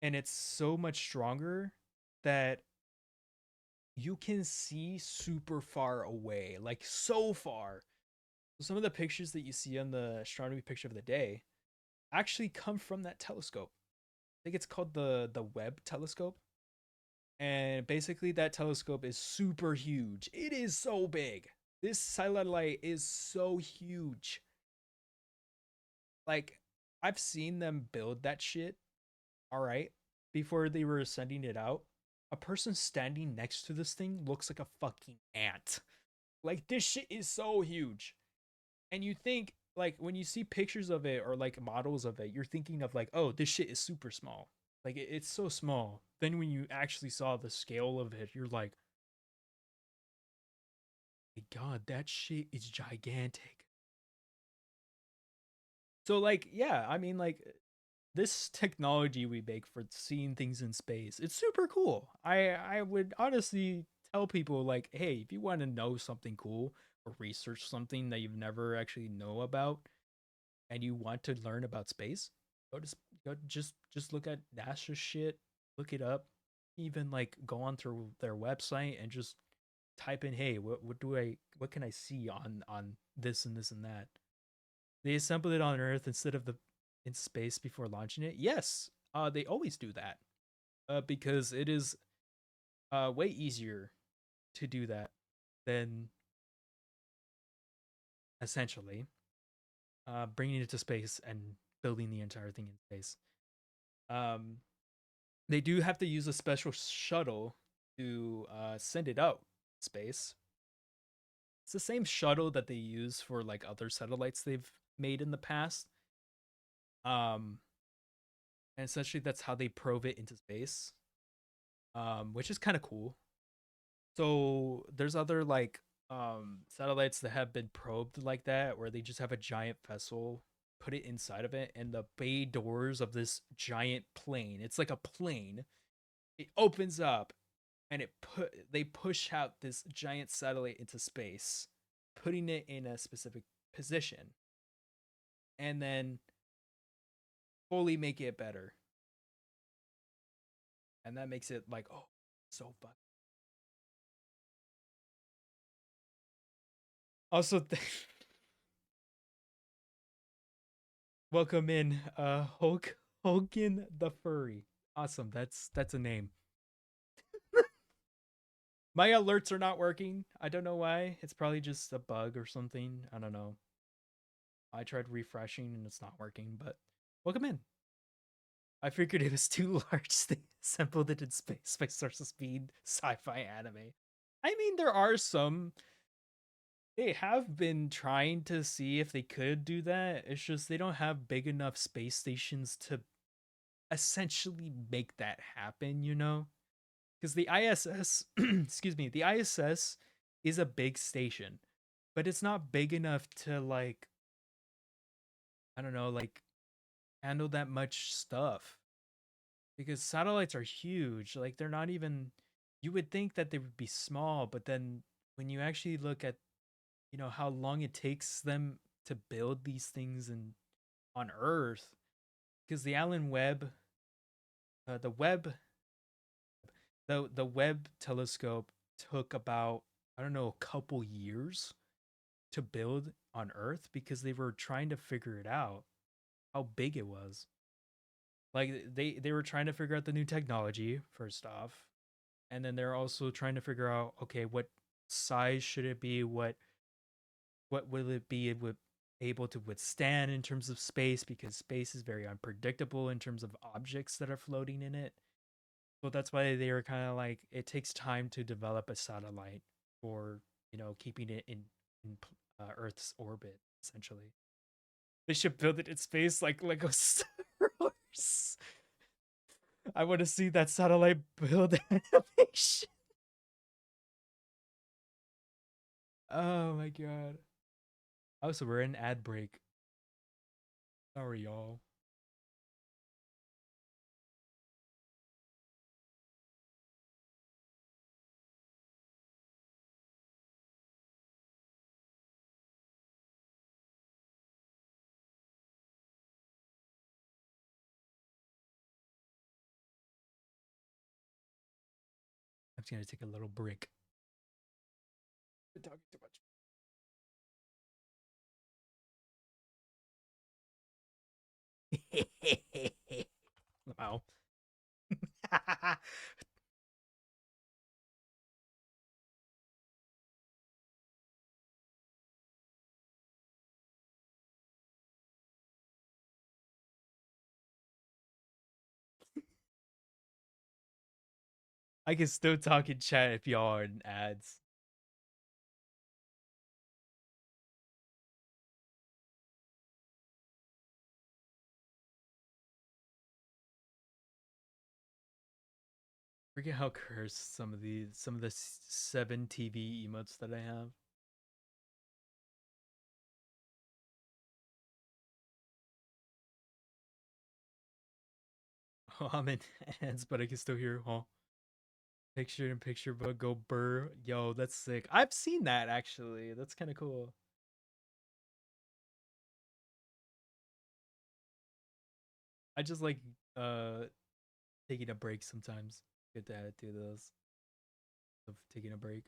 Speaker 1: and it's so much stronger that you can see super far away, like so far. So some of the pictures that you see on the astronomy picture of the day actually come from that telescope. I think it's called the Webb telescope. And basically that telescope is super huge. It is so big. This satellite is so huge. Like I've seen them build that shit, all right, before they were sending it out. A person standing next to this thing looks like a fucking ant. Like this shit is so huge. And you think like when you see pictures of it or like models of it, you're thinking of like, oh, this shit is super small. Like it's so small. Then when you actually saw the scale of it, you're like, my God, that shit is gigantic. So like, yeah, I mean like this technology we make for seeing things in space, it's super cool. I would honestly tell people like, hey, if you want to know something cool or research something that you've never actually know about and you want to learn about space, go just look at NASA shit, look it up, even like go on through their website and just type in, hey, what can I see on this and this and that. They assembled it on Earth instead of the in space before launching it. Yes, they always do that. Because it is way easier to do that than essentially bringing it to space and building the entire thing in space. Um, they do have to use a special shuttle to send it out space. It's the same shuttle that they use for like other satellites they've made in the past. Um, and essentially that's how they probe it into space, which is kind of cool. So there's other like satellites that have been probed like that, where they just have a giant vessel, put it inside of it, and the bay doors of this giant plane. It's like a plane. It opens up, and they push out this giant satellite into space, putting it in a specific position, and then fully make it better. And that makes it like, oh, so fun. Also, welcome in, Hogan the Furry. Awesome. That's a name. My alerts are not working. I don't know why. It's probably just a bug or something. I don't know. I tried refreshing and it's not working, but welcome in. I figured it was too large. They assembled it in space by Source of Speed sci-fi anime. I mean, there are some. They have been trying to see if they could do that. It's just they don't have big enough space stations to essentially make that happen, you know? Because the ISS, excuse me, the ISS is a big station, but it's not big enough to, like, I don't know, like, handle that much stuff. Because satellites are huge. Like, they're not even, you would think that they would be small, but then when you actually look at, how long it takes them to build these things on Earth, because the Allen Webb, the Webb, the Webb telescope took about, I don't know, a couple years to build on Earth because they were trying to figure it out how big it was. Like they were trying to figure out the new technology first off, and then they're also trying to figure out, okay, what size should it be, what will it be able to withstand in terms of space, because space is very unpredictable in terms of objects that are floating in it. So that's why they were kind of like, it takes time to develop a satellite for, keeping it in Earth's orbit essentially. They should build it in space like Lego Star Wars. I want to see that satellite build animation. Oh my god. Oh, so we're in ad break. Sorry, y'all. I'm just gonna take a little break. Been talking too much. Wow. I can still talk in chat if y'all are in ads. Forget how cursed some of the 7 TV emotes that I have. Oh, I'm in ads, but I can still hear, huh? Picture in picture, but go burr. Yo, that's sick. I've seen that actually. That's kind of cool. I just like uh taking a break sometimes. Good to add to those of taking a break.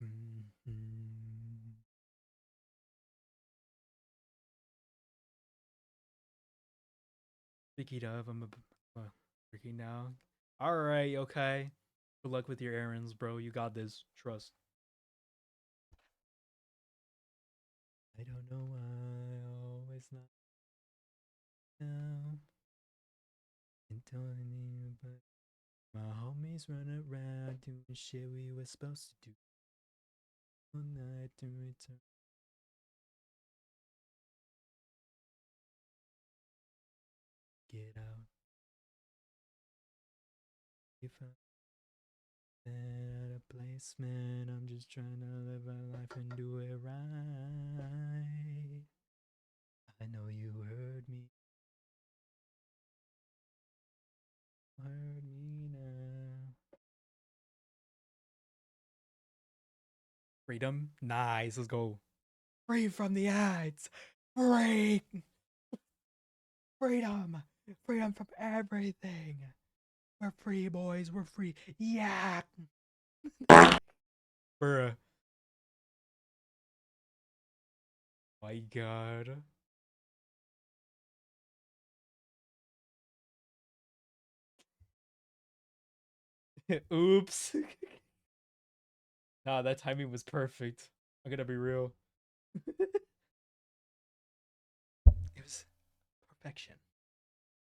Speaker 1: Mhm. Speaking of, I'm working now. All right, okay. Good luck with your errands, bro. You got this. Trust. I don't know why I always not know. And telling you, but my homies run around doing shit we were supposed to do all night to return. Get out. If I at a placement, I'm just trying to live my life and do it right. I know you heard me. Heard me now. Freedom? Nice, let's go. Free from the ads. Free. Freedom. Freedom from everything. We're free, boys. We're free. Yeah. Bruh. My god. Oops. Nah, that timing was perfect. I'm gonna be real. It was perfection.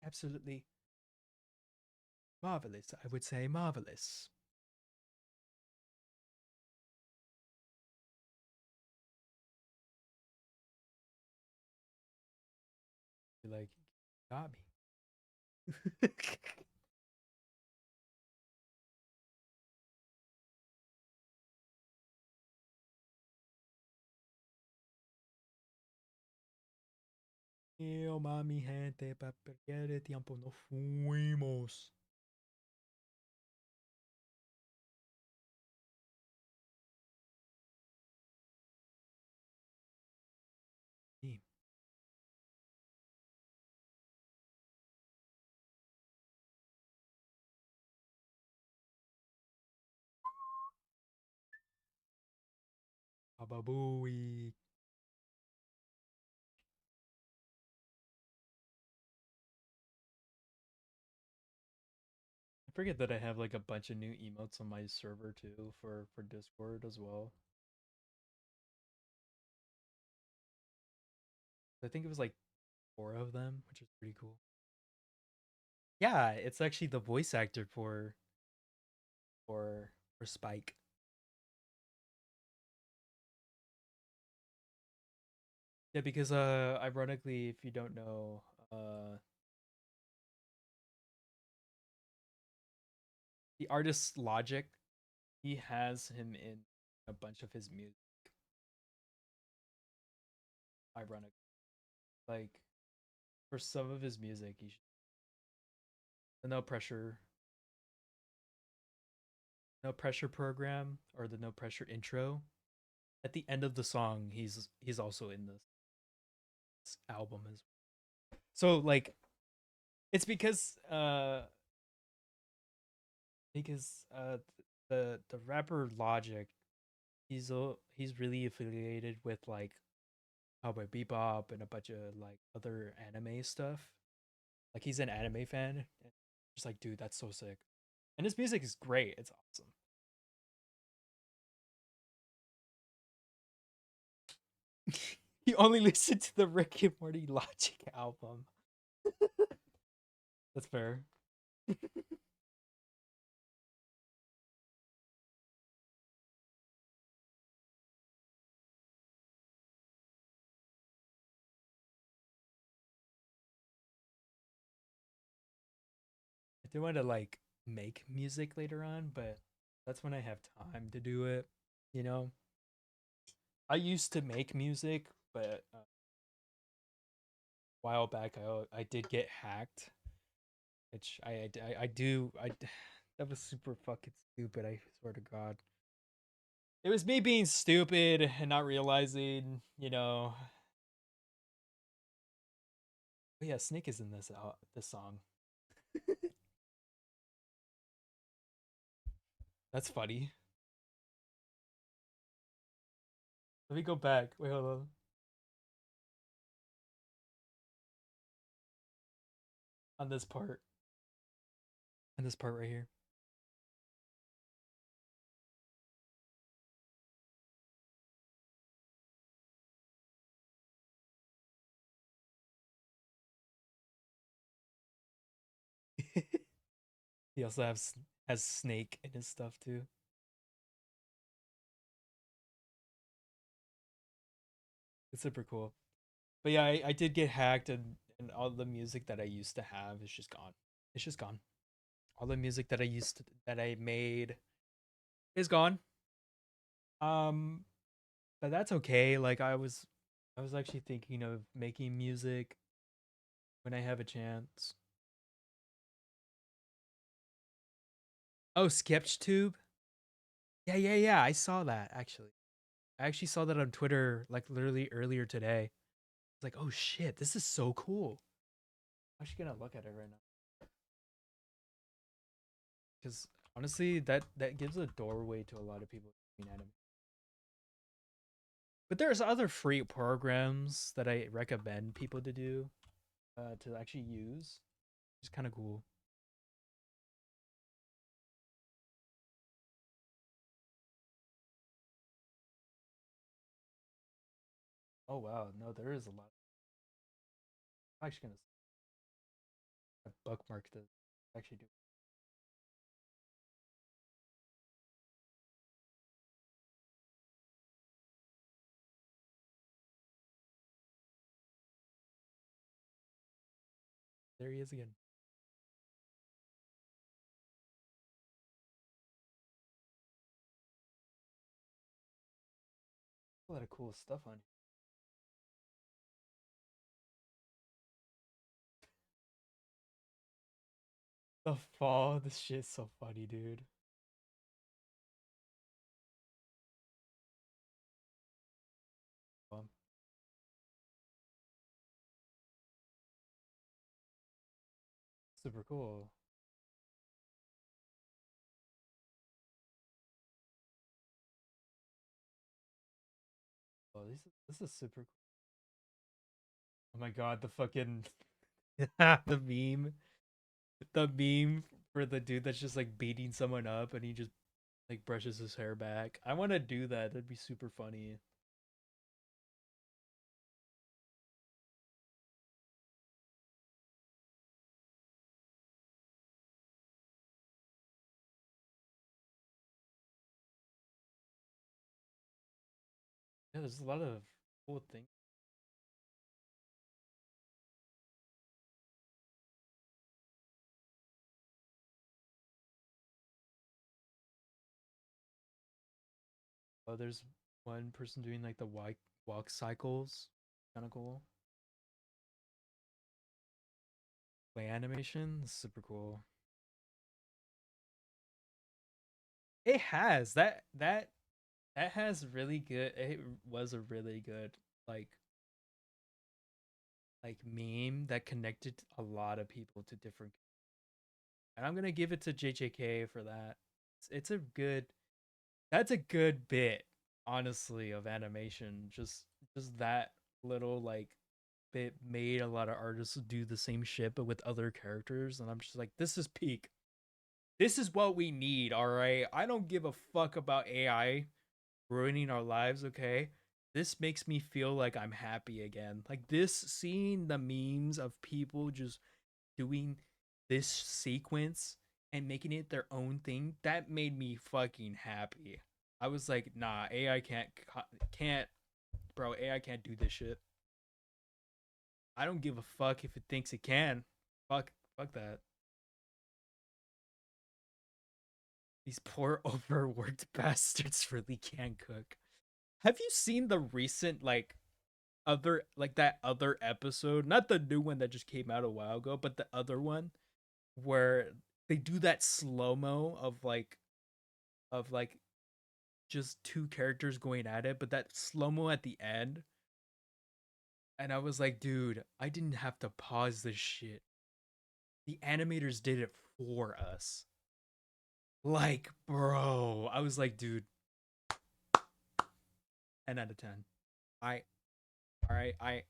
Speaker 1: Absolutely marvelous. I would say marvelous. You're like, got me. Eu, mami, gente, para perder tiempo no fuimos. Sí. Bababooey. I forget that I have like a bunch of new emotes on my server too for Discord as well. I think it was like 4 of them, which is pretty cool. Yeah, it's actually the voice actor for Spike. Yeah, because ironically, if you don't know, the artist Logic, he has him in a bunch of his music. Ironic. Like for some of his music, you should the no pressure program or the no pressure intro. At the end of the song, he's also in this album as well. So like it's because the rapper Logic, he's really affiliated with like Cowboy Bebop and a bunch of like other anime stuff. Like he's an anime fan. And just like, dude, that's so sick. And his music is great. It's awesome. You only listen to the Rick and Morty Logic album. That's fair. I do want to like make music later on, but that's when I have time to do it. You know, I used to make music, but a while back I did get hacked, which I do I that was super fucking stupid. I swear to God, it was me being stupid and not realizing. Oh yeah, Snake is in this song. That's funny. Let me go back. Wait, hold on. On this part. On this part right here. He also has Snake in his stuff too. It's super cool. But yeah, I did get hacked, and all the music that I used to have is just gone. It's just gone. All the music that I made is gone. Um, but that's okay. Like I was actually thinking of making music when I have a chance. Oh, SketchTube? Yeah, yeah, yeah. I saw that actually. I actually saw that on Twitter like literally earlier today. It's like, oh shit, this is so cool. I'm actually gonna look at it right now because honestly, that gives a doorway to a lot of people doing anime. But there's other free programs that I recommend people to do, to actually use. It's kind of cool. Oh wow, no, there is a lot. I'm actually gonna bookmark to actually do. There he is again. A lot of cool stuff on here. The fall, this shit's so funny, dude. Um, Super cool. Oh, this is super cool. Oh my god, the fucking the meme, the meme for the dude that's just like beating someone up and he just like brushes his hair back. I want to do that. That'd be super funny. Yeah, there's a lot of cool things. Oh, there's one person doing like the walk cycles. Kind of cool. Play animation, super cool. It has that has really good. It was a really good like meme that connected a lot of people to different. And I'm gonna give it to JJK for that. It's a good. That's a good bit, honestly, of animation. Just that little like bit made a lot of artists do the same shit but with other characters, and I'm just like, this is peak. This is what we need, all right? I don't give a fuck about AI ruining our lives, okay? This makes me feel like I'm happy again. Like this, seeing the memes of people just doing this sequence and making it their own thing, that made me fucking happy. I was like, nah, AI can't bro, AI can't do this shit. I don't give a fuck if it thinks it can. Fuck that. These poor overworked bastards really can't cook. Have you seen the recent like other like that other episode? Not the new one that just came out a while ago, but the other one where they do that slow-mo of like just two characters going at it, but that slow-mo at the end. And I was like, dude, I didn't have to pause this shit. The animators did it for us. Like, bro, I was like, dude, 10 out of 10. I all right, I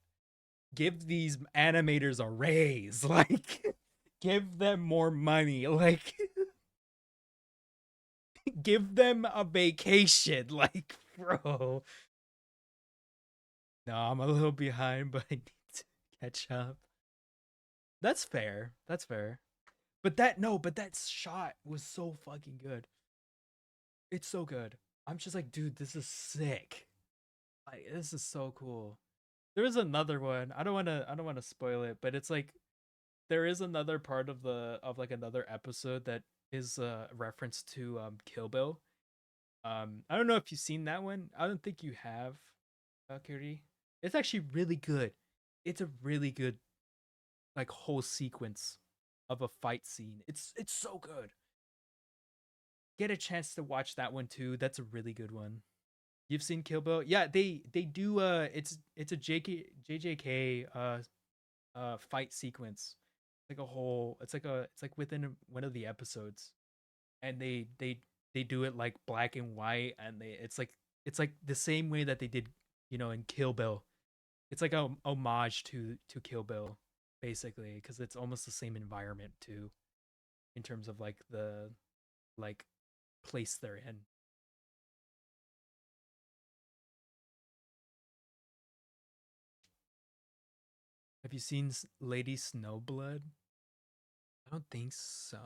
Speaker 1: give these animators a raise. Like give them more money. Like give them a vacation. Like, bro. No, I'm a little behind, but I need to catch up. That's fair. That's fair. But that shot was so fucking good. It's so good. I'm just like, dude, this is sick. Like, this is so cool. There is another one. I don't wanna spoil it, but it's like there is another part of the of like another episode that is a reference to Kill Bill. I don't know if you've seen that one. I don't think you have, Kiri. It's actually really good. It's a really good like whole sequence of a fight scene. It's so good. Get a chance to watch that one too. That's a really good one. You've seen Kill Bill? Yeah, they do it's a JJK fight sequence. Like a whole it's like within one of the episodes. And they do it like black and white and it's like the same way that they did, in Kill Bill. It's like a homage to Kill Bill basically because it's almost the same environment too in terms of like the like place they're in. Have you seen Lady Snowblood? I don't think so.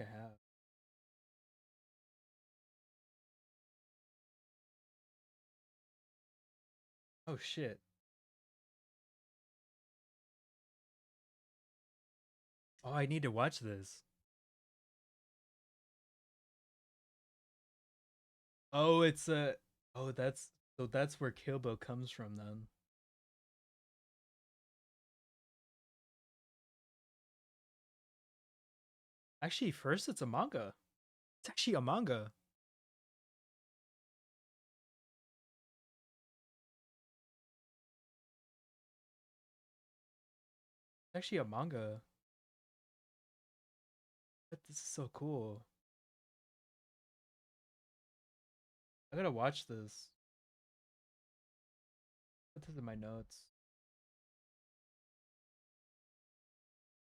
Speaker 1: I have. Oh shit. Oh, I need to watch this. Oh, it's a. Oh, that's where Kill Bill comes from then. Actually, first it's a manga. It's actually a manga. It's actually a manga. But this is so cool. I gotta watch this. Put this in my notes.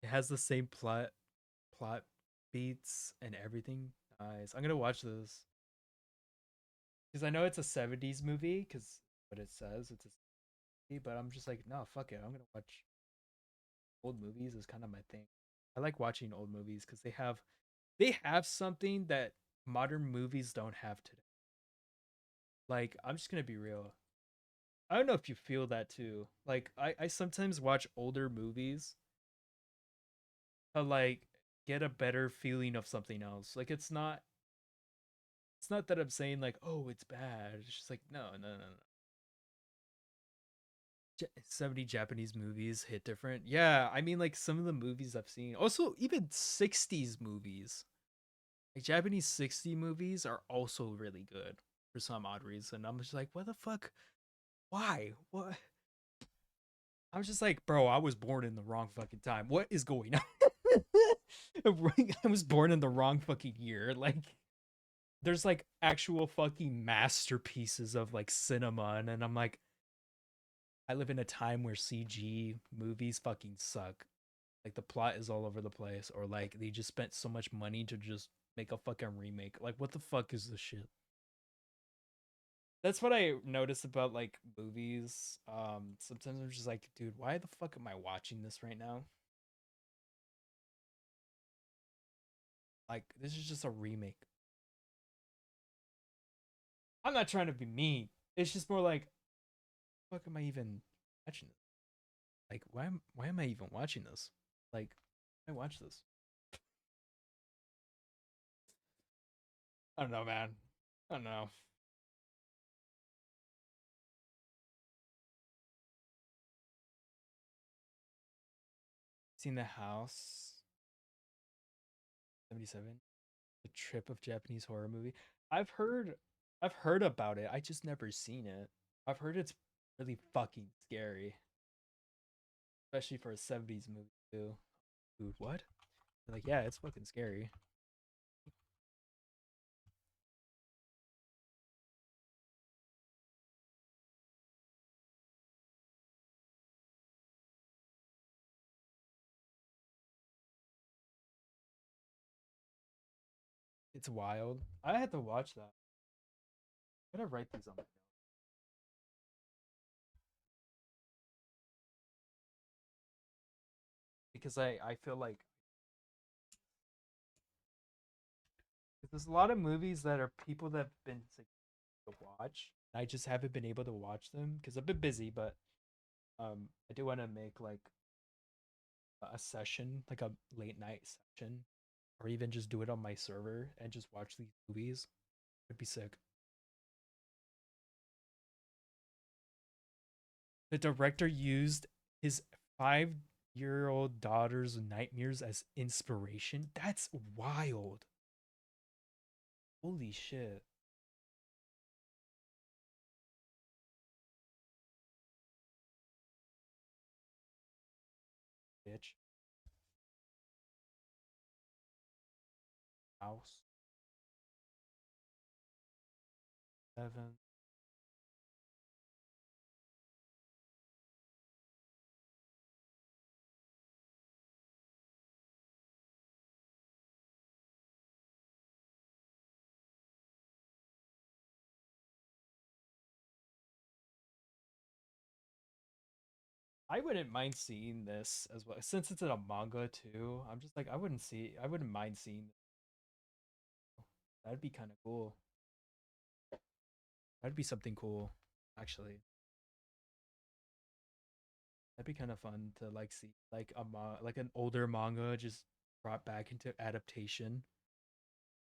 Speaker 1: It has the same plot beats and everything. Nice. I'm gonna watch this because I know it's a '70s movie. Because what it says, it's a movie, but I'm just like, no, fuck it. I'm gonna watch old movies. Is kind of my thing. I like watching old movies because they have something that modern movies don't have today. Like, I'm just gonna be real. I don't know if you feel that too. Like, I sometimes watch older movies to like get a better feeling of something else. Like, it's not that I'm saying like, oh, it's bad. It's just like, no, no, no, no. 70 Japanese movies hit different. Yeah, I mean, like some of the movies I've seen, also even 60s movies, like Japanese 60 movies are also really good for some odd reason. I'm just like, what the fuck? Why? What? I'm just like, bro, I was born in the wrong fucking time. What is going on? I was born in the wrong fucking year. Like, there's like actual fucking masterpieces of like cinema, and then I'm like, I live in a time where CG movies fucking suck. Like the plot is all over the place, or like they just spent so much money to just make a fucking remake. Like, what the fuck is this shit? That's what I notice about like movies. Sometimes I'm just like, dude, why the fuck am I watching this right now? Like, this is just a remake. I'm not trying to be mean. It's just more like, fuck am I even watching this? Like, why am I even watching this? Like, I watch this. I don't know, man. I don't know. Seen The House 77, the trip of Japanese horror movie. I've heard I've heard about it. I just never seen it. I've heard it's really fucking scary, especially for a '70s movie too. Dude, what? Like, yeah, it's fucking scary. It's wild. I had to watch that. I'm gonna write these on my notes because I feel like there's a lot of movies that are people that have been to watch. I just haven't been able to watch them because I've been busy, but I do want to make like a session, like a late night session, or even just do it on my server and just watch these movies. It'd be sick. The director used his 5-year-old daughter's nightmares as inspiration. That's wild. Holy shit. Bitch. House. 7. I wouldn't mind seeing this as well. Since it's in a manga too, I'm just like I wouldn't mind seeing it. That'd be kind of cool. That'd be something cool, actually. That'd be kind of fun to like see like like an older manga just brought back into adaptation.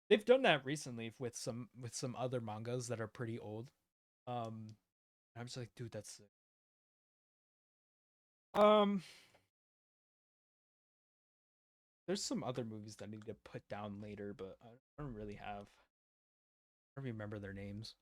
Speaker 1: They've done that recently with some other mangas that are pretty old. I'm just like, dude, that's sick. Um, there's some other movies that I need to put down later, but I don't really have. I don't remember their names.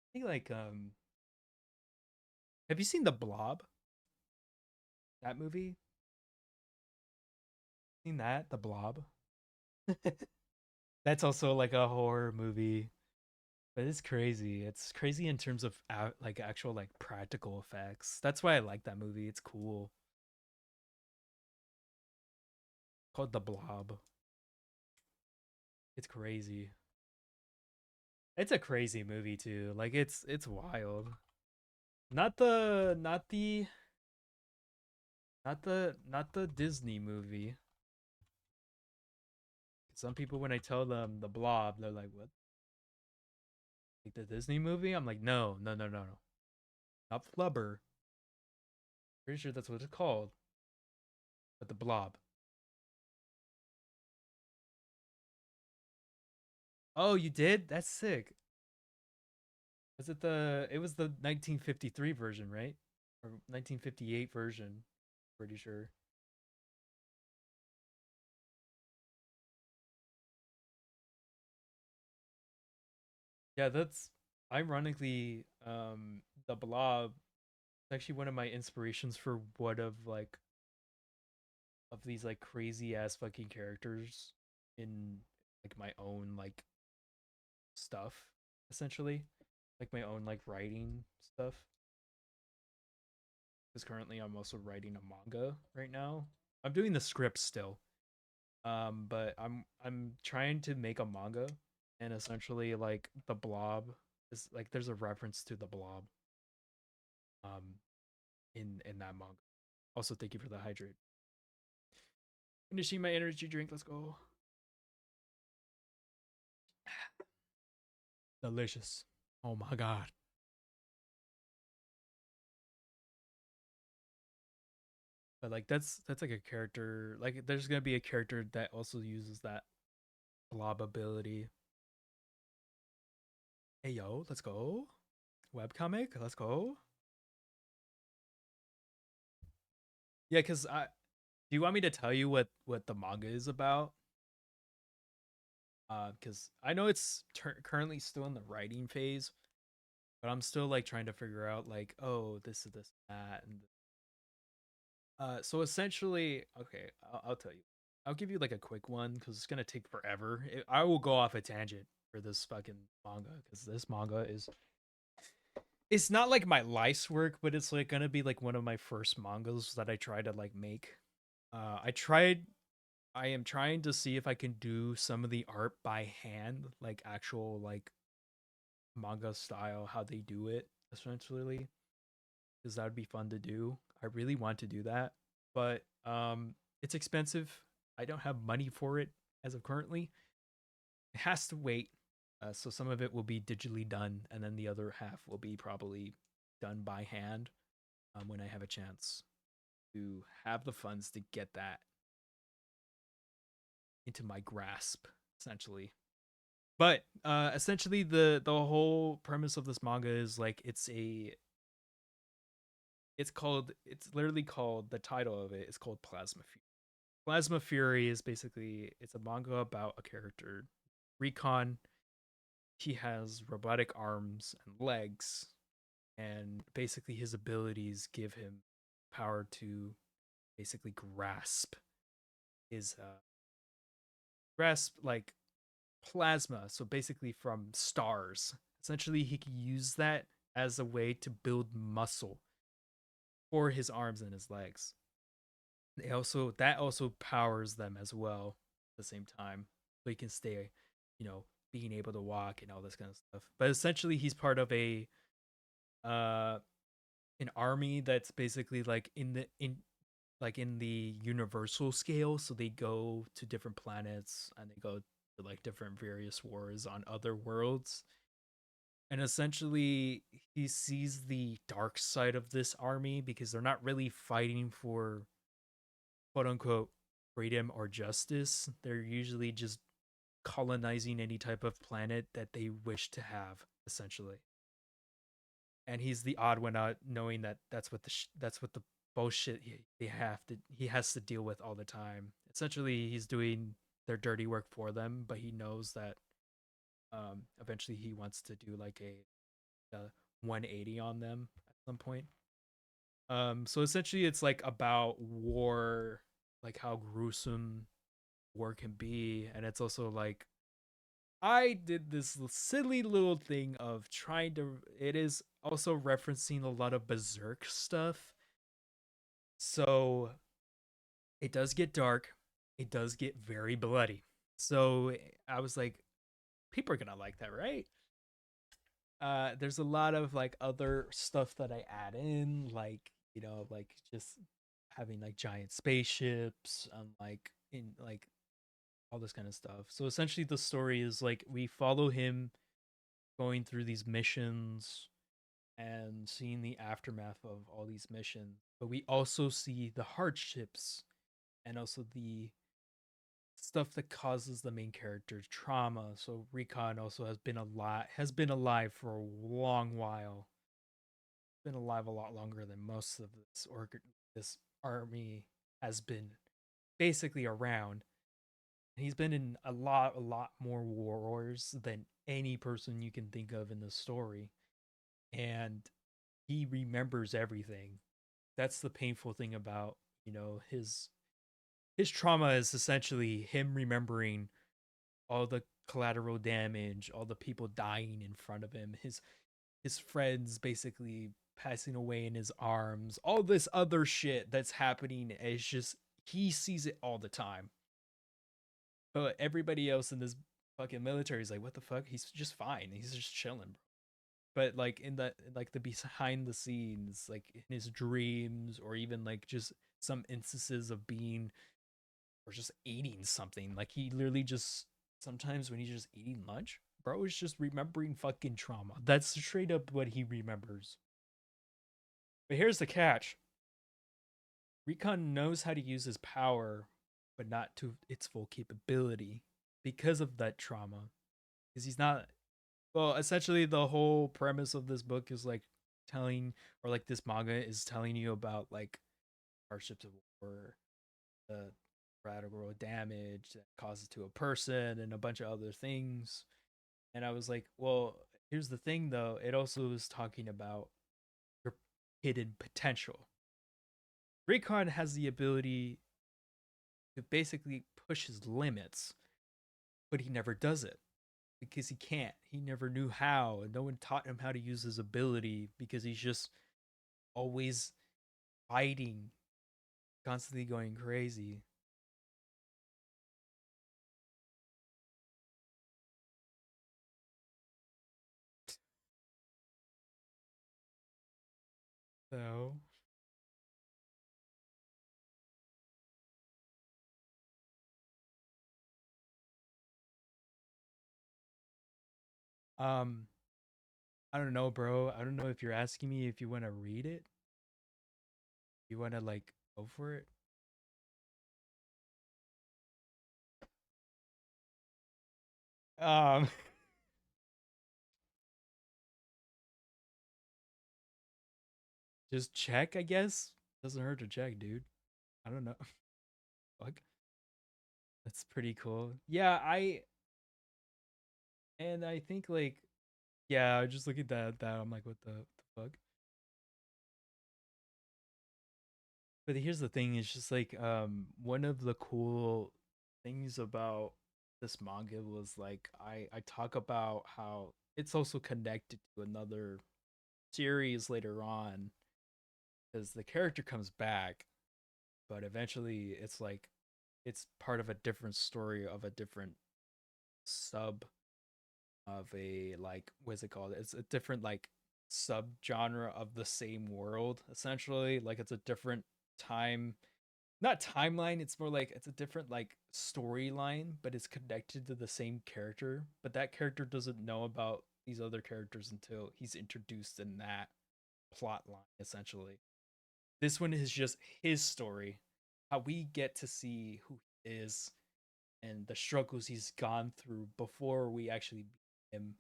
Speaker 1: I think like have you seen The Blob? That movie? Seen that? The Blob? That's also like a horror movie. But it's crazy. It's crazy in terms of like actual like practical effects. That's why I like that movie. It's cool. Called The Blob. It's crazy. It's a crazy movie too. Like it's wild. Not the Disney movie. Some people when I tell them The Blob, they're like, "What? Like the Disney movie?" I'm like, "No, no, no, no, no. Not Flubber. Pretty sure that's what it's called. But The Blob." Oh, you did? That's sick. Was it the it was the 1953 version, right? Or 1958 version, pretty sure. Yeah, that's ironically the Blob is actually one of my inspirations for one of like of these like crazy ass fucking characters in like my own like stuff essentially. Like my own like writing stuff. Because currently I'm also writing a manga right now. I'm doing the script still. But I'm trying to make a manga, and essentially like the Blob is like there's a reference to the Blob um in that manga. Also, thank you for the hydrate. Finishing my energy drink. Let's go. Delicious. Oh my god. But like that's like a character. Like there's gonna be a character that also uses that Blob ability. Hey yo, let's go. Webcomic, let's go. Yeah, cause I do you want me to tell you what the manga is about? Because I know it's currently still in the writing phase, but I'm still like trying to figure out like, oh, this is this that and so essentially, okay, I'll tell you. I'll give you like a quick one because it's gonna take forever. I will go off a tangent for this fucking manga because this manga is it's not like my life's work, but it's like gonna be like one of my first mangas that I try to like make. I am trying to see if I can do some of the art by hand, like actual like manga style, how they do it. essentially, because that would be fun to do. I really want to do that, but it's expensive. I don't have money for it as of currently. It has to wait. So some of it will be digitally done, and then the other half will be probably done by hand when I have a chance to have the funds to get that into my grasp, essentially. But essentially, the whole premise of this manga is like it's literally called, the title of it is called Plasma Fury. Plasma Fury is basically, it's a manga about a character, Recon. He has robotic arms and legs, and basically his abilities give him power to basically his grasp like plasma, so basically from stars. Essentially he can use that as a way to build muscle for his arms and his legs. They also that also powers them as well at the same time, so he can stay, being able to walk and all this kind of stuff. But essentially he's part of a uh an army that's basically like in the universal scale, so they go to different planets and they go to like different various wars on other worlds. And essentially he sees the dark side of this army because they're not really fighting for quote unquote freedom or justice. They're usually just colonizing any type of planet that they wish to have, essentially. And he's the odd one out, knowing that that's what the bullshit he has to deal with all the time. Essentially, he's doing their dirty work for them, but he knows that eventually he wants to do like a 180 on them at some point. So essentially, it's like about war, like how gruesome war can be, and it's also like I did this silly little thing of trying to. It is also referencing a lot of Berserk stuff. So it does get dark. It does get very bloody. So I was like, people are gonna like that, right? There's a lot of like other stuff that I add in, like like just having like giant spaceships and like in like all this kind of stuff. So essentially, the story is like we follow him going through these missions and seeing the aftermath of all these missions. But we also see the hardships and also the stuff that causes the main character trauma. So Recon also has been alive for a long while. Been alive a lot longer than most of this army has been basically around. He's been in a lot more wars than any person you can think of in the story. And he remembers everything. That's the painful thing about, his trauma is essentially him remembering all the collateral damage, all the people dying in front of him, his friends basically passing away in his arms, all this other shit that's happening. Is just he sees it all the time. But everybody else in this fucking military is like, what the fuck? He's just fine. He's just chilling, bro. But like the behind the scenes, like in his dreams, or even like just some instances of being or just eating something, like he literally just sometimes when he's just eating lunch, bro is just remembering fucking trauma. That's straight up what he remembers. But here's the catch: Recon knows how to use his power, but not to its full capability because of that trauma. Because he's not, well, essentially the whole premise of this book is like telling, or like this manga is telling you about like hardships of war, the collateral damage that causes to a person, and a bunch of other things. And I was like, well, here's the thing though, it also is talking about your hidden potential. Recon has the ability to basically push his limits, but he never does it because he can't. He never knew how, and no one taught him how to use his ability because he's just always fighting, constantly going crazy. So, um, I don't know, bro. I don't know if you're asking me if you want to read it. You want to like go for it? Um, just check, I guess. Doesn't hurt to check, dude. I don't know. Fuck. That's pretty cool. Yeah, I think like yeah, just look at that I'm like what the fuck? But here's the thing, it's just like one of the cool things about this manga was like I talk about how it's also connected to another series later on because the character comes back, but eventually it's like it's part of a different story of a different sub of a like what's it called? It's a different like sub genre of the same world essentially. Like it's a different time, not timeline, it's more like it's a different like storyline, but it's connected to the same character. But that character doesn't know about these other characters until he's introduced in that plot line essentially. This one is just his story, how we get to see who he is and the struggles he's gone through before we actually meet him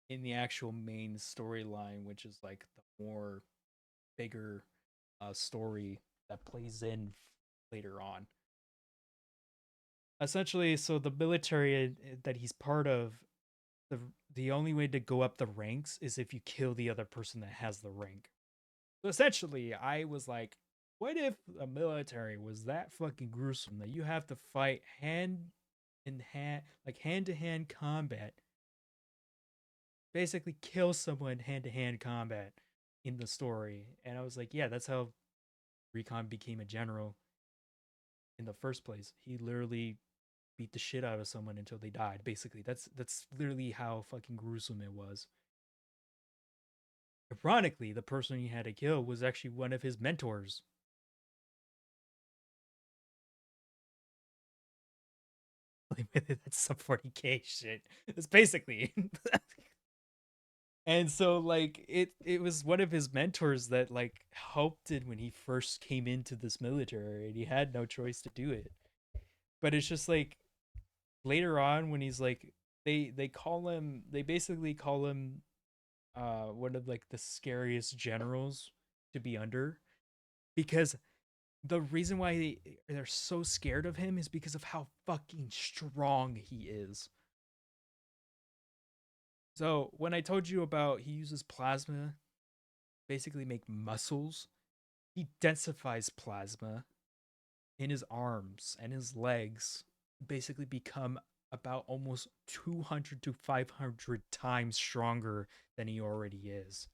Speaker 1: in the actual main storyline, which is like the more bigger story that plays in later on. Essentially, so the military that he's part of, the the only way to go up the ranks is if you kill the other person that has the rank. So essentially, I was like, what if the military was that fucking gruesome that you have to fight hand in hand, like hand to hand combat, basically kill someone hand to hand combat in the story? And I was like, yeah, that's how Recon became a general in the first place. He literally beat the shit out of someone until they died. Basically, that's literally how fucking gruesome it was. Ironically, the person he had to kill was actually one of his mentors. That's some 40K shit. It's basically. And so like it was one of his mentors that like helped it when he first came into this military and he had no choice to do it. But it's just like later on when he's like they basically call him one of like the scariest generals to be under, because the reason why they're so scared of him is because of how fucking strong he is. So when I told you about he uses plasma basically make muscles, he densifies plasma in his arms and his legs, basically become about almost 200 to 500 times stronger than he already is.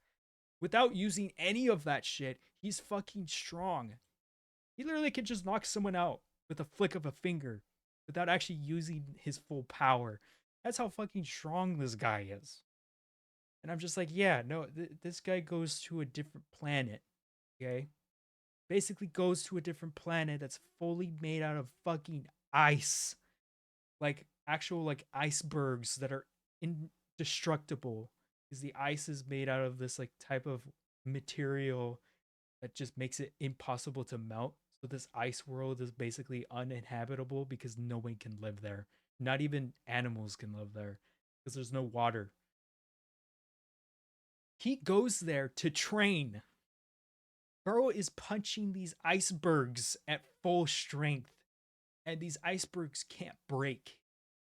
Speaker 1: Without using any of that shit, he's fucking strong. He literally can just knock someone out with a flick of a finger without actually using his full power. That's how fucking strong this guy is. And I'm just like, yeah, no, this guy goes to a different planet, okay? Basically goes to a different planet that's fully made out of fucking ice. Like actual like icebergs that are indestructible because the ice is made out of this like type of material that just makes it impossible to melt. So this ice world is basically uninhabitable because no one can live there. Not even animals can live there because there's no water. He goes there to train. Burrow is punching these icebergs at full strength, and these icebergs can't break.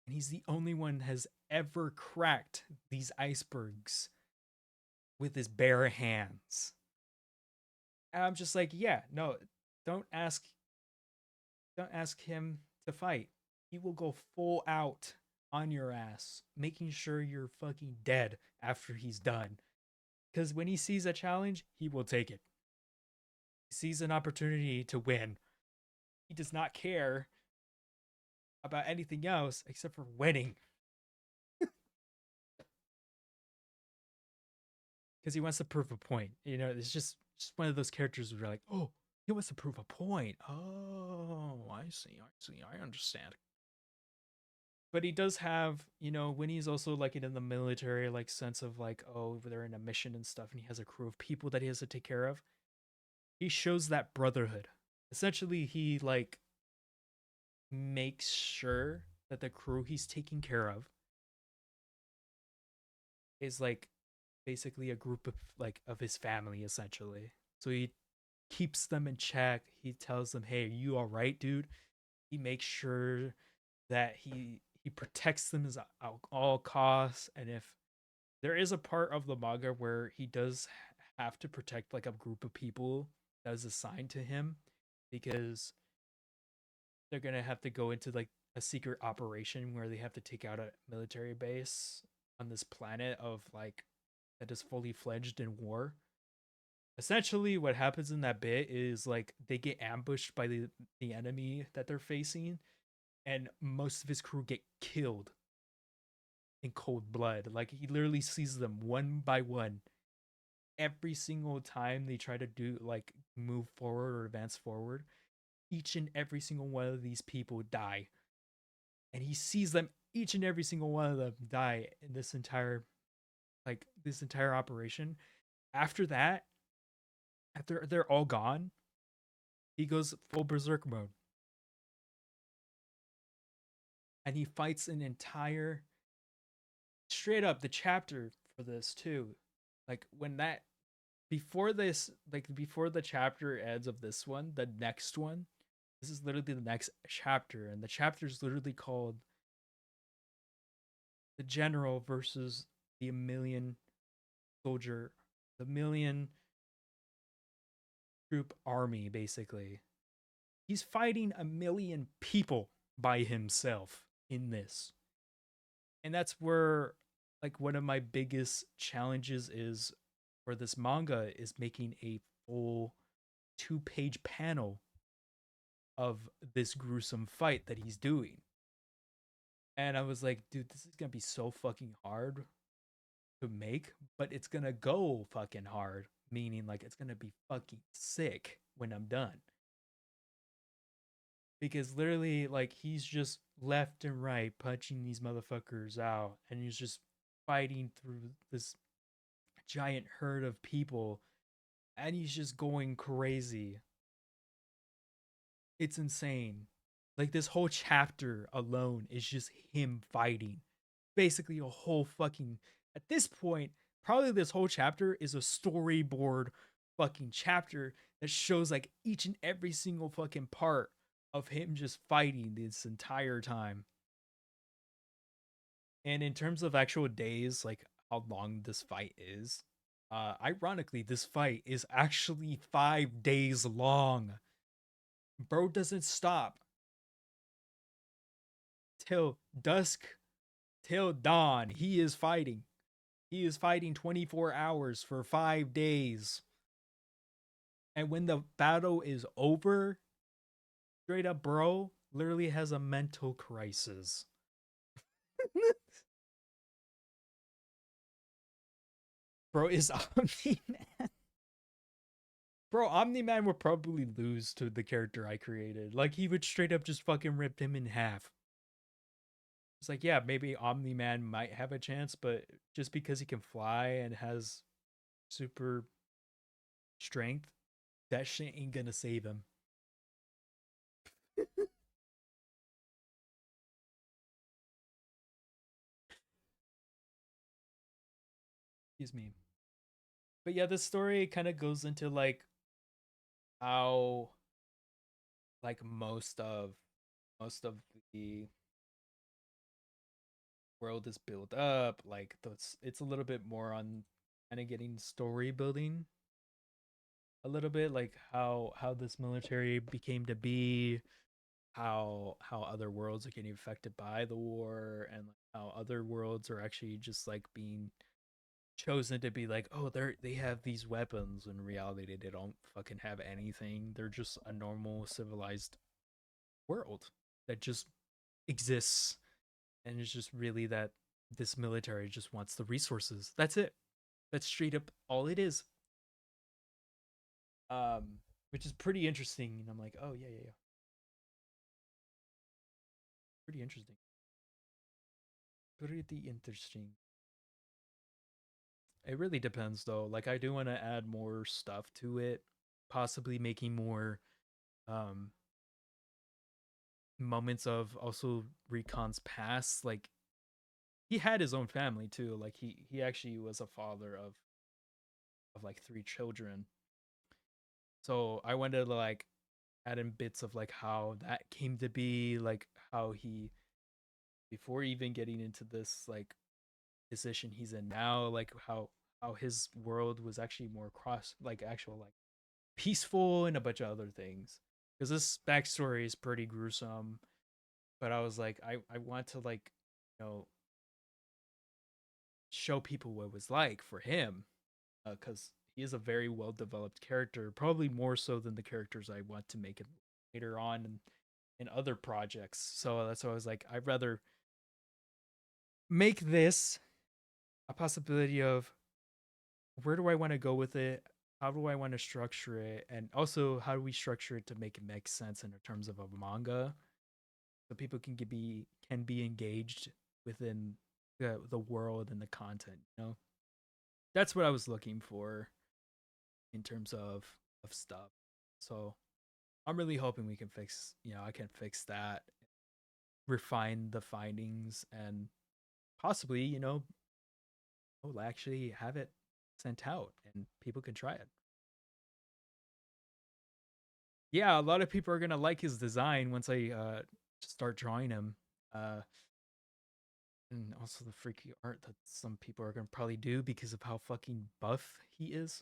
Speaker 1: And he's the only one that has ever cracked these icebergs with his bare hands. And I'm just like, yeah, no, don't ask don't ask him to fight. He will go full out on your ass, making sure you're fucking dead after he's done. Because when he sees a challenge, he will take it. He sees an opportunity to win. He does not care about anything else except for winning. Because he wants to prove a point. You know, it's just just one of those characters where you're like, oh, he wants to prove a point. Oh, I see, I understand. But he does have, when he's also like in the military, like sense of like, oh, they're in a mission and stuff, and he has a crew of people that he has to take care of. He shows that brotherhood. Essentially, he like makes sure that the crew he's taking care of is like basically a group of like of his family essentially. So he keeps them in check. He tells them, "Hey, you all right, dude?" He makes sure that he protects them at all costs. And if there is a part of the manga where he does have to protect like a group of people that is assigned to him because they're gonna have to go into like a secret operation where they have to take out a military base on this planet of like that is fully fledged in war. Essentially, what happens in that bit is like they get ambushed by the enemy that they're facing, and most of his crew get killed in cold blood. Like he literally sees them one by one every single time they try to do like move forward or advance forward. Each and every single one of these people die, and he sees them each and every single one of them die in this entire operation. After that, after they're all gone, he goes full berserk mode and he fights an entire straight up the chapter for this too. Like when that before this, like before the chapter ends of this one, the next one, this is literally the next chapter, and the chapter is literally called "The General versus the Million Soldier, the Million Troop Army." Basically, he's fighting a million people by himself in this, and that's where like one of my biggest challenges is for this manga is making a full 2-page panel of this gruesome fight that he's doing. And I was like, dude, this is gonna be so fucking hard to make, but it's gonna go fucking hard, meaning like it's gonna be fucking sick when I'm done. Because literally, like, he's just left and right punching these motherfuckers out, and he's just fighting through this giant herd of people, and he's just going crazy. It's insane. Like this whole chapter alone is just him fighting. Basically a whole fucking at this point, probably this whole chapter is a storyboard fucking chapter that shows like each and every single fucking part of him just fighting this entire time. And in terms of actual days, like how long this fight is, ironically, this fight is actually 5 days long. Bro doesn't stop till dusk, till dawn. He is fighting. He is fighting 24 hours for 5 days. And when the battle is over, straight up, bro literally has a mental crisis. Bro is Omni Man. Bro, Omni Man would probably lose to the character I created. Like, he would straight up just fucking rip him in half. It's like, yeah, maybe Omni Man might have a chance, but just because he can fly and has super strength, that shit ain't gonna save him. Excuse me. But yeah, this story kind of goes into like how like most of the world is built up. Like it's a little bit more on kind of getting story building a little bit, like how this military became to be, how other worlds are getting affected by the war, and like how other worlds are actually just like being chosen to be like, oh, they have these weapons. In reality, they don't fucking have anything. They're just a normal civilized world that just exists, and it's just really that this military just wants the resources. That's it. That's straight up all it is. which is pretty interesting. And I'm like, oh yeah, yeah, yeah, pretty interesting, pretty interesting. It really depends though. Like I do want to add more stuff to it, possibly making more um moments of also Recon's past. Like he had his own family too. Like he actually was a father of like 3 children. So I wanted to like add in bits of like how that came to be, like how he before even getting into this like position he's in now, like how his world was actually more cross like actual like peaceful and a bunch of other things. Because this backstory is pretty gruesome, but I was like, I want to like, you know, show people what it was like for him, because he is a very well developed character, probably more so than the characters I want to make later on in other projects. So that's why I was like, I'd rather make this a possibility of where do I want to go with it? How do I want to structure it? And also, how do we structure it to make it make sense in terms of a manga, so people can be engaged within the world and the content. You know, that's what I was looking for in terms of stuff. So I'm really hoping we can fix. You know, I can fix that, refine the findings, and possibly, you know, we'll actually have it sent out and people can try it. Yeah, a lot of people are gonna like his design once I start drawing him. Uh, and also the freaky art that some people are gonna probably do because of how fucking buff he is.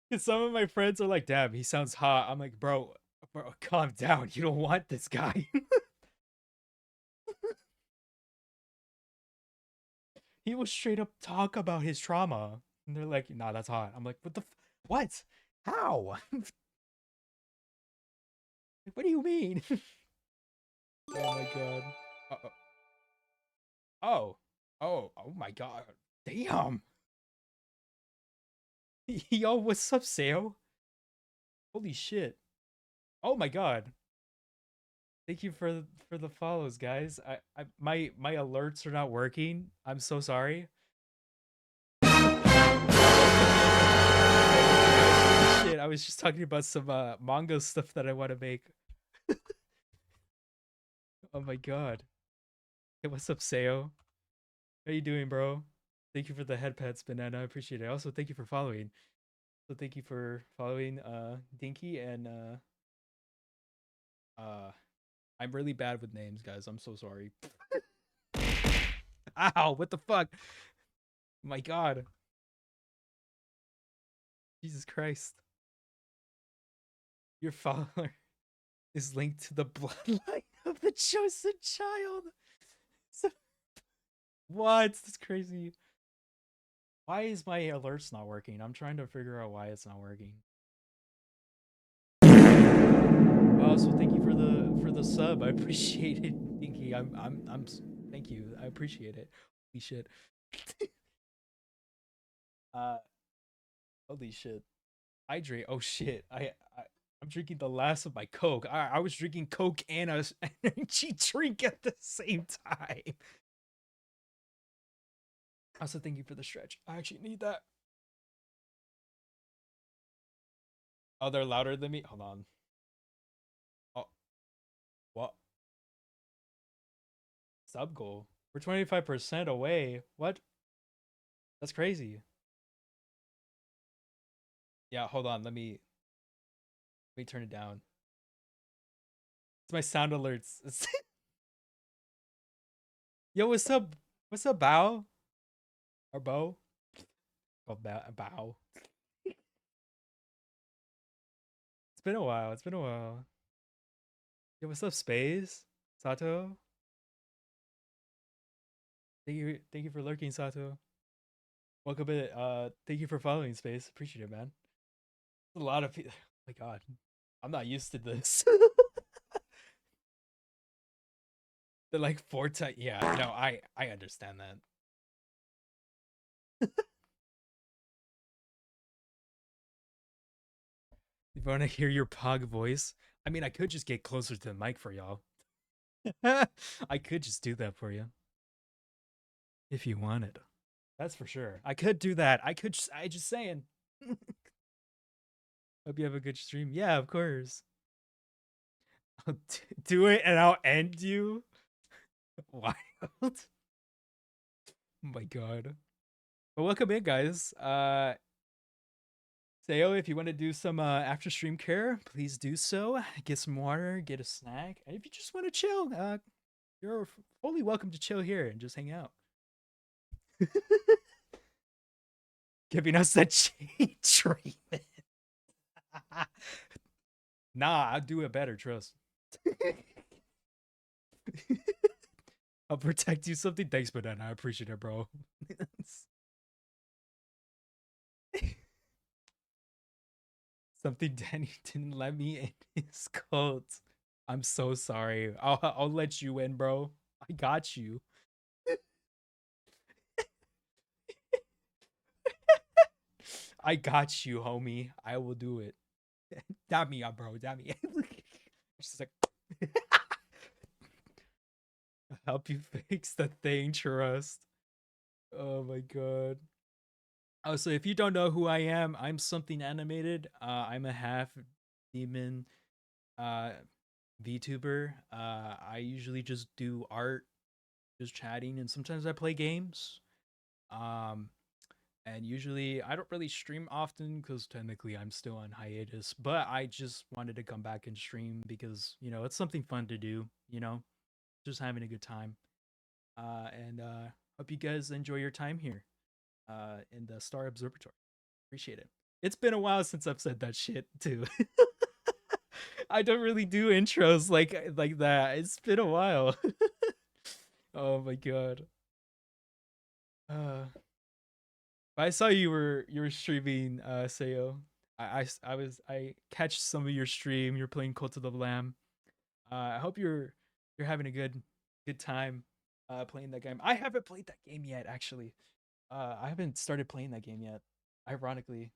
Speaker 1: Because some of my friends are like, "Damn, he sounds hot." I'm like, bro, calm down. You don't want this guy. He will straight up talk about his trauma, and they're like, "Nah, that's hot." I'm like, "What the? What? How? What do you mean?" Oh my god. Uh-oh. Oh. Oh my god. Damn. Yo, what's up, Sale? Holy shit. Oh my god. Thank you for the follows, guys. I my alerts are not working. I'm so sorry. Shit, I was just talking about some manga stuff that I want to make. Oh my god. Hey, what's up, Seo? How you doing, bro? Thank you for the head pets, Banana. I appreciate it. Also, thank you for following. So thank you for following Dinky and I'm really bad with names, guys. I'm so sorry. Ow, what the fuck? My god. Jesus Christ. Your follower is linked to the bloodline of the chosen child. So- what? That's crazy. Why is my alerts not working? I'm trying to figure out why it's not working. Also, thank you for the sub. I appreciate it, Dinky. Thank you. I appreciate it. Holy shit. uh holy shit. Hydrate. Oh shit. I'm drinking the last of my Coke. I was drinking Coke and a energy drink at the same time. Also, thank you for the stretch. I actually need that. Oh, they're louder than me. Hold on. Oh, what? Sub goal. We're 25% away. What? That's crazy. Yeah, hold on. Let me turn it down. It's my sound alerts. Yo, what's up? What's up, Bow? Or Bo? Oh, Bow. It's been a while. It's been a while. Yo, what's up, Space? Sato? Thank you for lurking, Sato. Welcome in. Thank you for following, Space. Appreciate it, man. A lot of people. Oh my god, I'm not used to this. They're like 4 times. Yeah, no, I understand that. You want to hear your pog voice? I mean, I could just get closer to the mic for y'all. I could just do that for you if you wanted. That's for sure. I could do that. I just saying. Hope you have a good stream. Yeah, of course. I'll do it and I'll end you. Wild. Oh my god. But welcome in, guys. Sayo, if you want to do some after stream care, please do so. Get some water, get a snack. And if you just want to chill, you're fully welcome to chill here and just hang out. Giving us that shade treatment. Nah, I'll do it better, trust. I'll protect you something. Thanks, Banana. I appreciate it, bro. Something Danny didn't let me in his cult. I'm so sorry. I'll let you in, bro. I got you. I got you, homie. I will do it. Dab me up, bro. Dab me. She's like, help you fix the thing, trust. Oh my god. Oh, so if you don't know who I am, I'm something animated. I'm a half demon VTuber. I usually just do art, just chatting, and sometimes I play games. Um, and usually I don't really stream often because technically I'm still on hiatus. But I just wanted to come back and stream because it's something fun to do. Just having a good time. And hope you guys enjoy your time here. In the Star Observatory. Appreciate it. It's been a while since I've said that shit too. I don't really do intros like that. It's been a while. Oh my god. Uh, I saw you were streaming, Sayo. I catch some of your stream. You're playing Cult of the Lamb. I hope you're having a good time playing that game. I haven't played that game yet, actually. I haven't started playing that game yet. Ironically,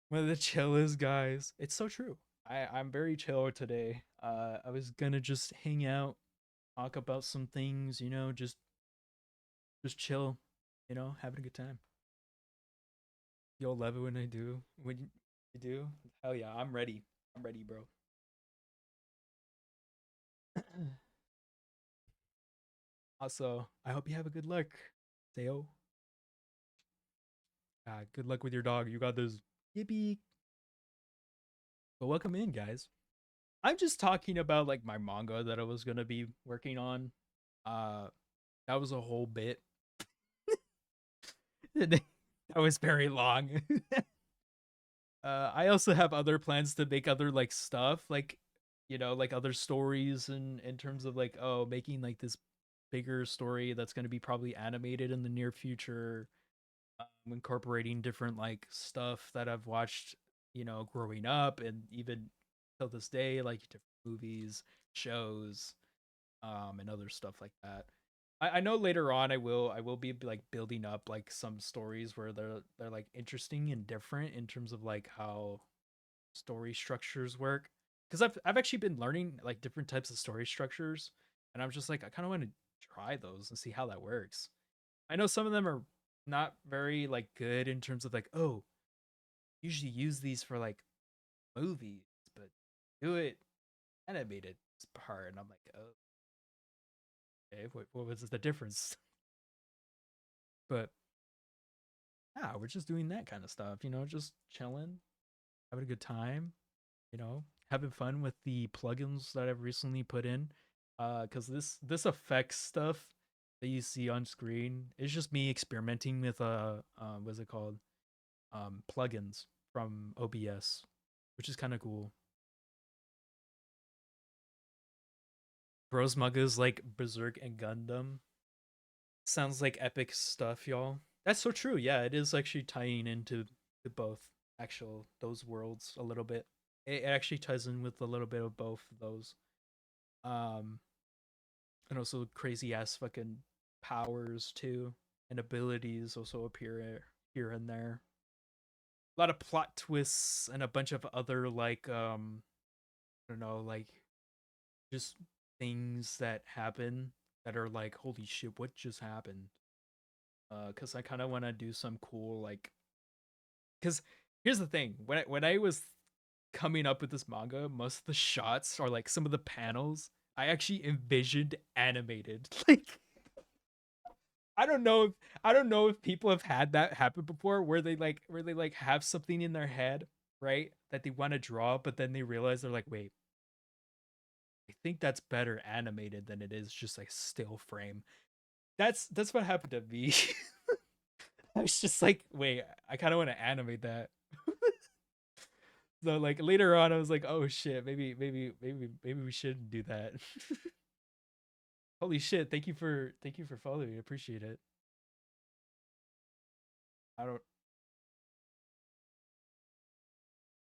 Speaker 1: one of the chillest guys. It's so true. I'm very chill today. I was gonna just hang out, talk about some things, just chill, having a good time. You'll love it when I do. When you do, hell yeah, I'm ready. I'm ready, bro. Also, I hope you have a good luck, Sayo. Good luck with your dog. You got this. Yippee. But welcome in, guys. I'm just talking about like my manga that I was gonna be working on. Uh, that was a whole bit. That was very long. I also have other plans to make other like stuff, like like other stories, and in terms of like making like this bigger story that's gonna be probably animated in the near future, incorporating different like stuff that I've watched, growing up, and even till this day, like different movies, shows, and other stuff like that. I know later on I will be like building up like some stories where they're like interesting and different in terms of like how story structures work. Because I've actually been learning like different types of story structures, and I'm just like I kind of want to try those and see how that works. I know some of them are not very like good in terms of like, oh, usually use these for like movies, but do it animated part, and I'm like, oh, okay, what was the difference? But yeah, we're just doing that kind of stuff, just chilling, having a good time, having fun with the plugins that I've recently put in. Because this effects stuff that you see on screen is just me experimenting with what's it called? Plugins from OBS, which is kind of cool. Bros Mugga's like Berserk and Gundam. Sounds like epic stuff, y'all. That's so true. Yeah, it is actually tying into to both those worlds a little bit. It actually ties in with a little bit of both of those. Um and also crazy ass fucking powers too. and abilities also appear here and there. A lot of plot twists and a bunch of other like I don't know, like just things that happen that are like holy shit, what just happened? Cuz I kind of want to do some cool like cuz here's the thing, when I was coming up with this manga, most of the shots are like some of the panels I actually envisioned animated. Like I don't know if I don't know if people have had that happen before where they like have something in their head, right? That they want to draw, but then they realize they're like, wait, I think that's better animated than it is just like still frame. That's what happened to me. I was just like, wait, I kind of want to animate that. So like later on, I was like, oh shit, maybe we shouldn't do that. Holy shit! Thank you for following. I appreciate it. I don't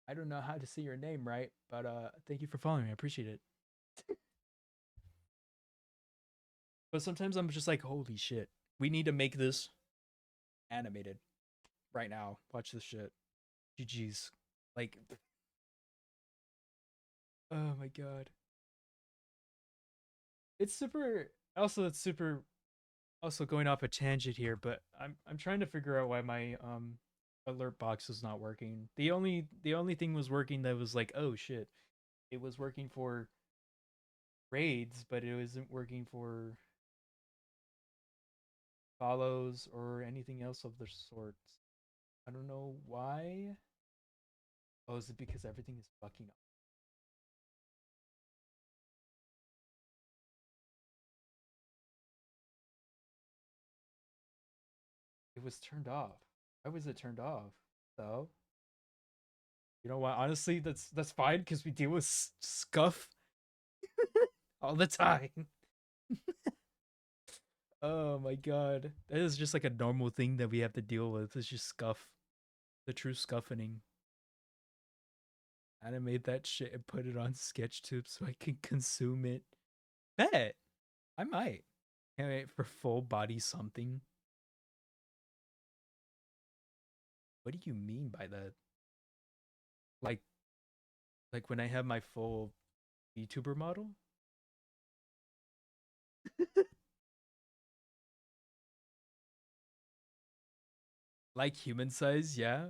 Speaker 1: I don't know how to say your name right, but thank you for following me. I appreciate it. But sometimes I'm just like, holy shit, we need to make this animated right now. Watch this shit. GG's. Like, oh my god. It's super. Also, it's super. Also going off a tangent here, but I'm trying to figure out why my alert box is not working. The only thing was working that was like, oh shit, it was working for raids, but it wasn't working for follows or anything else of the sorts. I don't know why. Oh, is it because everything is fucking up? It was turned off. Why was it turned off? So, you know what? Honestly, that's fine because we deal with scuff all the time. Oh my god. That is just like a normal thing that we have to deal with. It's just scuff. The true scuffening. Animate that shit and put it on SketchTube so I can consume it. Bet. I might. Can't wait for full body something. What do you mean by that? Like like when I have my full VTuber model? Like human size, yeah?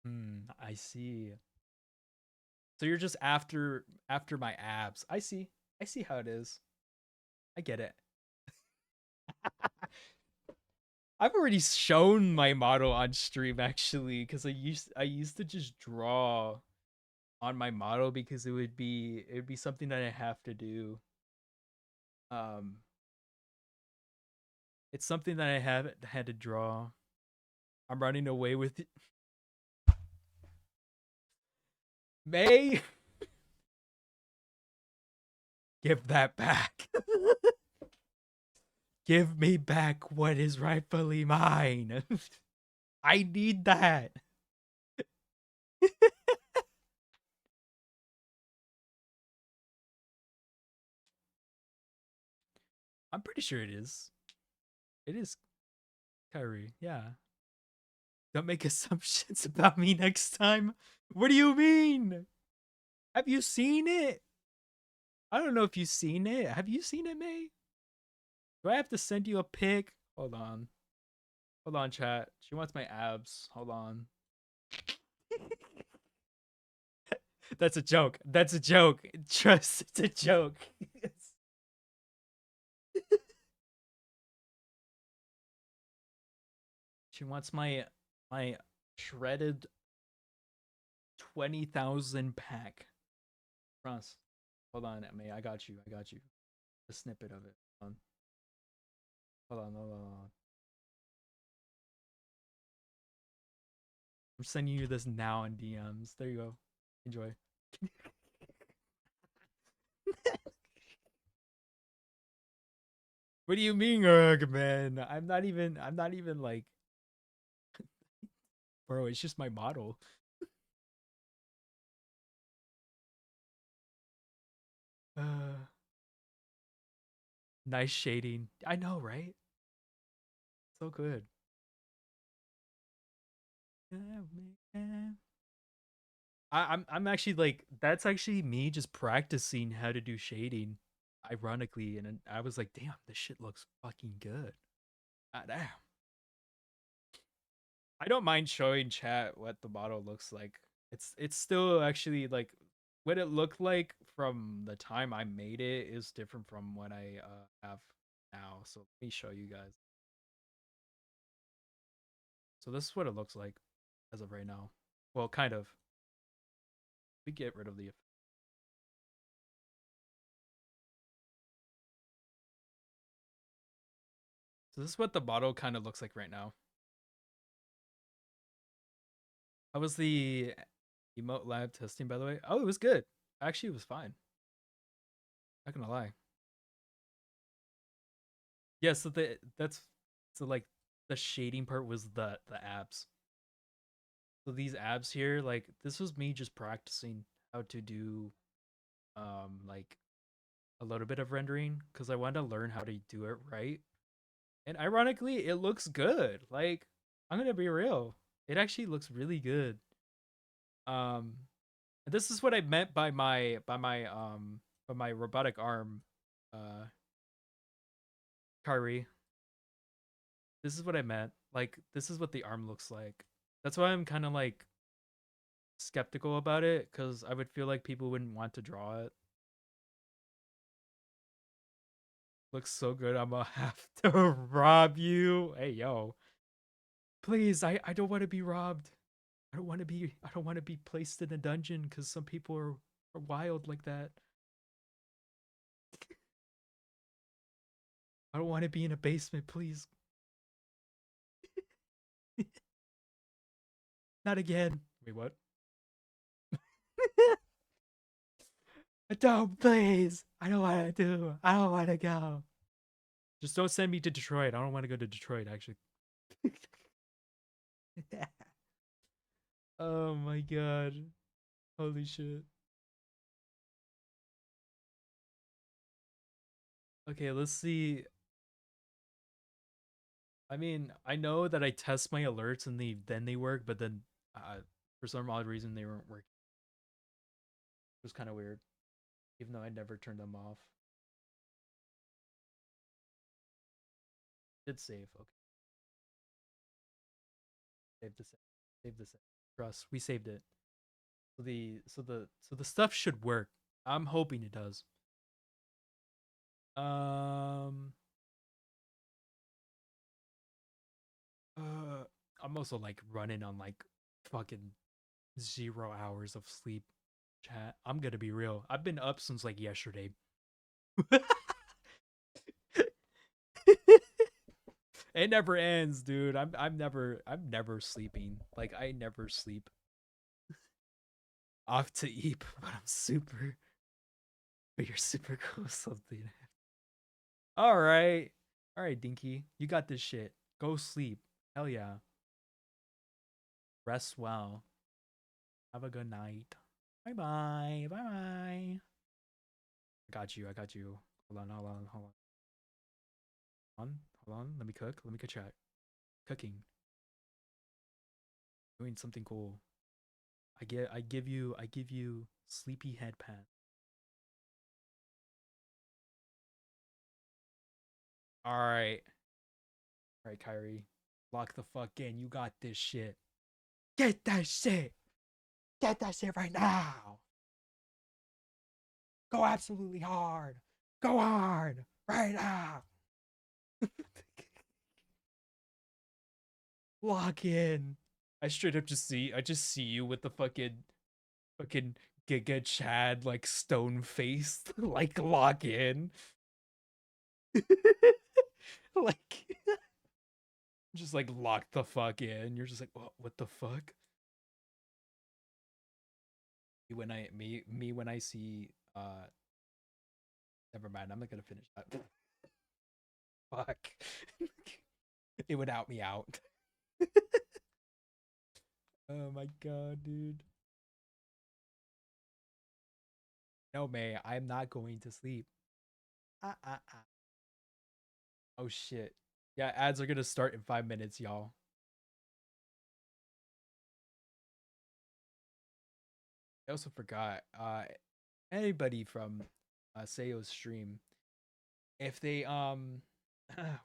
Speaker 1: I see. So you're just after my abs. I see. I see how it is. I get it. I've already shown my model on stream actually because I used to just draw on my model because it would be something that I have to do. Um it's something that I have had to draw. I'm running away with it. May give that back. Give me back what is rightfully mine. I need that. I'm pretty sure it is. It is Kyrie. Yeah. Don't make assumptions about me next time. What do you mean? Have you seen it? I don't know if you've seen it. Have you seen it, May? Do I have to send you a pic? Hold on. Hold on, chat. She wants my abs. Hold on. That's a joke. That's a joke. Trust, it's a joke. She wants my shredded 20,000 pack. Trust. Hold on, May. I got you. I got you. A snippet of it. Hold on. Hold on. Hold on. I'm sending you this now in DMs. There you go. Enjoy. What do you mean, man? I'm not even like, bro, it's just my model. Uh, nice shading. I know, right? So good. Oh, man. I'm actually like that's actually me just practicing how to do shading, ironically, and then I was like, damn, this shit looks fucking good. Ah, damn. I don't mind showing chat what the model looks like. It's still actually like what it looked like from the time I made it is different from what I have now. So let me show you guys. So this is what it looks like as of right now. Well, kind of. We get rid of the. So this is what the model kind of looks like right now. How was the emote lab testing, by the way? Oh, it was good. Actually, it was fine. Not gonna lie. Yeah, so that's so like the shading part was the abs. So these abs here, like this was me just practicing how to do like a little bit of rendering because I wanted to learn how to do it right. And ironically, it looks good. Like I'm gonna be real, it actually looks really good. Um, this is what I meant by my robotic arm, uh, Kari. This is what I meant. Like this is what the arm looks like. That's why I'm kind of like skeptical about it because I would feel like people wouldn't want to draw it. Looks so good. I'm gonna have to rob you. Hey yo, please. I don't want to be robbed. I don't want to be placed in a dungeon because some people are wild like that. I don't want to be in a basement, please. Not again. Wait, what? Don't, please. I don't want to do. I don't want to go. Just don't send me to Detroit. I don't want to go to Detroit, actually. Oh my god. Holy shit. Okay, let's see. I mean, I know that I test my alerts and they work, but then for some odd reason they weren't working. It was kind of weird, even though I never turned them off. Did save. Okay. Save the save. Save the save. Trust. We saved it. So the stuff should work. I'm hoping it does. Um I'm also like running on like fucking 0 hours of sleep, chat. I'm gonna be real. I've been up since like yesterday. It never ends, dude. I'm never sleeping. Like I never sleep. Off to eat, but I'm super but you're super cool something. Alright. Alright, Dinky. You got this shit. Go sleep. Hell yeah. Rest well. Have a good night. Bye bye. Bye bye. I got you. I got you. Hold on. Hold on. Hold on. Hold on. Let me cook. Let me get chat. Cooking. Doing something cool. I give you sleepy head pants. Alright. Alright, Kyrie. Lock the fuck in. You got this shit. Get that shit. Get that shit right now. Go absolutely hard. Go hard. Right now. Lock in. I just see you with the fucking Giga Chad like stone faced like lock in. Like just like lock the fuck in. You're just like, what the fuck? Me when I see never mind, I'm not gonna finish that. Fuck. It would out me out. Oh my god, dude. No, May, I'm not going to sleep. Ah, ah, ah. Oh shit. Yeah, ads are gonna start in 5 minutes, y'all. I also forgot. Anybody from Seo's stream, if they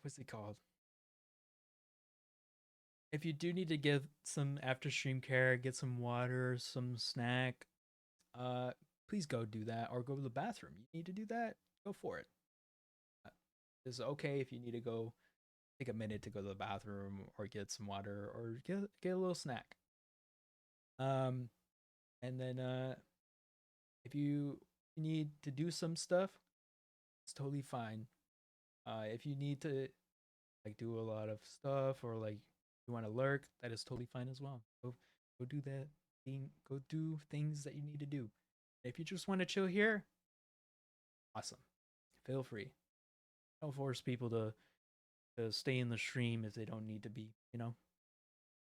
Speaker 1: what's it called? If you do need to get some after stream care, get some water, some snack, uh, please go do that or go to the bathroom. You need to do that, go for it. Uh, It's okay if you need to go take a minute to go to the bathroom or get some water or get a little snack. Um, and then if you need to do some stuff, it's totally fine. If you need to like do a lot of stuff or like you want to lurk, that is totally fine as well. Go do that thing. Go do things that you need to do. If you just want to chill here, awesome. Feel free. Don't force people to stay in the stream if they don't need to be. You know.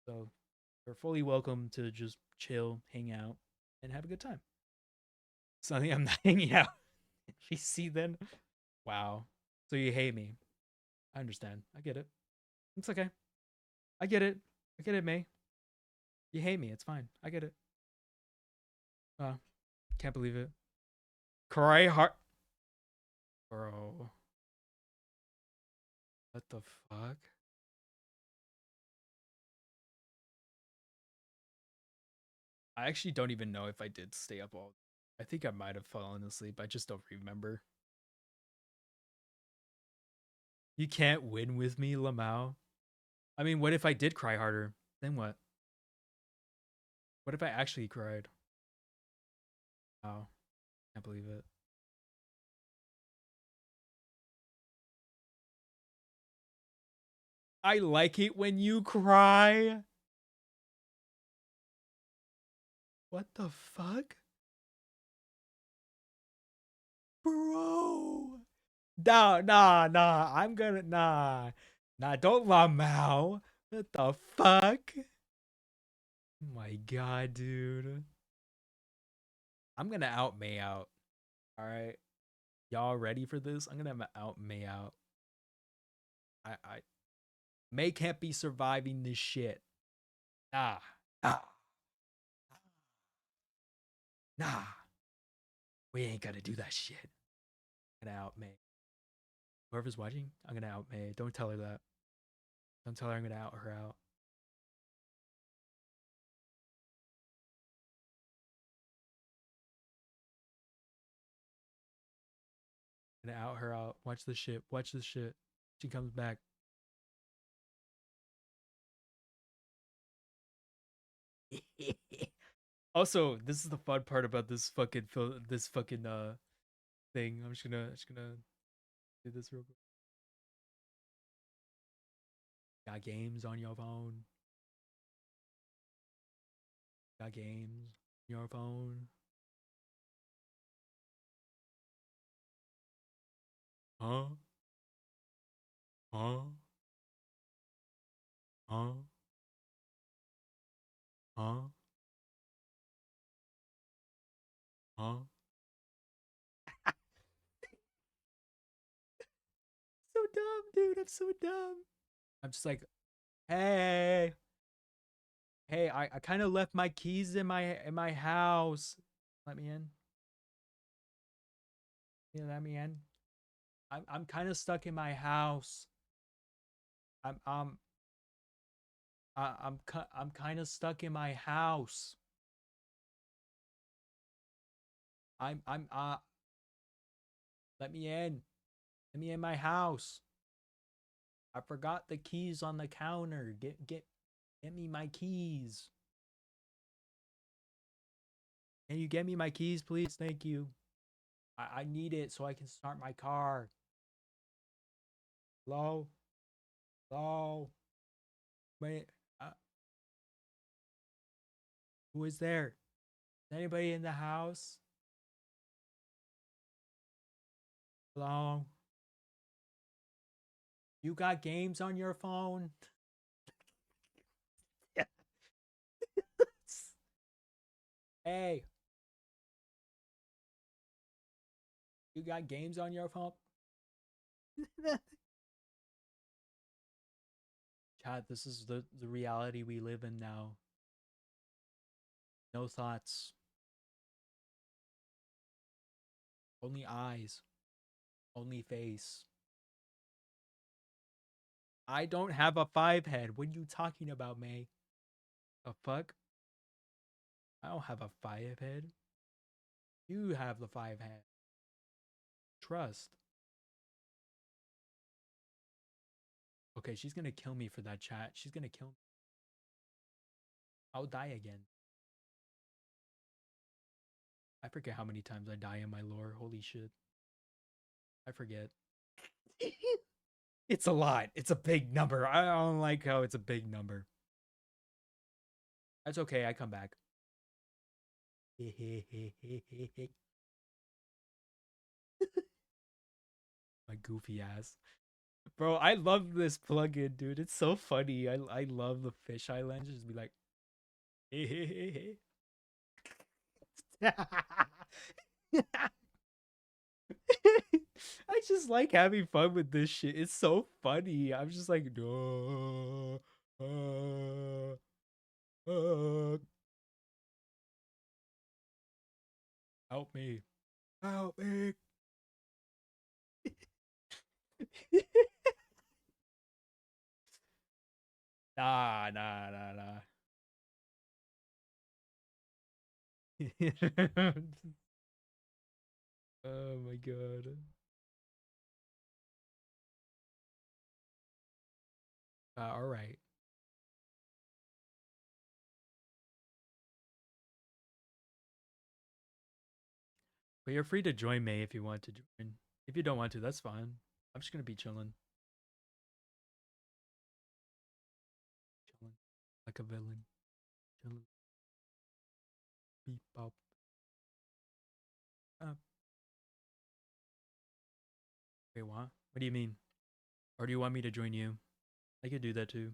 Speaker 1: So you're fully welcome to just chill, hang out, and have a good time. Something I'm not hanging out. You see then? Wow. So you hate me. I understand. I get it. It's okay. I get it. I get it, May. You hate me. It's fine. I get it. Can't believe it. Cry hard. Bro. What the fuck? I actually don't even know if I did stay up all. I think I might have fallen asleep. I just don't remember. You can't win with me, Lamau. I mean, what if I did cry harder? Then what? What if I actually cried? Wow. Can't believe it. I like it when you cry. What the fuck? Bro. Nah. I'm gonna nah. Don't Lamau. What the fuck? Oh my god, dude. I'm gonna out May out. All right, y'all ready for this? I'm gonna out May out. I May can't be surviving this shit. Nah, nah, nah. We ain't gonna do that shit. I'm gonna out May. Whoever's watching, I'm gonna out May. Don't tell her that. Don't tell her I'm gonna out her out. I'm gonna out her out. Watch this shit. Watch this shit. She comes back. Also, this is the fun part about this fucking thing. I'm just gonna do this real quick. Got games on your phone. Got games on your phone. Huh? Huh? Huh? Huh? Huh? So dumb, dude. I'm so dumb. I'm just like, hey, hey. I kind of left my keys in my house. Let me in. Yeah, let me in. I'm kind of stuck in my house. I'm um I'm kind of stuck in my house. I'm let me in. Let me in my house. I forgot the keys on the counter. Get me my keys. Can you get me my keys, please? Thank you. I need it so I can start my car. Hello? Hello? Wait, who is there? Is anybody in the house? Hello? You got games on your phone? Yes. Hey, you got games on your phone? Cat, this is the reality we live in now. No thoughts. Only eyes. Only face. I don't have a 5 head. What are you talking about, May? The fuck? I don't have a 5 head. You have the 5 head. Trust. Okay, she's gonna kill me for that chat. She's gonna kill me. I'll die again. I forget how many times I die in my lore. Holy shit. I forget. It's a lot. It's a big number. I don't like how it's a big number. That's okay. I come back. My goofy ass. Bro, I love this plugin, dude. It's so funny. I love the fisheye lens. Just be like, hey, hey, hey, hey. I just like having fun with this shit. It's so funny. I'm just like, no. Help me. Help me. Nah, nah, nah, nah. Oh my god. All right. But you're free to join May if you want to join. If you don't want to, that's fine. I'm just gonna be chilling. Chilling. Like a villain. Chilling. Beep bop. Up. Wait, what? What do you mean? Or do you want me to join you? I could do that too.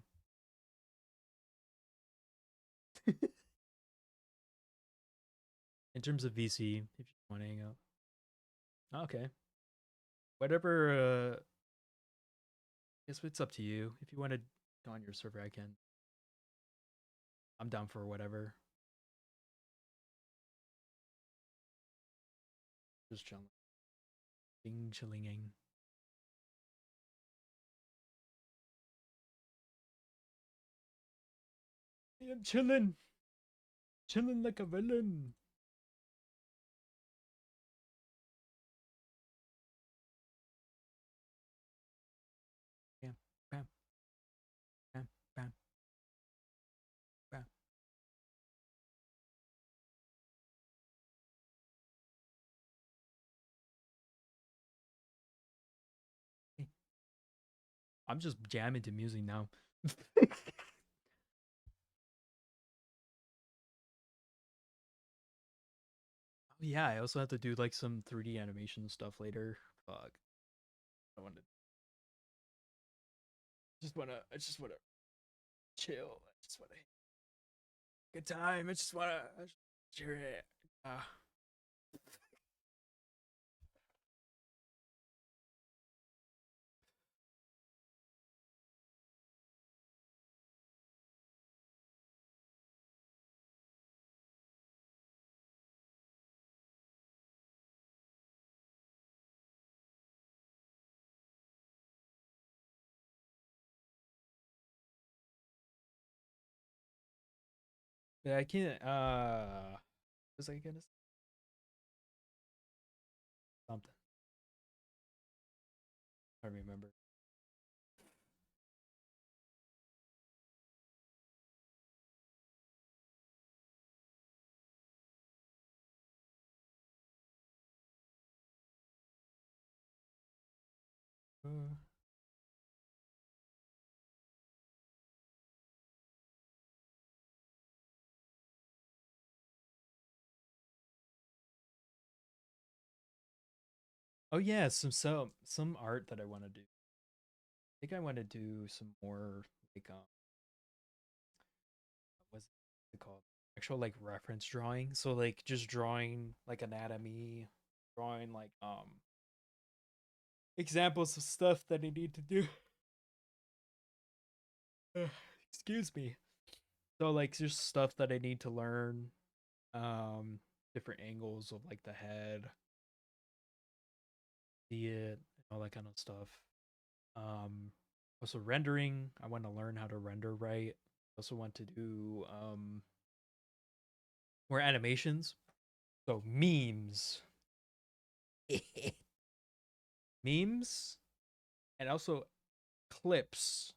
Speaker 1: In terms of VC, if you want to hang out. Okay. Whatever, I guess it's up to you. If you want to go on your server, I can. I'm down for whatever. Just chilling. Ding chillinging. I am chilling. Chilling like a villain. Bam, bam, bam, bam, bam. Hey. I'm just jamming to music now. Yeah, I also have to do like some 3D animation stuff later. Fuck. I want to I just wanna chill. I just wanna good time. I just wanna chill. Yeah, I can't what was I gonna say? Something. I don't remember. Uh, oh yeah, some art that I want to do. I think I want to do some more like what's it called? Actual like reference drawing. So like just drawing like anatomy, drawing like examples of stuff that I need to do. Excuse me. So like there's stuff that I need to learn. Um Different angles of like the head, see it, all that kind of stuff. Um Also rendering. I want to learn how to render right. I also want to do more animations. So memes. Memes and also clips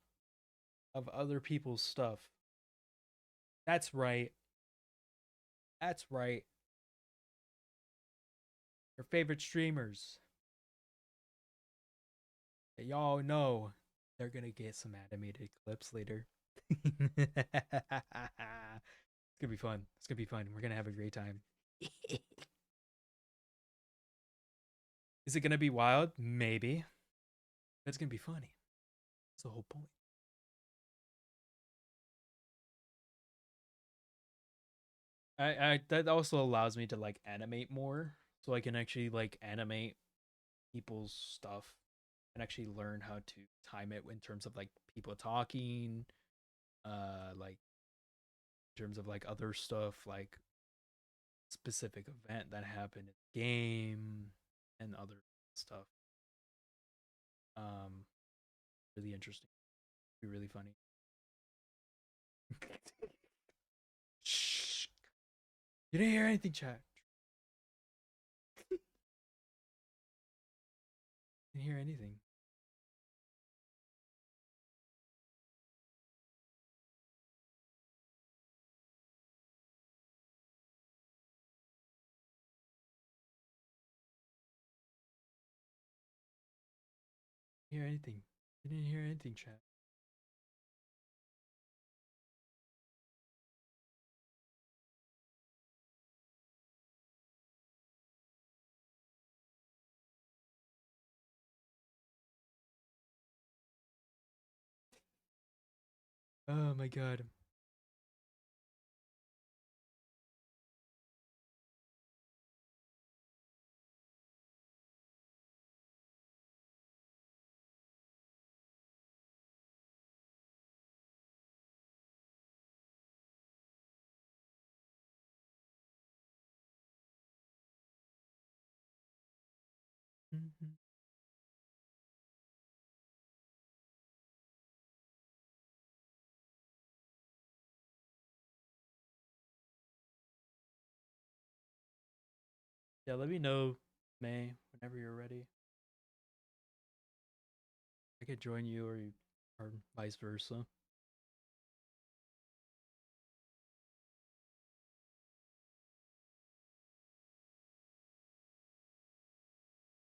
Speaker 1: of other people's stuff. That's right. That's right. Your favorite streamers. That y'all know they're gonna get some animated clips later. It's gonna be fun. It's gonna be fun. We're gonna have a great time. Is it gonna be wild? Maybe. But it's gonna be funny. That's the whole point. I that also allows me to like animate more. So I can actually like animate people's stuff and actually learn how to time it in terms of like people talking, like in terms of like other stuff, like specific event that happened in the game and other stuff. Um, Really interesting. Be really funny. Shh. You didn't hear anything, chat. Didn't hear anything. Hear anything. Didn't hear anything, chat. Oh my god. Mhm. Yeah, let me know, May, whenever you're ready. I could join you or vice versa.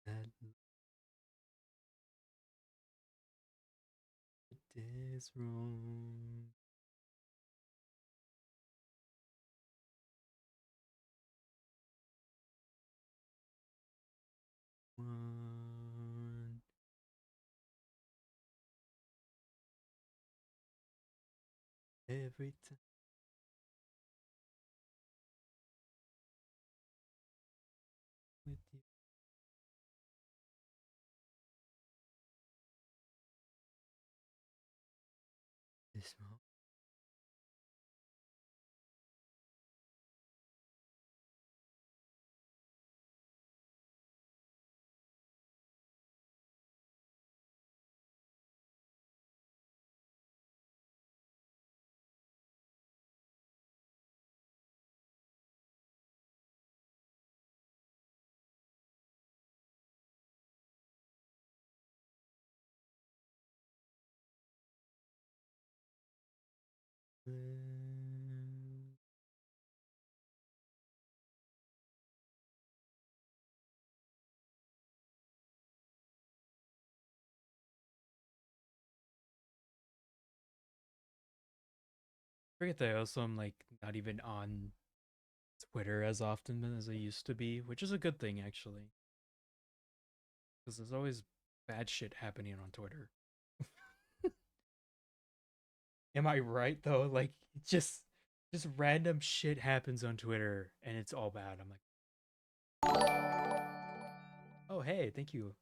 Speaker 1: That is wrong. One. Every time with you. This wrong. Forget that also I'm like not even on Twitter as often as I used to be, which is a good thing actually. Because there's always bad shit happening on Twitter. Am I right though? Like just random shit happens on Twitter and it's all bad. I'm like, oh hey, thank you,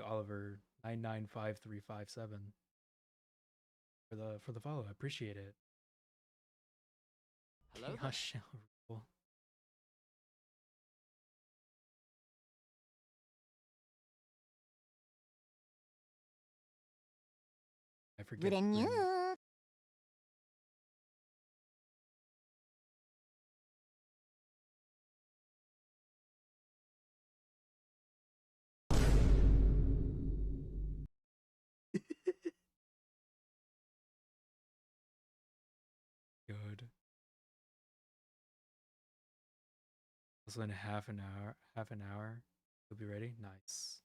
Speaker 1: Oliver 995357. for the follow. I appreciate it.
Speaker 2: Hello there.
Speaker 1: Chaos shall rule. I forget. Grin. Good. Also in half an hour. You'll be ready. Nice.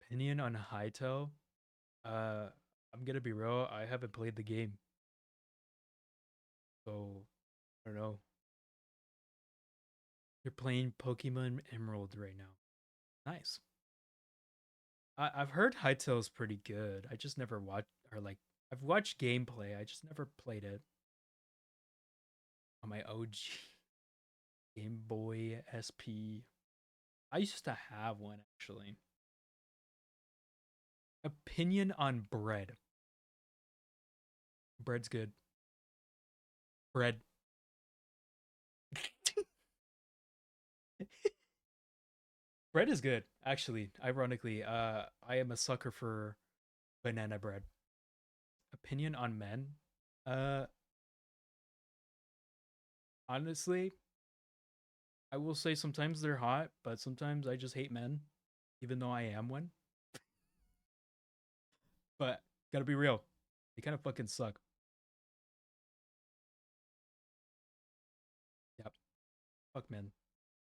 Speaker 1: Opinion on Hytale. I'm gonna be real. I haven't played the game, so I don't know. You're playing Pokemon Emerald right now. Nice. I've heard Hytale's pretty good. I just never watched or like I've watched gameplay. I just never played it on my OG Game Boy SP. I used to have one actually. Opinion on bread. Bread's good. Bread. Bread is good, actually. Ironically, I am a sucker for banana bread. Opinion on men. Uh, Honestly, I will say sometimes they're hot, but sometimes I just hate men, even though I am one. But gotta be real, they kind of fucking suck. Yep, fuck men,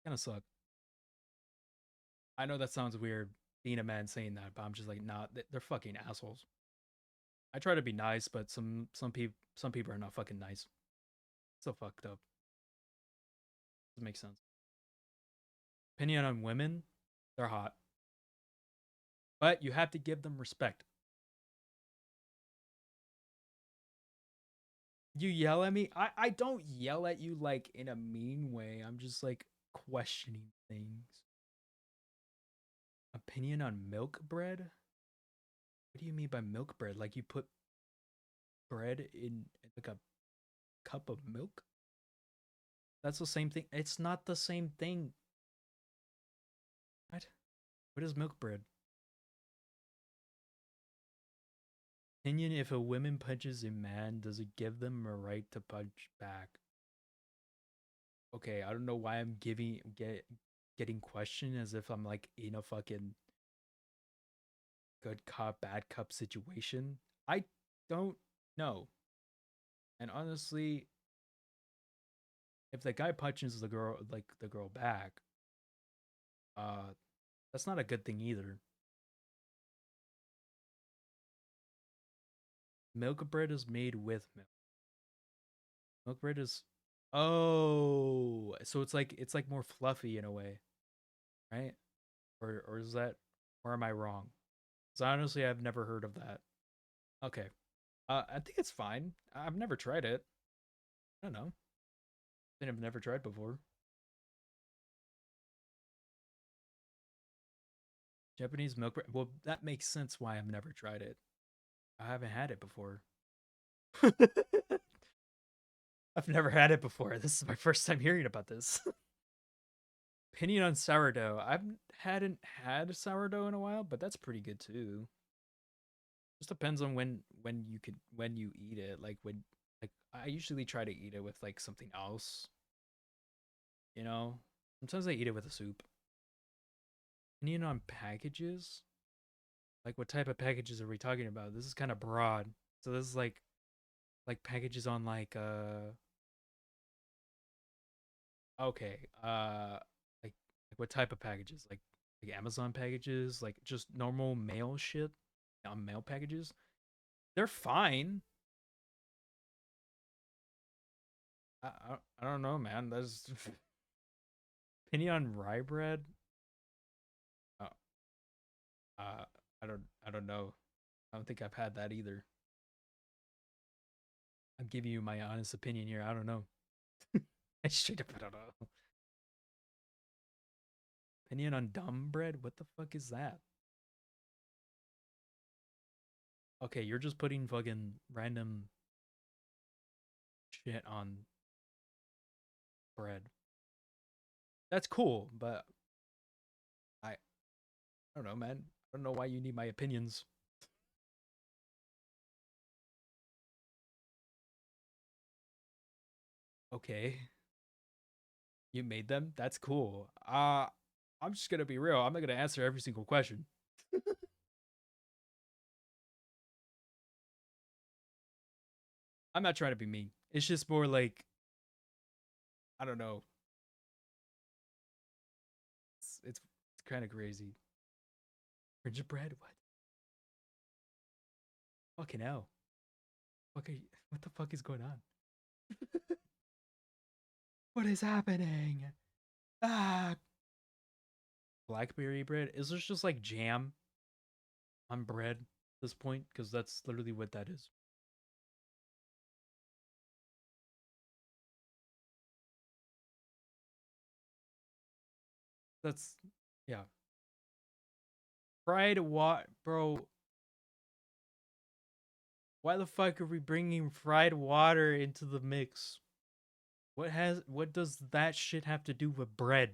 Speaker 1: kind of suck. I know that sounds weird, being a man saying that, but I'm just like, nah, they're fucking assholes. I try to be nice, but some people are not fucking nice. So fucked up. Doesn't make sense. Opinion on women, they're hot, but you have to give them respect. You yell at me? I don't yell at you like in a mean way. I'm just like questioning things. Opinion on milk bread? What do you mean by milk bread? Like you put bread in like a cup of milk? That's the same thing. It's not the same thing. What? What is milk bread? Opinion, if a woman punches a man, does it give them a right to punch back? Okay, I don't know why I'm getting questioned as if I'm like in a fucking good cop, bad cop situation. I don't know. And honestly, if the guy punches the girl back, uh, that's not a good thing either. Milk bread is made with milk. Milk bread is, oh, so it's like more fluffy in a way, right? Or is that, or am I wrong? So honestly, I've never heard of that. Okay, I think it's fine. I've never tried it. I don't know. I think I've never tried before. Japanese milk bread. Well, that makes sense why I've never tried it. I haven't had it before. I've never had it before. This is my first time hearing about this. Opinion on sourdough. I hadn't had sourdough in a while, but that's pretty good too. Just depends on when you eat it. Like I usually try to eat it with like something else. You know, sometimes I eat it with a soup. Opinion on packages. Like what type of packages are we talking about? This is kind of broad. So this is like packages on like okay, like what type of packages? Like Amazon packages, like just normal mail shit on mail packages. They're fine. I don't know, man. That's opinion on rye bread. Uh, I don't know. I don't think I've had that either. I'm giving you my honest opinion here. I don't know. I straight up I don't know. Opinion on dumb bread? What the fuck is that? Okay, you're just putting fucking random shit on bread. That's cool, but I don't know, man. I don't know why you need my opinions. Okay, you made them. That's cool. I'm just gonna be real. I'm not gonna answer every single question. I'm not trying to be mean. It's just more like I don't know. It's kind of crazy. Gingerbread? What? Fucking hell. Okay, what the fuck is going on? What is happening? Ah, blackberry bread. Is this just like jam on bread at this point? Because that's literally what that is. That's yeah. Fried what, bro? Why the fuck are we bringing fried water into the mix? What does that shit have to do with bread?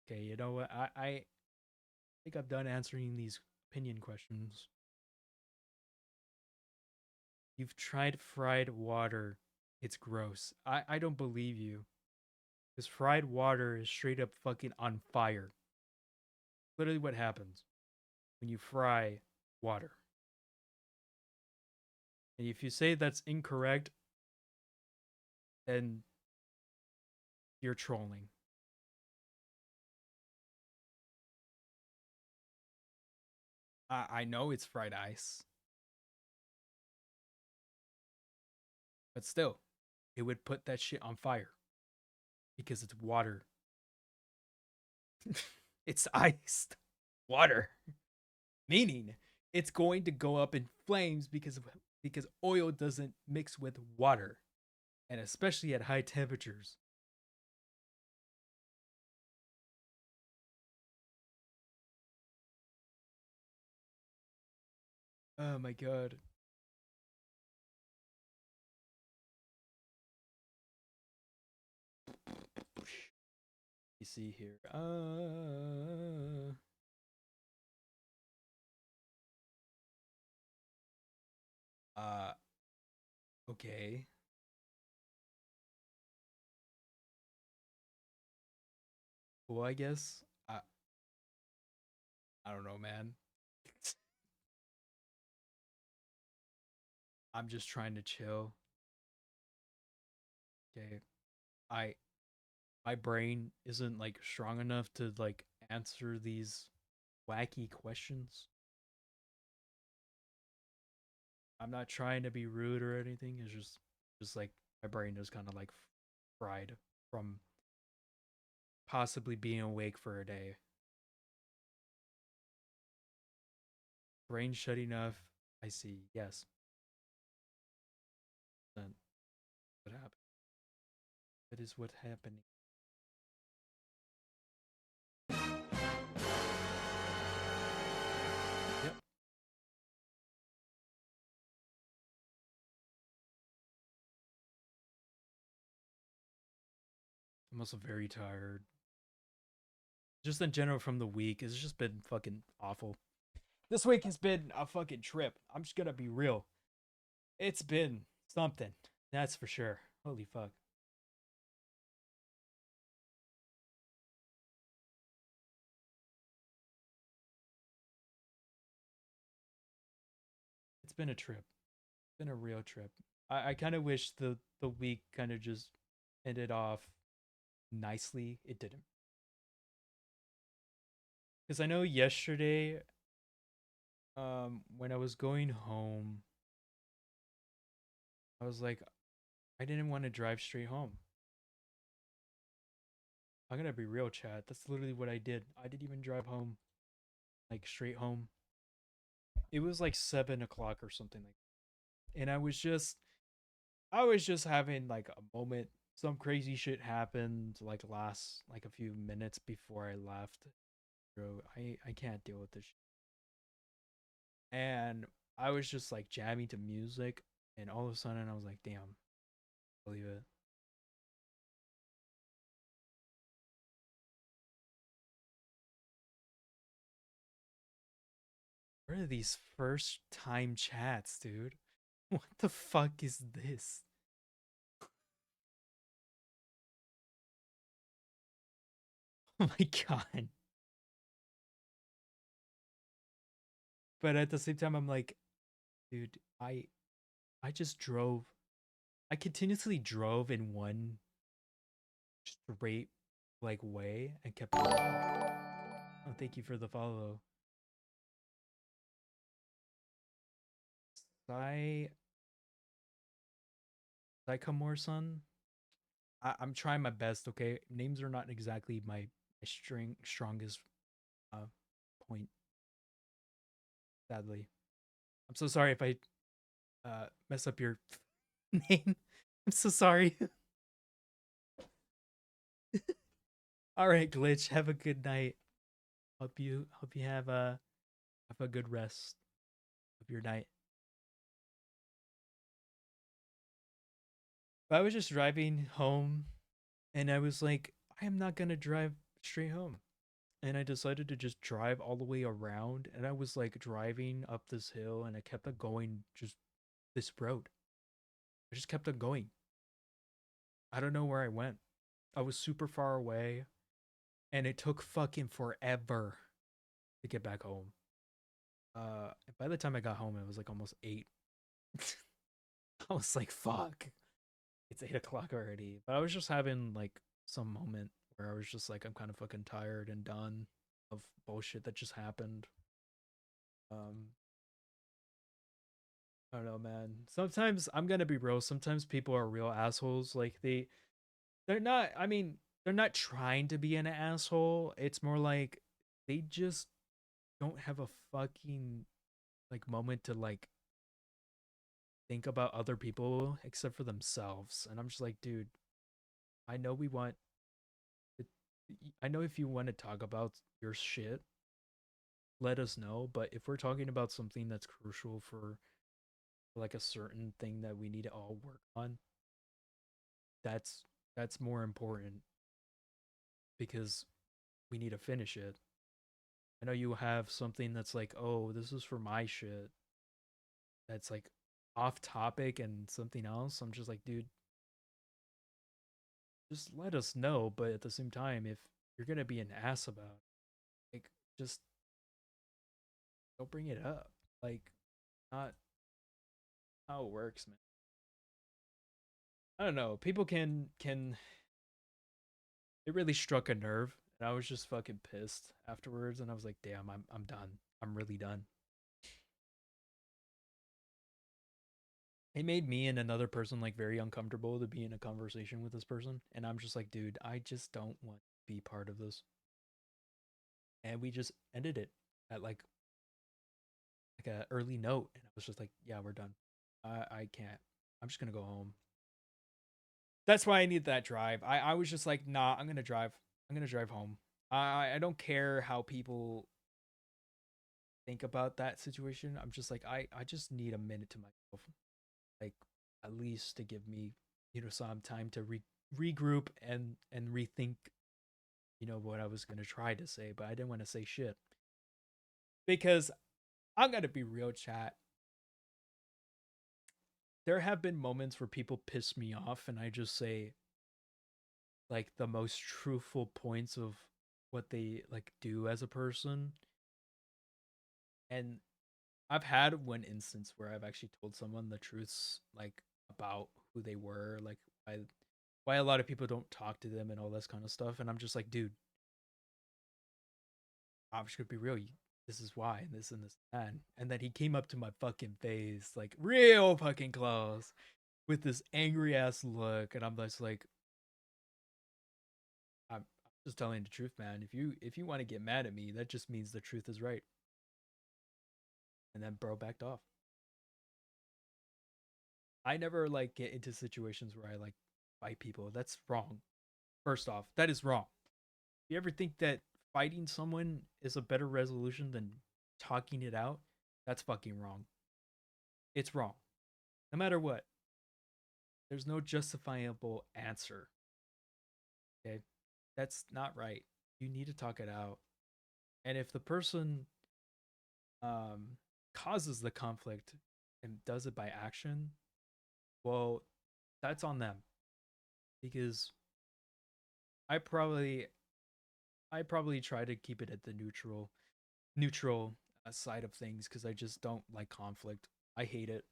Speaker 1: Okay, you know what? I think I'm done answering these opinion questions. You've tried fried water. It's gross. I don't believe you. Because fried water is straight up fucking on fire. Literally what happens when you fry water. And if you say that's incorrect, then you're trolling. I know it's fried ice, but still, it would put that shit on fire because it's water. It's iced water, meaning it's going to go up in flames because oil doesn't mix with water, and especially at high temperatures. Oh my god. You see here. Uh okay. Well, I guess I don't know, man. I'm just trying to chill. Okay. I my brain isn't like strong enough to like answer these wacky questions. I'm not trying to be rude or anything. It's just like my brain is kind of like fried from possibly being awake for a day. Brain shutting off. I see. Yes. Then what happened? That is what happening. Yep. I'm also very tired. Just in general from the week, it's just been fucking awful. This week has been a fucking trip. I'm just gonna be real. It's been something. That's for sure. Holy fuck. It's been a trip. It's been a real trip. I kind of wish the week kind of just ended off nicely. It didn't. Because I know yesterday, when I was going home, I was like, I didn't want to drive straight home. I'm gonna be real, chat. That's literally what I did. I didn't even drive home, like straight home. It was like 7 o'clock or something like that. And I was just having like a moment. Some crazy shit happened like last like a few minutes before I left. Bro, I can't deal with this shit. And I was just like jamming to music, and all of a sudden I was like, damn, believe it. What are these first time chats, dude? What the fuck is this? Oh my god. But at the same time, I'm like, dude, I just drove. I continuously drove in one straight like way and kept going. Oh, thank you for the follow. Sai Sycamore son. I'm trying my best, okay? Names are not exactly my strongest uh point, sadly. I'm so sorry if I mess up your name. I'm so sorry. All right, Glitch, have a good night. Hope you have a good rest of your night. But I was just driving home and I was like, I am not gonna drive straight home. And I decided to just drive all the way around. And I was like driving up this hill and I kept on going just this road. I just kept on going. I don't know where I went. I was super far away and it took fucking forever to get back home. By the time I got home, it was like almost 8. I was like, fuck. It's 8 o'clock already. But I was just having like some moment where I was just like, I'm kind of fucking tired and done of bullshit that just happened. Um, I don't know, man. Sometimes I'm gonna be real. Sometimes people are real assholes. Like they're not. I mean, they're not trying to be an asshole. It's more like they just don't have a fucking like moment to like think about other people except for themselves. And I'm just like, dude, I know we want. It, I know if you want to talk about your shit, let us know. But if we're talking about something that's crucial for like a certain thing that we need to all work on, that's that's more important because we need to finish it. I know you have something that's like, oh, this is for my shit. That's like off topic and something else. I'm just like, dude, just let us know. But at the same time, if you're gonna be an ass about it, like, just don't bring it up. Like, not how it works, man. I don't know. People can. It really struck a nerve, and I was just fucking pissed afterwards. And I was like, damn, I'm done. I'm really done. It made me and another person like very uncomfortable to be in a conversation with this person, and I'm just like, dude, I just don't want to be part of this. And we just ended it at like a early note, and I was just like, yeah, we're done. I can't. I'm just gonna go home. That's why I need that drive. I was just like, nah, I'm gonna drive. I'm gonna drive home. I don't care how people think about that situation. I'm just like, I just need a minute to myself, like at least to give me, some time to regroup and rethink, what I was gonna try to say, but I didn't want to say shit because I'm gonna be real, chat. There have been moments where people piss me off, and I just say like the most truthful points of what they like do as a person, and I've had one instance where I've actually told someone the truths like about who they were, like why a lot of people don't talk to them and all this kind of stuff, and I'm just like, dude, I'm just gonna be real. This is why, and this and this and then he came up to my fucking face like real fucking close with this angry ass look, and I'm just like, I'm just telling the truth, man. If you want to get mad at me, that just means the truth is right. And then bro backed off. I never like get into situations where I like fight people. That's wrong. First off, that is wrong. You ever think that fighting someone is a better resolution than talking it out? That's fucking wrong. it's wrong. No matter what, there's no justifiable answer. Okay? That's not right. You need to talk it out. And if the person um causes the conflict and does it by action, well, that's on them because I probably I probably try to keep it at the neutral side of things because I just don't like conflict. I hate it.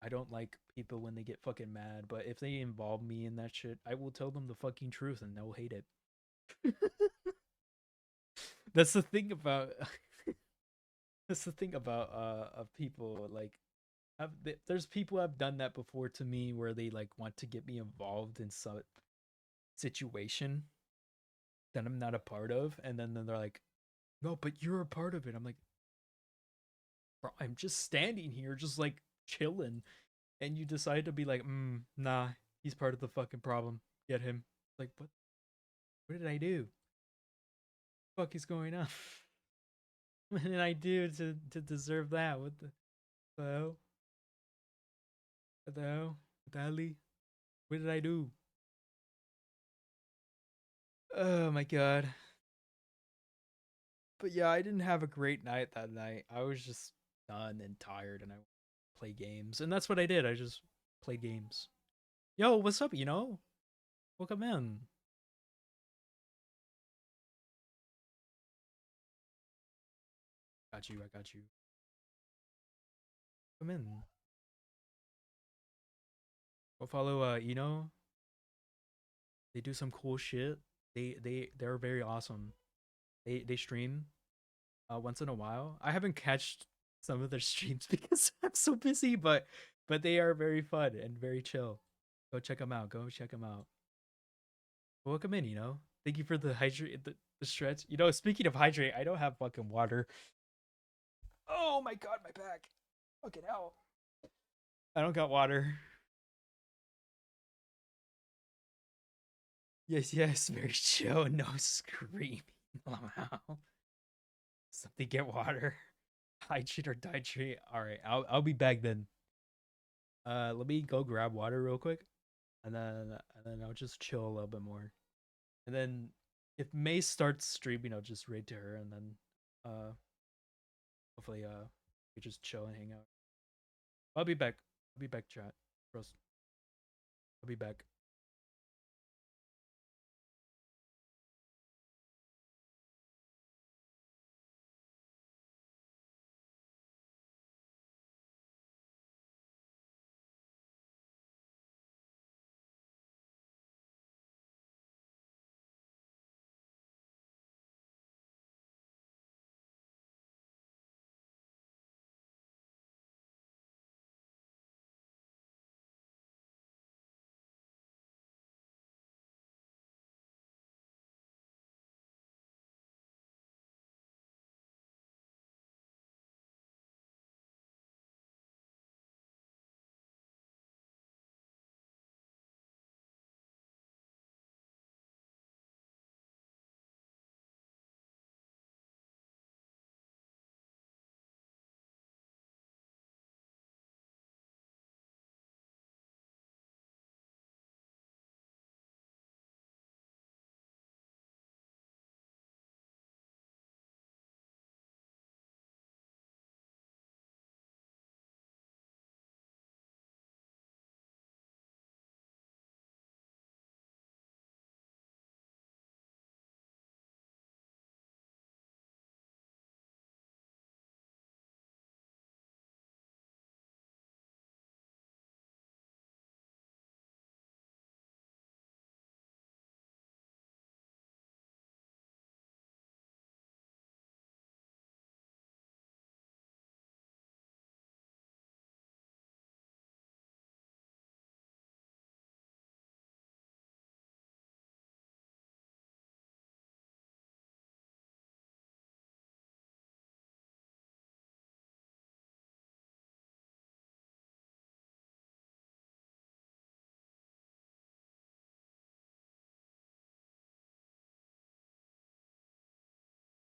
Speaker 1: I don't like people when they get fucking mad, but if they involve me in that shit, I will tell them the fucking truth and they'll hate it. That's the thing about that's the thing about of people like there's people who have done that before to me where they like want to get me involved in some situation that I'm not a part of, and then they're like, "No, but you're a part of it." I'm like, "Bro, I'm just standing here, just like chilling," and you decide to be like, nah, he's part of the fucking problem. Get him." Like, what? What did I do? What the fuck is going on? What did I do to deserve that? What the hell? What the hell? What the hell? What did I do? Oh my god. But yeah, I didn't have a great night that night. I was just done and tired and I play games. And that's what I did. I just played games. Yo, what's up, Welcome in. Got you, I got you. Come in. Go follow They do some cool shit. They're very awesome. They stream once in a while. I haven't catched some of their streams because I'm so busy, but they are very fun and very chill. Go check them out. Go check them out. Welcome in. Thank you for the hydrate the stretch. Speaking of hydrate, I don't have fucking water. Oh my god, my back. Fucking hell. I don't got water. Yes, yes, very chill. No screaming. Wow. Something get water. Hydrate or dihydrate. Alright, I'll be back then. Let me go grab water real quick. And then I'll just chill a little bit more. And then if May starts streaming, I'll just raid to her and then hopefully we just chill and hang out. I'll be back. I'll be back, chat. Bros. I'll be back.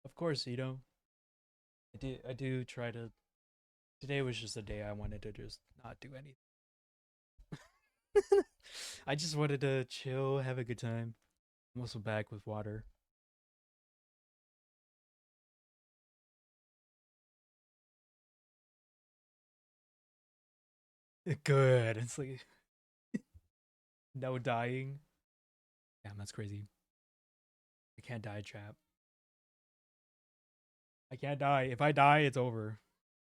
Speaker 1: Of course, I do try to Today was just a day I wanted to just not do anything. I just wanted to chill, have a good time. I'm also back with water. Good. It's like no dying. Damn, that's crazy. I can't die, chap. I can't die. If I die, it's over.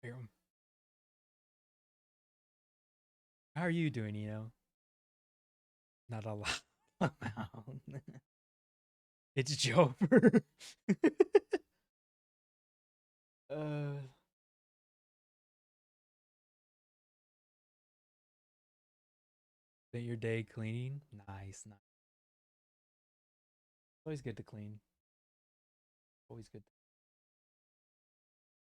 Speaker 1: Damn. How are you doing, Not a lot. It's Jover. uh, spent your day cleaning? Nice, nice. Always good to clean. Always good.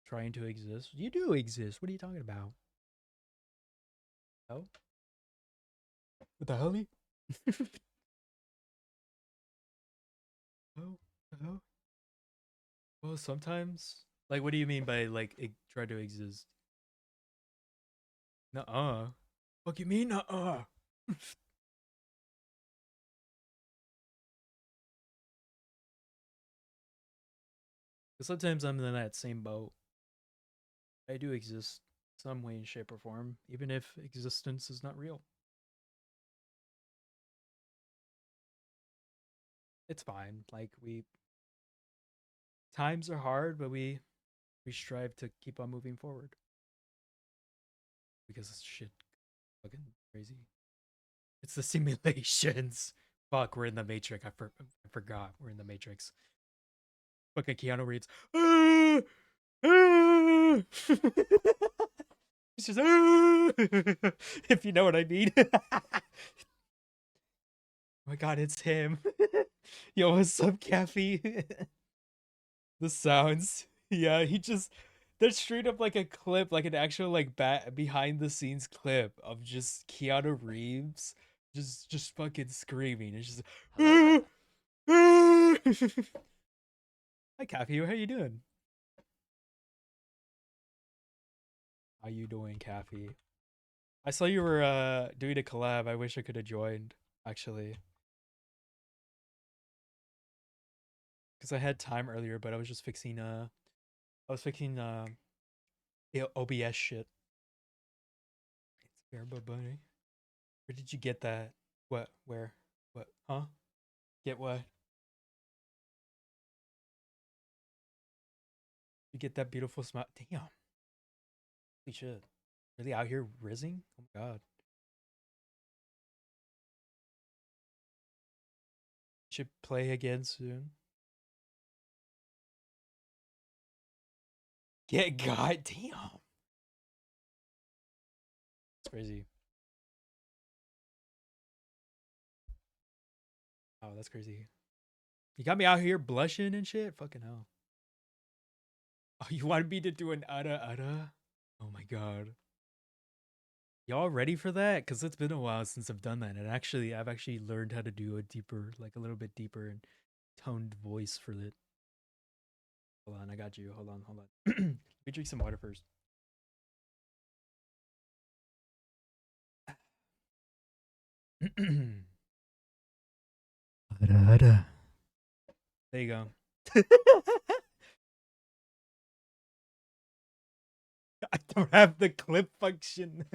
Speaker 1: Trying to exist. You do exist. What are you talking about? Oh? What the hell? Oh, oh. Well, sometimes. Like, what do you mean by like try to exist? Nuh-uh. What you mean, nuh-uh? Sometimes I'm in that same boat. I do exist some way, shape, or form, even if existence is not real. It's fine. Like times are hard, but we strive to keep on moving forward because it's shit fucking crazy. It's the simulations. Fuck, we're in the Matrix. I forgot we're in the Matrix. Fucking Keanu Reeves. It's just if you know what I mean. Oh my god, it's him. Yo, what's up, Kathy? The sounds. Yeah, he just there's straight up like a clip, like an actual like behind the scenes clip of just Keanu Reeves just fucking screaming. It's just Hi Kathy, how you doing? How you doing, Kathy? I saw you were doing a collab. I wish I could have joined, actually. Because I had time earlier, but I was just fixing OBS shit. It's fair, but bunny. Where did you get that? What? Where? What? Huh? Get what? You get that beautiful smile. Damn. Holy shit. Really out here rizzing? Oh my god. Should play again soon. Get god damn. It's crazy. Oh, that's crazy. You got me out here blushing and shit? Fucking hell. Oh, you wanted me to do an ada? Oh my god. Y'all ready for that? Cause it's been a while since I've done that. And actually I've actually learned how to do a deeper, like a little bit deeper and toned voice for it. Hold on, I got you. Hold on. Let me drink some water first. Ada. There you go. I don't have the clip function.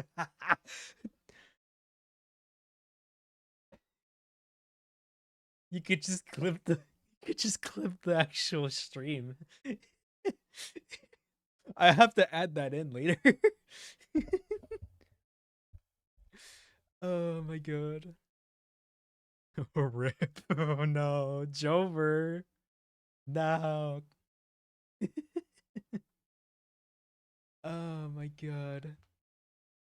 Speaker 1: You could just clip the actual stream. I have to add that in later. Oh my god. Oh, rip. Oh no. Jover. No. Oh my god.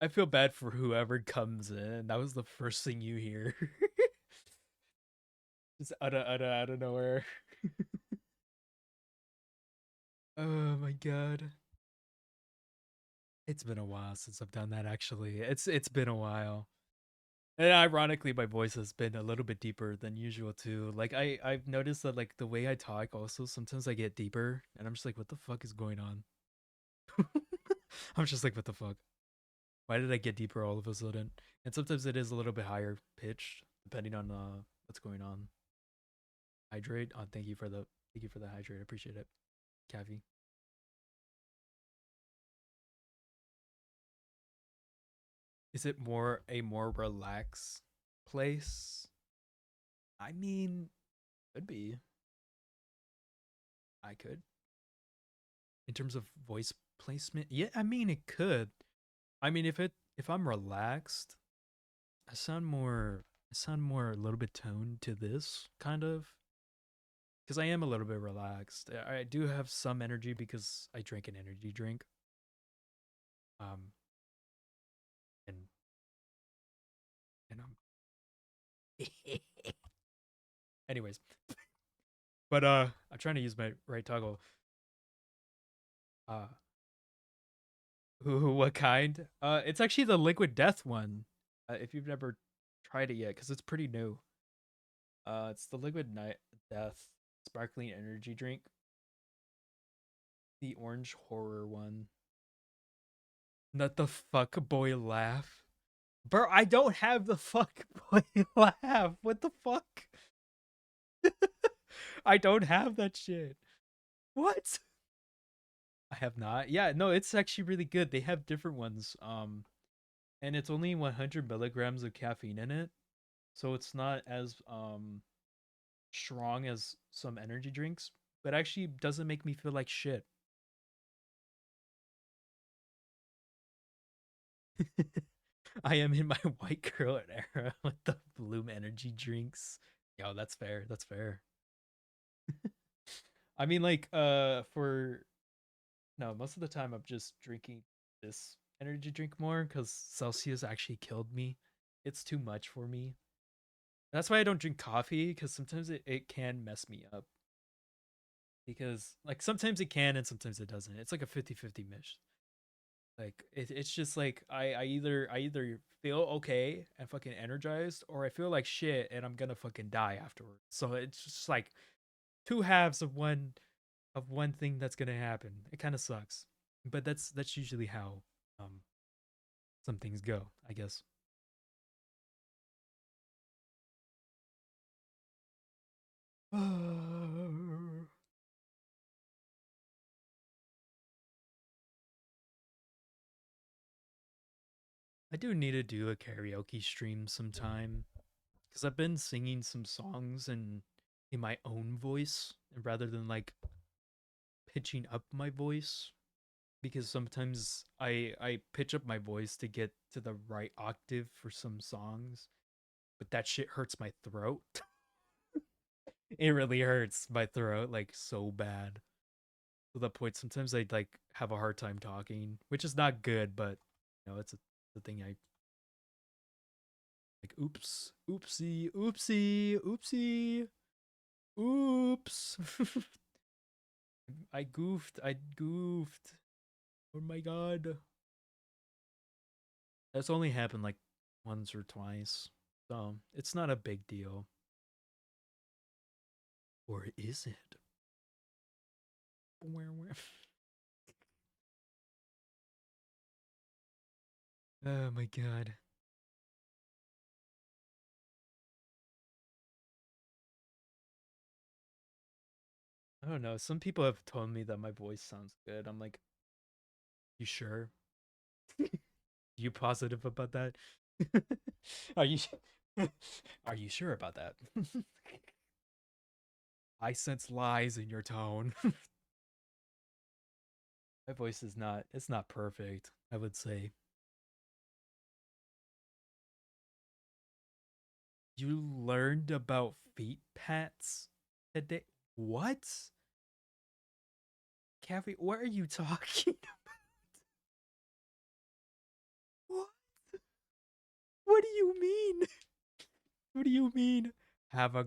Speaker 1: I feel bad for whoever comes in. That was the first thing you hear. Just out of nowhere. Oh my god. It's been a while since I've done that actually. It's been a while. And ironically my voice has been a little bit deeper than usual too. Like I've noticed that like the way I talk also sometimes I get deeper and I'm just like what the fuck is going on? I'm just like, what the fuck? Why did I get deeper all of a sudden? And sometimes it is a little bit higher pitched, depending on what's going on. Hydrate. Oh, thank you for the hydrate. I appreciate it, Cavi. Is it more relaxed place? I mean, could be. I could. In terms of voice placement, yeah. I mean, it could. I mean, if I'm relaxed, I sound more. I sound more a little bit toned to this kind of because I am a little bit relaxed. I do have some energy because I drank an energy drink. Um, and and anyways, but I'm trying to use my right toggle. Uh, what kind? It's actually the Liquid Death one. If you've never tried it yet, because it's pretty new. It's the Liquid Night Death sparkling energy drink, the orange horror one. Not the fuck boy laugh, bro. I don't have the fuck boy laugh. What the fuck? I don't have that shit. What? I have not. Yeah, no, it's actually really good. They have different ones. And it's only 100 milligrams of caffeine in it, so it's not as strong as some energy drinks, but actually doesn't make me feel like shit. I am in my white girl era with the Bloom energy drinks. Yo, that's fair. That's fair. I mean, like, for no, most of the time I'm just drinking this energy drink more because Celsius actually killed me. It's too much for me. That's why I don't drink coffee because sometimes it can mess me up. Because like sometimes it can and sometimes it doesn't. It's like a 50-50 mish. Like it's just like I either feel okay and fucking energized or I feel like shit and I'm gonna fucking die afterwards. So it's just like two halves of one thing that's gonna happen. It kind of sucks, but that's usually how um some things go, I guess. I do need to do a karaoke stream sometime because I've been singing some songs in my own voice rather than like pitching up my voice because sometimes I pitch up my voice to get to the right octave for some songs, but that shit hurts my throat. It really hurts my throat like so bad. To the point sometimes I like have a hard time talking, which is not good, but you know, it's the thing I like oops, oopsie, oopsie, oopsie, oops. I goofed. I goofed. Oh my god. That's only happened like once or twice. So it's not a big deal. Or is it? Oh my god. I don't know. Some people have told me that my voice sounds good. I'm like, you sure? You positive about that? Are you are you sure about that? I sense lies in your tone. My voice is not it's not perfect, I would say. You learned about feet pats today? What? Caffey, what are you talking about? What? What do you mean? What do you mean? Have a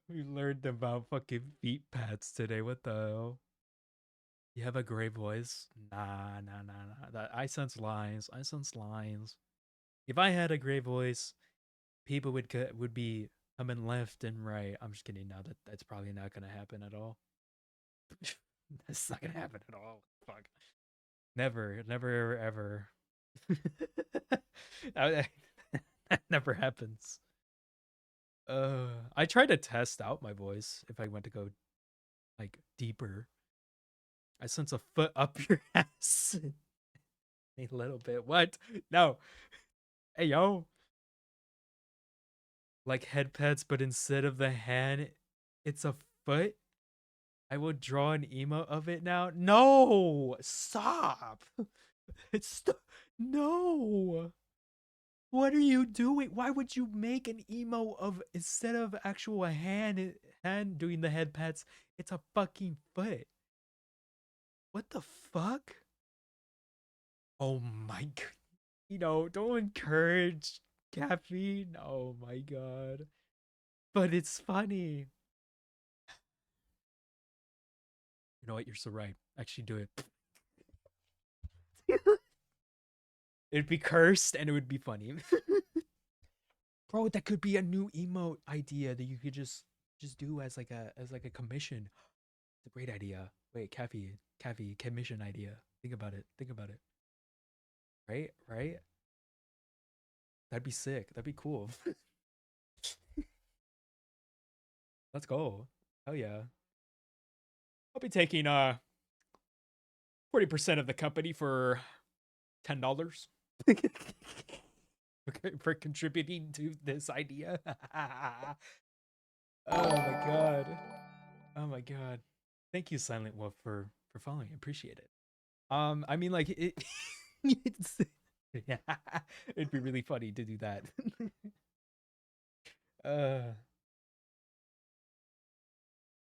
Speaker 1: we learned about fucking feet pats today. What the hell? You have a great voice? Nah. That I sense lies. I sense lies. If I had a great voice, people would be coming left and right. I'm just kidding. Now that's probably not gonna happen at all. That's not gonna happen at all. Fuck. Never, never, ever, ever. That never happens. I try to test out my voice if I want to go like deeper. I sense a foot up your ass. A little bit. What? No. Hey yo. Like head pets, but instead of the hand, it's a foot. I will draw an emo of it now. No, stop. It's no. What are you doing? Why would you make an emo of instead of actual hand doing the head pets? It's a fucking foot. What the fuck? Oh my god. Don't encourage caffeine. Oh my god. But it's funny. You know what? You're so right. Actually, do it. It'd be cursed and it would be funny. Bro, that could be a new emote idea that you could just do as like a commission. It's a great idea. Wait, Caffey, commission idea. Think about it. Think about it. Right? Right? That'd be sick. That'd be cool. Let's go. Hell yeah. I'll be taking 40% of the company for $10. For contributing to this idea. Oh my god. Oh my god. Thank you, Silent Wolf, for following. Appreciate it. I mean, like it. Yeah, it'd be really funny to do that. uh,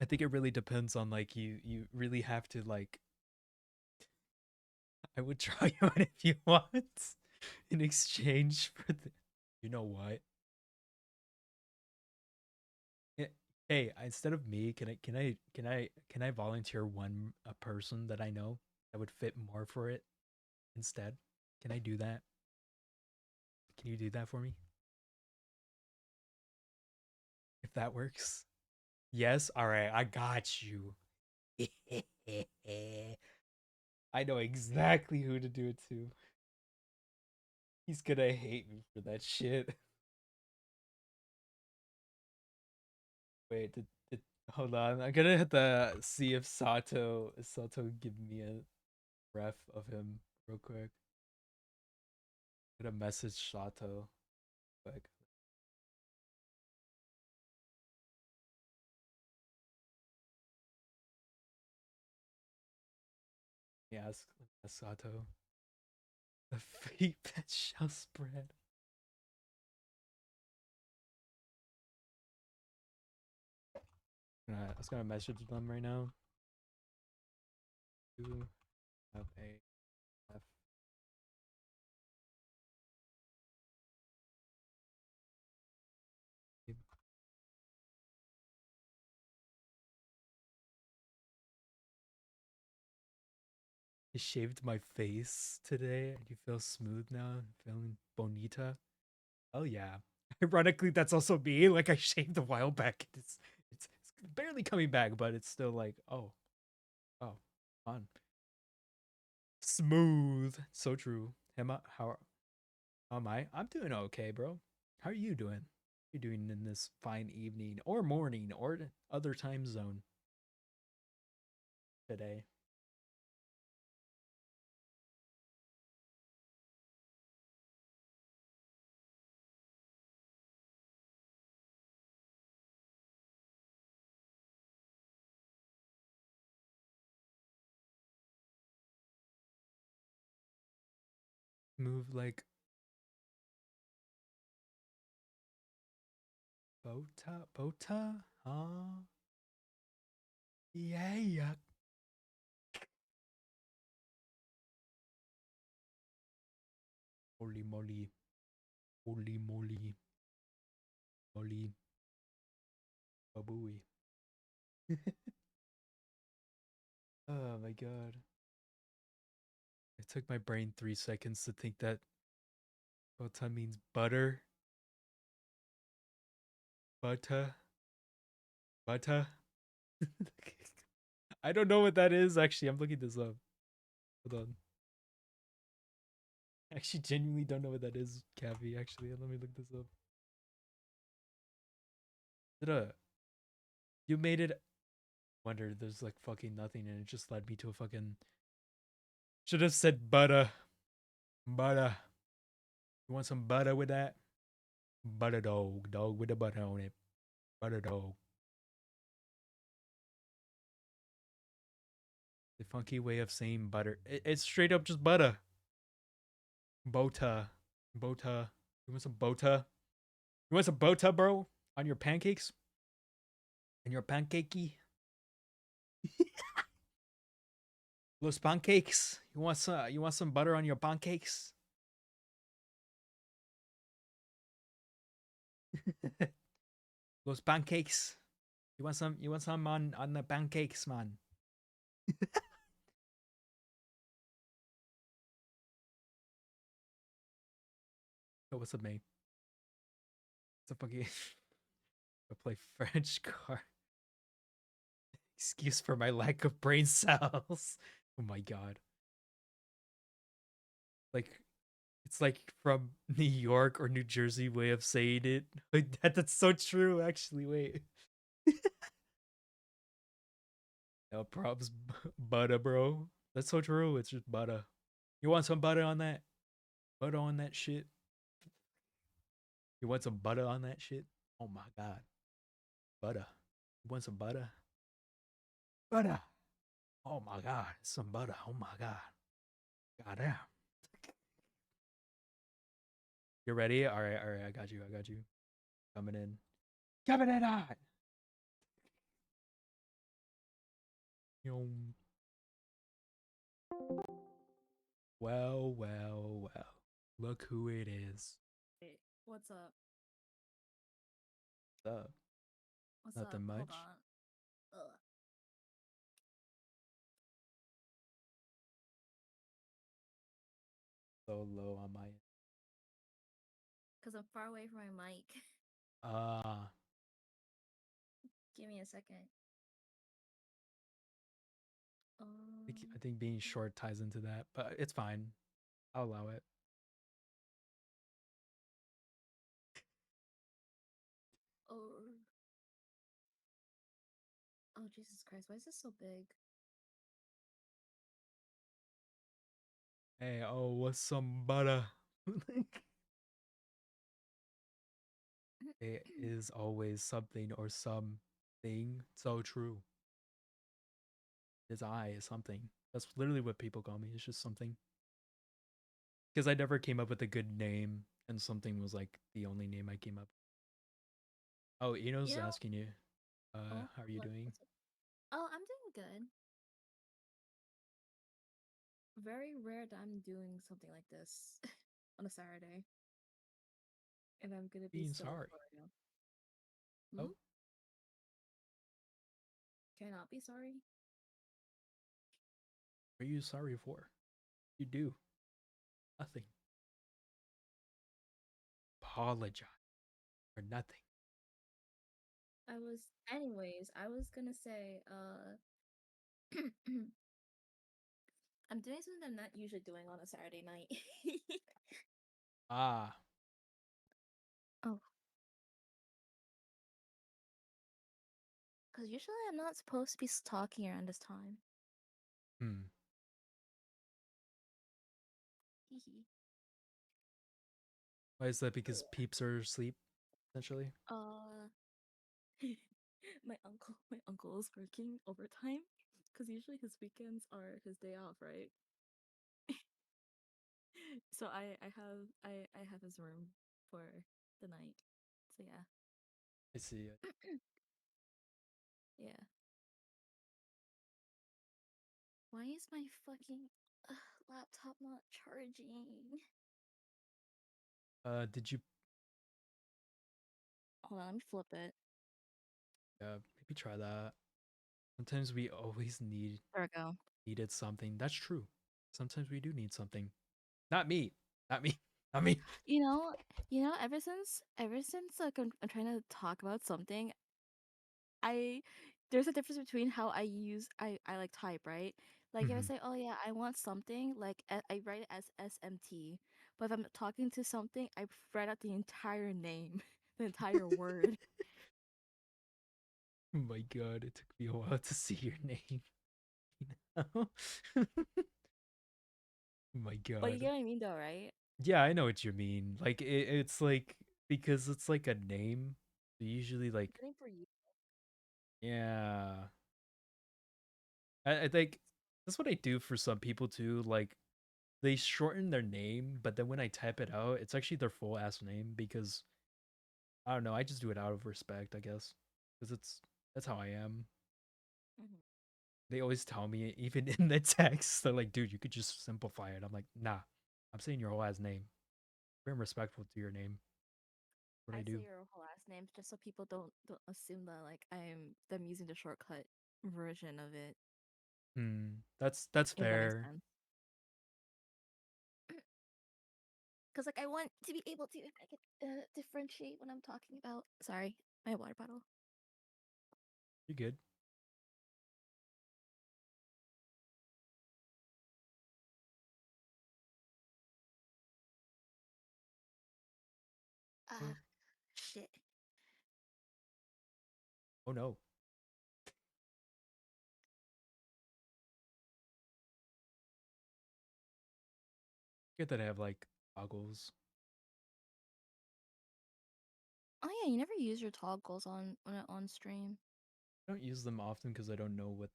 Speaker 1: I think it really depends on like you really have to like. I would try you on if you want in exchange for the. You know what? Eh, Hey, instead of me, can I volunteer one a person that I know that would fit more for it instead? Can I do that? Can you do that for me? If that works? Yes? All right, I got you. I know exactly who to do it to. He's gonna hate me for that shit. Wait, hold on. I'm gonna hit the see if Sato give me a ref of him real quick. I'm gonna message Sato quick. Let me ask Sato. The feet that shall spread. I was gonna message them right now. You have a F. I shaved my face today and you feel smooth now, feeling bonita. Oh yeah. Ironically, that's also me. Like I shaved a while back. It's barely coming back, but it's still like, oh, fun. Smooth. So true. Emma, how am I? I'm doing okay, bro. How are you doing? You doing in this fine evening or morning or other time zone today? Move like Bota? Huh? Yeah, yeah. Holy moly. Holy moly. Moly. Babooey. Oh my god. It took my brain 3 seconds to think that Bota means butter. Butter. Butter. I don't know what that is. Actually, I'm looking this up. Hold on. I actually genuinely don't know what that is, Cavi. Actually, let me look this up. Is it a? You made it. Wonder there's like fucking nothing, and it just led me to a fucking. Should have said butter. Butter. You want some butter with that? Butter dog. Dog with the butter on it. Butter dog. The funky way of saying butter. It's straight up just butter. Bota. Bota. You want some bota? You want some bota, bro? On your pancakes? And your pancakey? Los pancakes. You want some butter on your pancakes? Los pancakes. You want some on the pancakes, man. Oh, what's up, mate? What's up, fucking I play French car. Excuse for my lack of brain cells. Oh my god. Like it's like from New York or New Jersey way of saying it. Like that's so true actually. Wait. No props butter, bro. That's so true. It's just butter. You want some butter on that? Butter on that shit? You want some butter on that shit? Oh my god. Butter. You want some butter? Butter. Oh my god. Some butter. Oh my god. Goddamn. You ready? Alright, alright, I got you. Coming in. Coming in hot. Yum. Well, well, well. Look who it is.
Speaker 4: Wait, what's up?
Speaker 1: What's up?
Speaker 4: What's
Speaker 1: Nothing
Speaker 4: up?
Speaker 1: much.
Speaker 4: Hold on. Ugh.
Speaker 1: So low on my end.
Speaker 4: Cause I'm far away from my mic. Give me a second.
Speaker 1: I think being short ties into that, but it's fine. I'll allow it.
Speaker 4: Oh. Oh Jesus Christ! Why is this so big?
Speaker 1: Hey, oh, what's some butter? It is always something or something so true. His eye is something. That's literally what people call me. It's just something. Because I never came up with a good name, and something was like the only name I came up. Oh, Eno's
Speaker 4: You know-
Speaker 1: asking you.
Speaker 4: Oh,
Speaker 1: How are you doing?
Speaker 4: what's up? Oh, I'm doing good. Very rare that I'm doing something like this on a Saturday, and I'm gonna be
Speaker 1: Being
Speaker 4: so
Speaker 1: sorry.
Speaker 4: sorry.
Speaker 1: Oh,
Speaker 4: Hmm? Can I not be sorry?
Speaker 1: what are you sorry for? You do nothing. Apologize for nothing.
Speaker 4: I was gonna say, I'm doing something I'm not usually doing on a Saturday night.
Speaker 1: Ah,
Speaker 4: Oh, because usually I'm not supposed to be talking around this time.
Speaker 1: hmm.
Speaker 4: Hehe.
Speaker 1: Why is that? Because peeps are asleep, essentially.
Speaker 4: Uh, my uncle is working overtime because usually his weekends are his day off, right? So I have his room for the night. So yeah,
Speaker 1: I see.
Speaker 4: yeah. Why is my fucking laptop not charging?
Speaker 1: Did you
Speaker 4: Hold on, let me flip it.
Speaker 1: maybe try that? Sometimes we always
Speaker 4: There we go.
Speaker 1: needed something. That's true. Sometimes we do need something. Not me. Not me. Not me.
Speaker 4: You know, ever since like I'm trying to talk about something, I there's a difference between how I like type, right? Like if I
Speaker 1: Mhm.
Speaker 4: say, "Oh yeah, I want something," like I write it as SMT. But if I'm talking to something, I write out the entire name, the entire word.
Speaker 1: Oh my god, it took me a while to see your name. Oh my
Speaker 4: But you
Speaker 1: god.
Speaker 4: get what I mean, though, right?
Speaker 1: Yeah, I know what you mean. Like it's like because it's like a name. Usually like
Speaker 4: Getting for you.
Speaker 1: yeah. I think that's what I do for some people too. Like they shorten their name, but then when I type it out, it's actually their full ass name because I don't know. I just do it out of respect, I guess, because that's how I am.
Speaker 4: Mhm.
Speaker 1: They always tell me, even in the text, they're like, "Dude, you could just simplify it." I'm like, "Nah, I'm saying your whole ass name. Very respectful to your name. What I
Speaker 4: I say
Speaker 1: do."
Speaker 4: your whole last name just so people don't assume that like I'm them using the shortcut version of it.
Speaker 1: That's
Speaker 4: If that makes
Speaker 1: fair.
Speaker 4: sense. Because like I want to be able to I could differentiate when I'm talking about. Sorry, my water bottle.
Speaker 1: You're good.
Speaker 4: Ah,
Speaker 1: Oh,
Speaker 4: shit.
Speaker 1: oh no. Good that I have like toggles.
Speaker 4: Oh yeah, you never use your toggles on stream.
Speaker 1: I don't use them often because I don't know what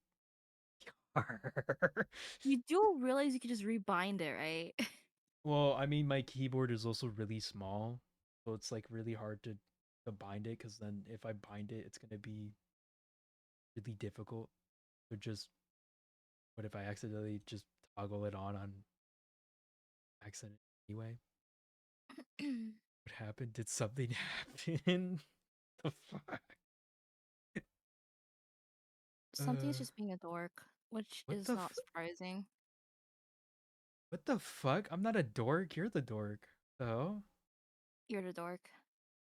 Speaker 1: they are.
Speaker 4: You do realize you could just rebind it, right?
Speaker 1: Well, I mean, my keyboard is also really small, so it's like really hard to bind it. Because then if I bind it, it's gonna be really difficult. So just what if I accidentally just toggle it on accident anyway? What happened? Did something happen? The fuck?
Speaker 4: Something's
Speaker 1: Uh,
Speaker 4: just being a dork, which
Speaker 1: what
Speaker 4: is
Speaker 1: the
Speaker 4: not surprising.
Speaker 1: what the fuck? I'm not a dork. You're the dork. Oh,
Speaker 4: You're the dork.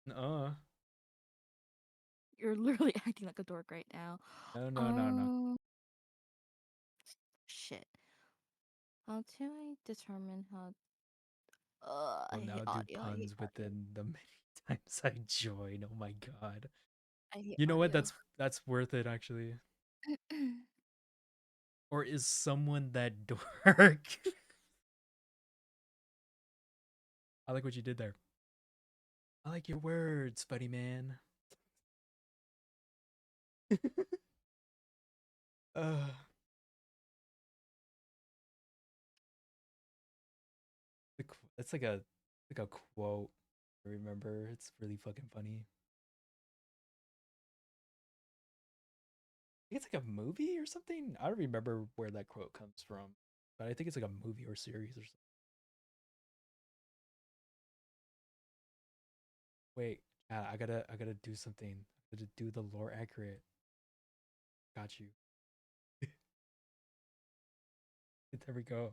Speaker 1: no,
Speaker 4: You're literally acting like a dork right now.
Speaker 1: no, no, no, no.
Speaker 4: Um, shit. How do I determine how? I
Speaker 1: I'll
Speaker 4: hate
Speaker 1: now do
Speaker 4: audio. I hate
Speaker 1: puns
Speaker 4: audio.
Speaker 1: within the many times I join. Oh my god.
Speaker 4: I hate
Speaker 1: You know what?
Speaker 4: audio.
Speaker 1: That's worth it actually. Or is someone that dork? I like what you did there. I like your words, buddy man. uh, it's like a quote. I remember. It's really fucking funny. I think it's like a movie or something. I don't remember where that quote comes from, but I think it's like a movie or series or something. Wait, I gotta do something. I gotta do the lore accurate. Got you. There we go.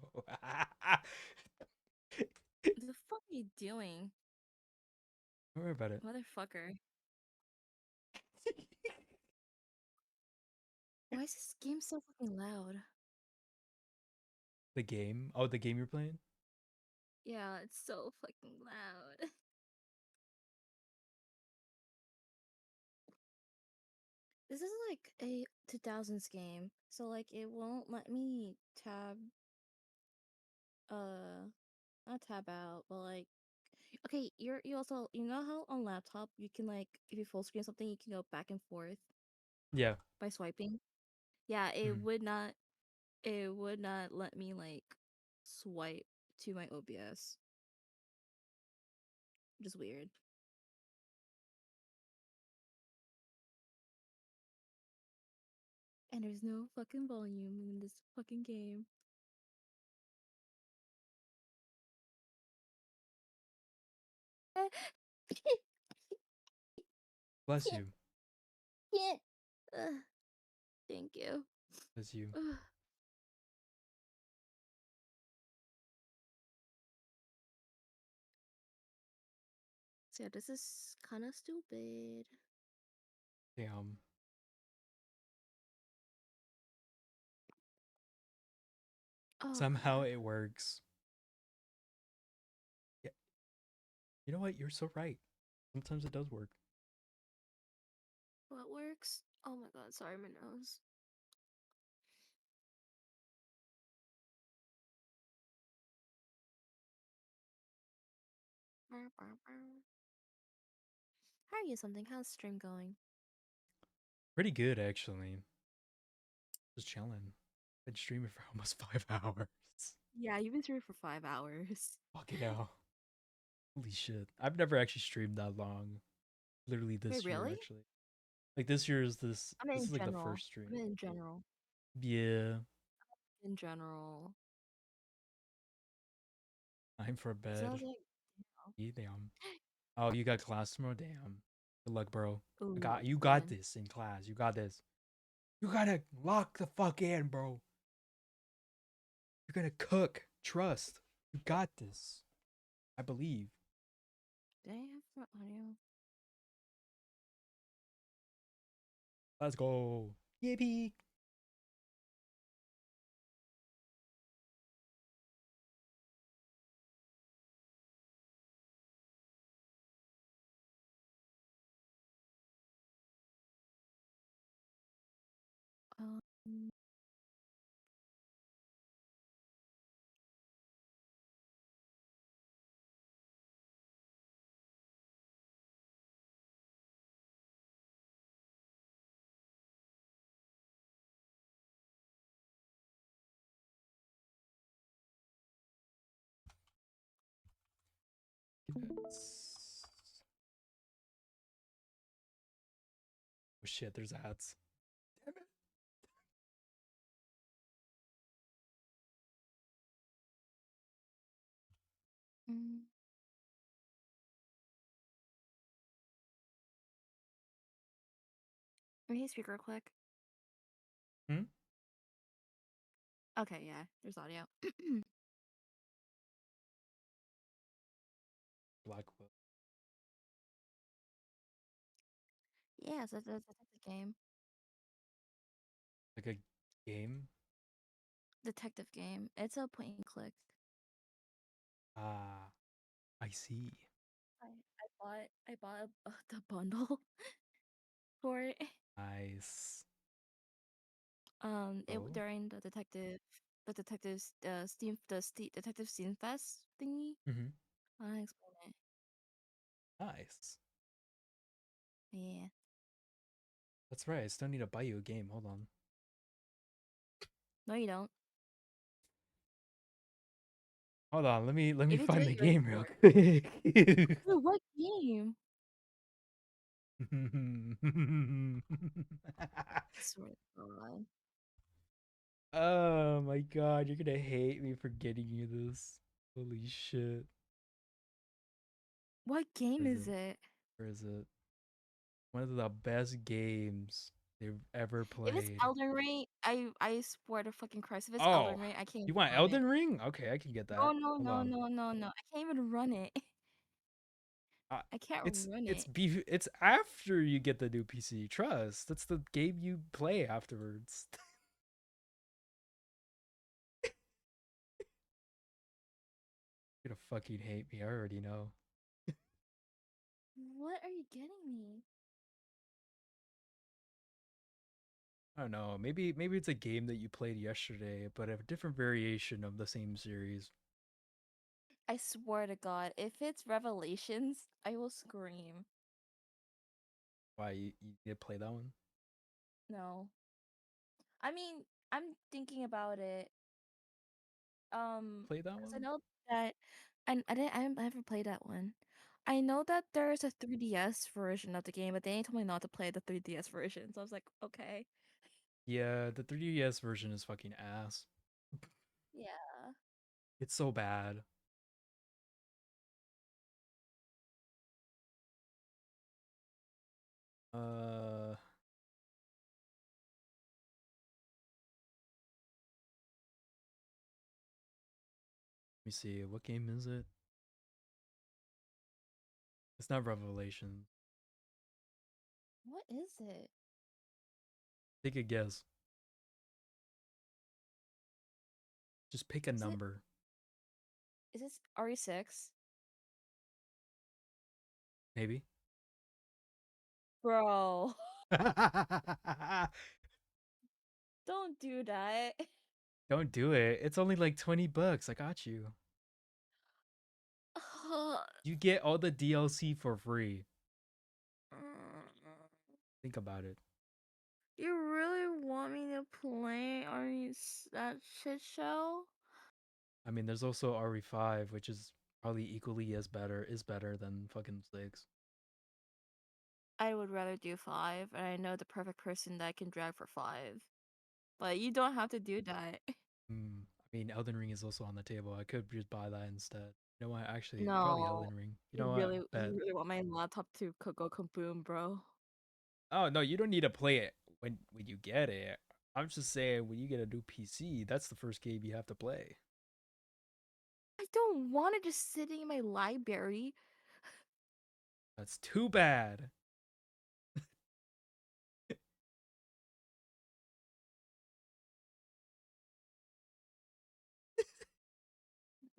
Speaker 4: The fuck are you doing,
Speaker 1: Don't worry about it.
Speaker 4: motherfucker? Why is this game so fucking loud?
Speaker 1: The game. Oh, the game you're playing.
Speaker 4: Yeah, it's so fucking loud. This is like a 2000s game, so like it won't let me tab uh not tab out, but like okay, you also you know how on laptop you can like if you full screen something you can go back and forth
Speaker 1: Yeah.
Speaker 4: by swiping? Yeah,
Speaker 1: Mm.
Speaker 4: it would not let me like swipe to my OBS, which is weird. And there's no fucking volume in this fucking game.
Speaker 1: Bless
Speaker 4: Can't,
Speaker 1: you.
Speaker 4: can't. Thank you.
Speaker 1: Bless you.
Speaker 4: Ugh. So yeah, this is kind of stupid.
Speaker 1: Damn.
Speaker 4: Oh
Speaker 1: Somehow
Speaker 4: god.
Speaker 1: it works. Yeah, you know what? You're so right. Sometimes it does work.
Speaker 4: What works? Oh my god, sorry, my nose. Bow, bow, bow. How are you something? How's stream going?
Speaker 1: Pretty good, actually. Just chilling. Been streaming for almost 5 hours.
Speaker 4: Yeah, you've been streaming for 5 hours.
Speaker 1: Fucking hell. Holy shit. I've never actually streamed that long. Literally
Speaker 4: Wait,
Speaker 1: this year,
Speaker 4: really?
Speaker 1: actually. Like this year is this
Speaker 4: I mean
Speaker 1: this
Speaker 4: in
Speaker 1: is like the
Speaker 4: general.
Speaker 1: first
Speaker 4: I
Speaker 1: stream.
Speaker 4: mean in general.
Speaker 1: Yeah.
Speaker 4: In general.
Speaker 1: Time for
Speaker 4: 'Cause I
Speaker 1: bed.
Speaker 4: was like,
Speaker 1: Yeah, damn. Oh, you got class tomorrow? Damn. Good luck, bro.
Speaker 4: ooh,
Speaker 1: You got
Speaker 4: fun.
Speaker 1: this in class. You got this. You gotta lock the fuck in, bro. You're gonna cook. Trust. You got this. I believe.
Speaker 4: Did I have my audio?
Speaker 1: Let's go. Yippee.
Speaker 4: Um,
Speaker 1: Oh shit, there's ads. Damn it.
Speaker 4: mm, Let me speak real quick.
Speaker 1: Hmm?
Speaker 4: Okay, yeah, there's audio.
Speaker 1: Blackwood.
Speaker 4: Yeah, so that's the game.
Speaker 1: Like a game?
Speaker 4: Detective game. It's a point and click.
Speaker 1: Ah, I see.
Speaker 4: I bought the bundle for it.
Speaker 1: Nice.
Speaker 4: It
Speaker 1: Oh.
Speaker 4: during the detectives detective Steam Fest thingy.
Speaker 1: Mm-hmm.
Speaker 4: I explain it.
Speaker 1: Nice.
Speaker 4: Yeah.
Speaker 1: That's right. I still need to buy you a game. Hold on.
Speaker 4: No, you don't.
Speaker 1: Hold on. Let me
Speaker 4: If you do
Speaker 1: find
Speaker 4: it,
Speaker 1: the
Speaker 4: you already
Speaker 1: game real
Speaker 4: for it.
Speaker 1: quick.
Speaker 4: Wait, what game? I swear to God.
Speaker 1: Oh my god, you're gonna hate me for getting you this. Holy shit.
Speaker 4: What game
Speaker 1: Where is
Speaker 4: is
Speaker 1: it?
Speaker 4: it?
Speaker 1: Where is it? One of the best games they've ever
Speaker 4: If it's
Speaker 1: played.
Speaker 4: Elden Ring, I swear to fucking Christ, if it's
Speaker 1: Oh,
Speaker 4: Elden Ring, I can't
Speaker 1: you
Speaker 4: even
Speaker 1: want
Speaker 4: run it.
Speaker 1: Elden Ring? Okay, I can get
Speaker 4: No,
Speaker 1: that.
Speaker 4: no,
Speaker 1: Hold
Speaker 4: no,
Speaker 1: on.
Speaker 4: no, no, no. I can't even run it.
Speaker 1: Uh,
Speaker 4: I can't
Speaker 1: it's
Speaker 4: run
Speaker 1: it's
Speaker 4: it.
Speaker 1: be it's after you get the new PC. Trust. That's the game you play afterwards. You're gonna fucking hate me. I already know.
Speaker 4: What are you getting me?
Speaker 1: I don't know. Maybe it's a game that you played yesterday, but a different variation of the same series.
Speaker 4: I swear to God, if it's Revelations, I will scream.
Speaker 1: Why you did play that one?
Speaker 4: No. I mean, I'm thinking about it.
Speaker 1: Play that
Speaker 4: Because I
Speaker 1: one?
Speaker 4: know that I never played that one. I know that there's a 3DS version of the game, but they told me not to play the 3DS version. So I was like, okay.
Speaker 1: Yeah, the 3DS version is fucking ass.
Speaker 4: Yeah.
Speaker 1: It's so bad. Let me see. What game is it? It's not Revelation.
Speaker 4: What is it?
Speaker 1: Take a guess. Just pick a
Speaker 4: Is it?
Speaker 1: number.
Speaker 4: Is this RE6?
Speaker 1: Maybe.
Speaker 4: Bro, don't do that.
Speaker 1: Don't do it. It's only like $20. I got you. You get all the DLC for free. Think about it.
Speaker 4: You really want me to play that shit show?
Speaker 1: I mean, there's also RE5, which is probably equally as better than fucking 6.
Speaker 4: I would rather do 5, and I know the perfect person that I can drag for 5. But you don't have to do that.
Speaker 1: I mean, Elden Ring is also on the table. I could just buy that instead. You know what? Actually, probably
Speaker 4: No,
Speaker 1: Elden Ring. You know what? Bet.
Speaker 4: you really want my laptop to go kaboom, bro.
Speaker 1: Oh no, you don't need to play it when you get it. I'm just saying when you get a new PC, that's the first game you have to play.
Speaker 4: I don't want it just sitting in my library.
Speaker 1: That's too bad.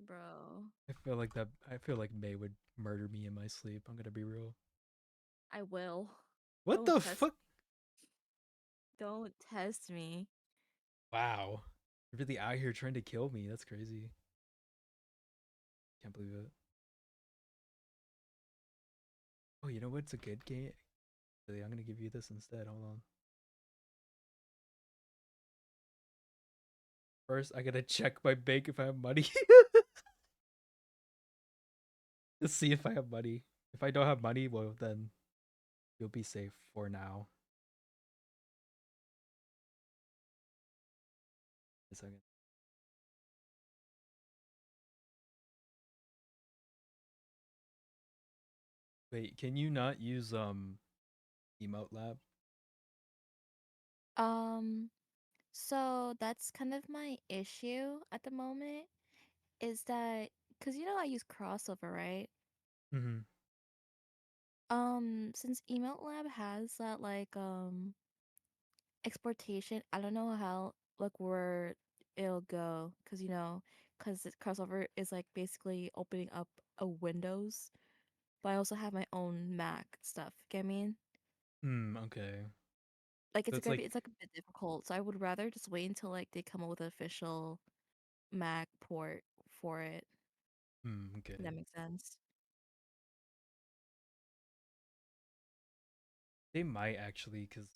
Speaker 4: Bro,
Speaker 1: I feel like May would murder me in my sleep. I'm gonna be real.
Speaker 4: I will.
Speaker 1: What
Speaker 4: Don't
Speaker 1: the
Speaker 4: test.
Speaker 1: fuck?
Speaker 4: Don't test me.
Speaker 1: Wow. You're really out here trying to kill me. That's crazy. Can't believe it. Oh, you know what's a good game? Really, I'm gonna give you this instead. Hold on. First, I gotta check my bank if I have money. To see if I have money. If I don't have money, well then you'll be safe for now. A second. Wait, can you not use Emote Lab?
Speaker 4: Um, so that's kind of my issue at the moment is that because I use crossover, right?
Speaker 1: Mm-hmm.
Speaker 4: Since Email Lab has that exportation, I don't know how where it'll go because because crossover is like basically opening up a Windows, but I also have my own Mac stuff. Get I mean?
Speaker 1: Okay.
Speaker 4: Like
Speaker 1: So it's like,
Speaker 4: it's like a bit difficult. So I would rather just wait until like they come up with an official Mac port for it. If that
Speaker 1: okay.
Speaker 4: makes sense.
Speaker 1: They might actually, because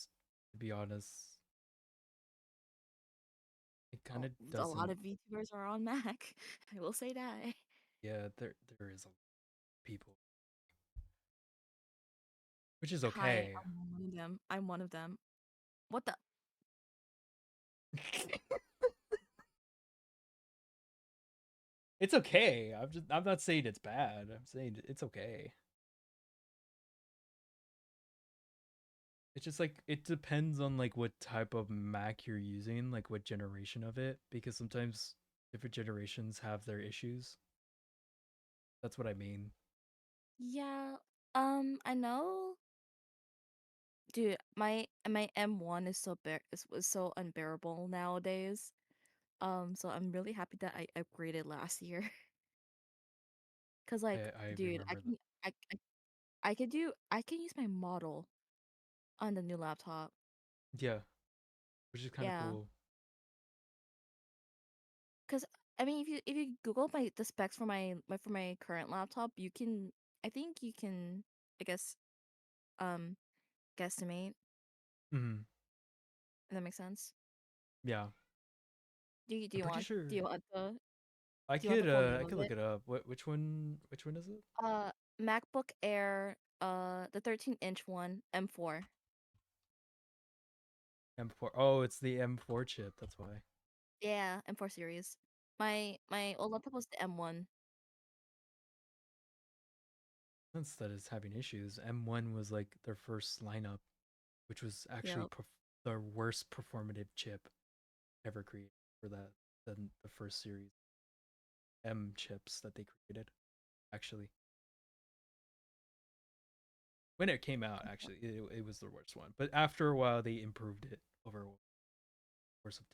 Speaker 1: to be honest, it kind
Speaker 4: Oh,
Speaker 1: of
Speaker 4: a lot
Speaker 1: doesn't.
Speaker 4: of VTubers are on Mac. I will say that.
Speaker 1: Yeah, there is a lot of people, which is
Speaker 4: Hi,
Speaker 1: okay.
Speaker 4: I'm one of them. I'm one of them. What the?
Speaker 1: It's okay. I'm not saying it's bad. I'm saying it's okay. It's just like it depends on like what type of Mac you're using, like what generation of it, because sometimes different generations have their issues. That's what I mean.
Speaker 4: Yeah. I know, dude. My M1 is was so unbearable nowadays. So I'm really happy that I upgraded last year. Cause
Speaker 1: I
Speaker 4: dude,
Speaker 1: remember that.
Speaker 4: I can use my model on the new laptop.
Speaker 1: Yeah, which is kind of
Speaker 4: Yeah.
Speaker 1: cool.
Speaker 4: Cause I mean, if you Google the specs for for my current laptop, you can I think you can I guess um guesstimate.
Speaker 1: Hmm.
Speaker 4: If that makes sense.
Speaker 1: Yeah, I'm pretty
Speaker 4: Do
Speaker 1: sure
Speaker 4: you want the
Speaker 1: I
Speaker 4: name of
Speaker 1: could look
Speaker 4: it?
Speaker 1: it up. Which one is it?
Speaker 4: MacBook Air, the 13-inch one, M4.
Speaker 1: M4. Oh, it's the M4 chip. That's why.
Speaker 4: Yeah, M4 series. My old laptop was the M1.
Speaker 1: Since that is having issues. M1 was like their first lineup, which was actually
Speaker 4: Yep.
Speaker 1: the worst performative chip ever created for that than the first series M chips that they created. Actually, when it came out, actually it was the worst one. But after a while, they improved it over the course of time.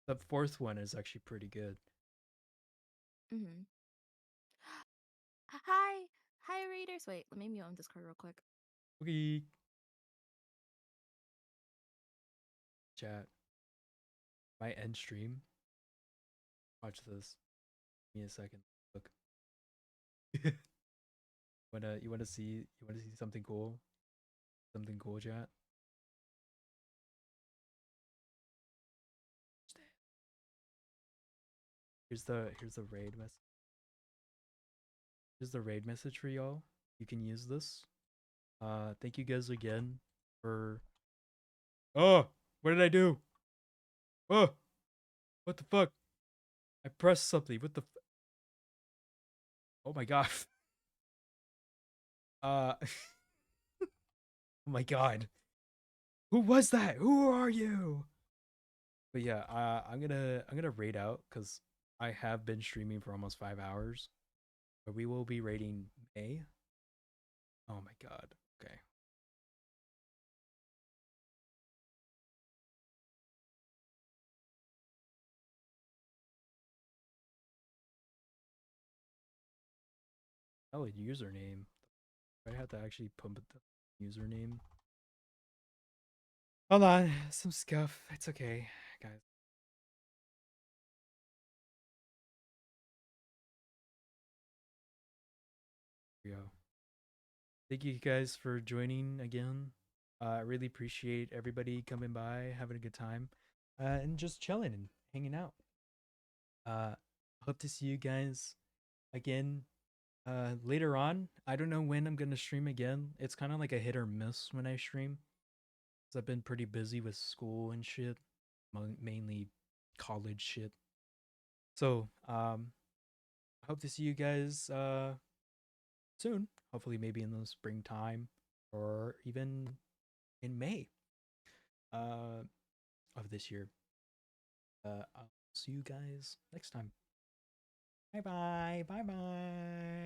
Speaker 1: The fourth one is actually pretty good.
Speaker 4: Mm-hmm. Hi, hi, readers. Wait, let me mute on Discord real quick.
Speaker 1: Okay. Chat. My end stream. Watch this. Give me a second. Look. You wanna see something cool? Something cool, chat? Here's the raid message. Here's the raid message for y'all. You can use this. Thank you guys again for. Oh, what did I do? Oh, what the fuck? I pressed something. What the? Oh my god. Oh my god. Who was that? Who are you? But yeah, I'm gonna raid out because I have been streaming for almost 5 hours. But we will be raiding May. Oh my god. Okay. Oh, a username. I have to actually put the username. Hold on, some scuff. It's okay, guys. Here we go. Thank you guys for joining again. I really appreciate everybody coming by, having a good time, and just chilling and hanging out. Hope to see you guys again later on. I don't know when I'm gonna stream again. It's kind of like a hit or miss when I stream, because I've been pretty busy with school and shit, mainly college shit. So I hope to see you guys soon. Hopefully, maybe in the springtime or even in May uh, of this year. I'll see you guys next time. Bye bye. Bye bye.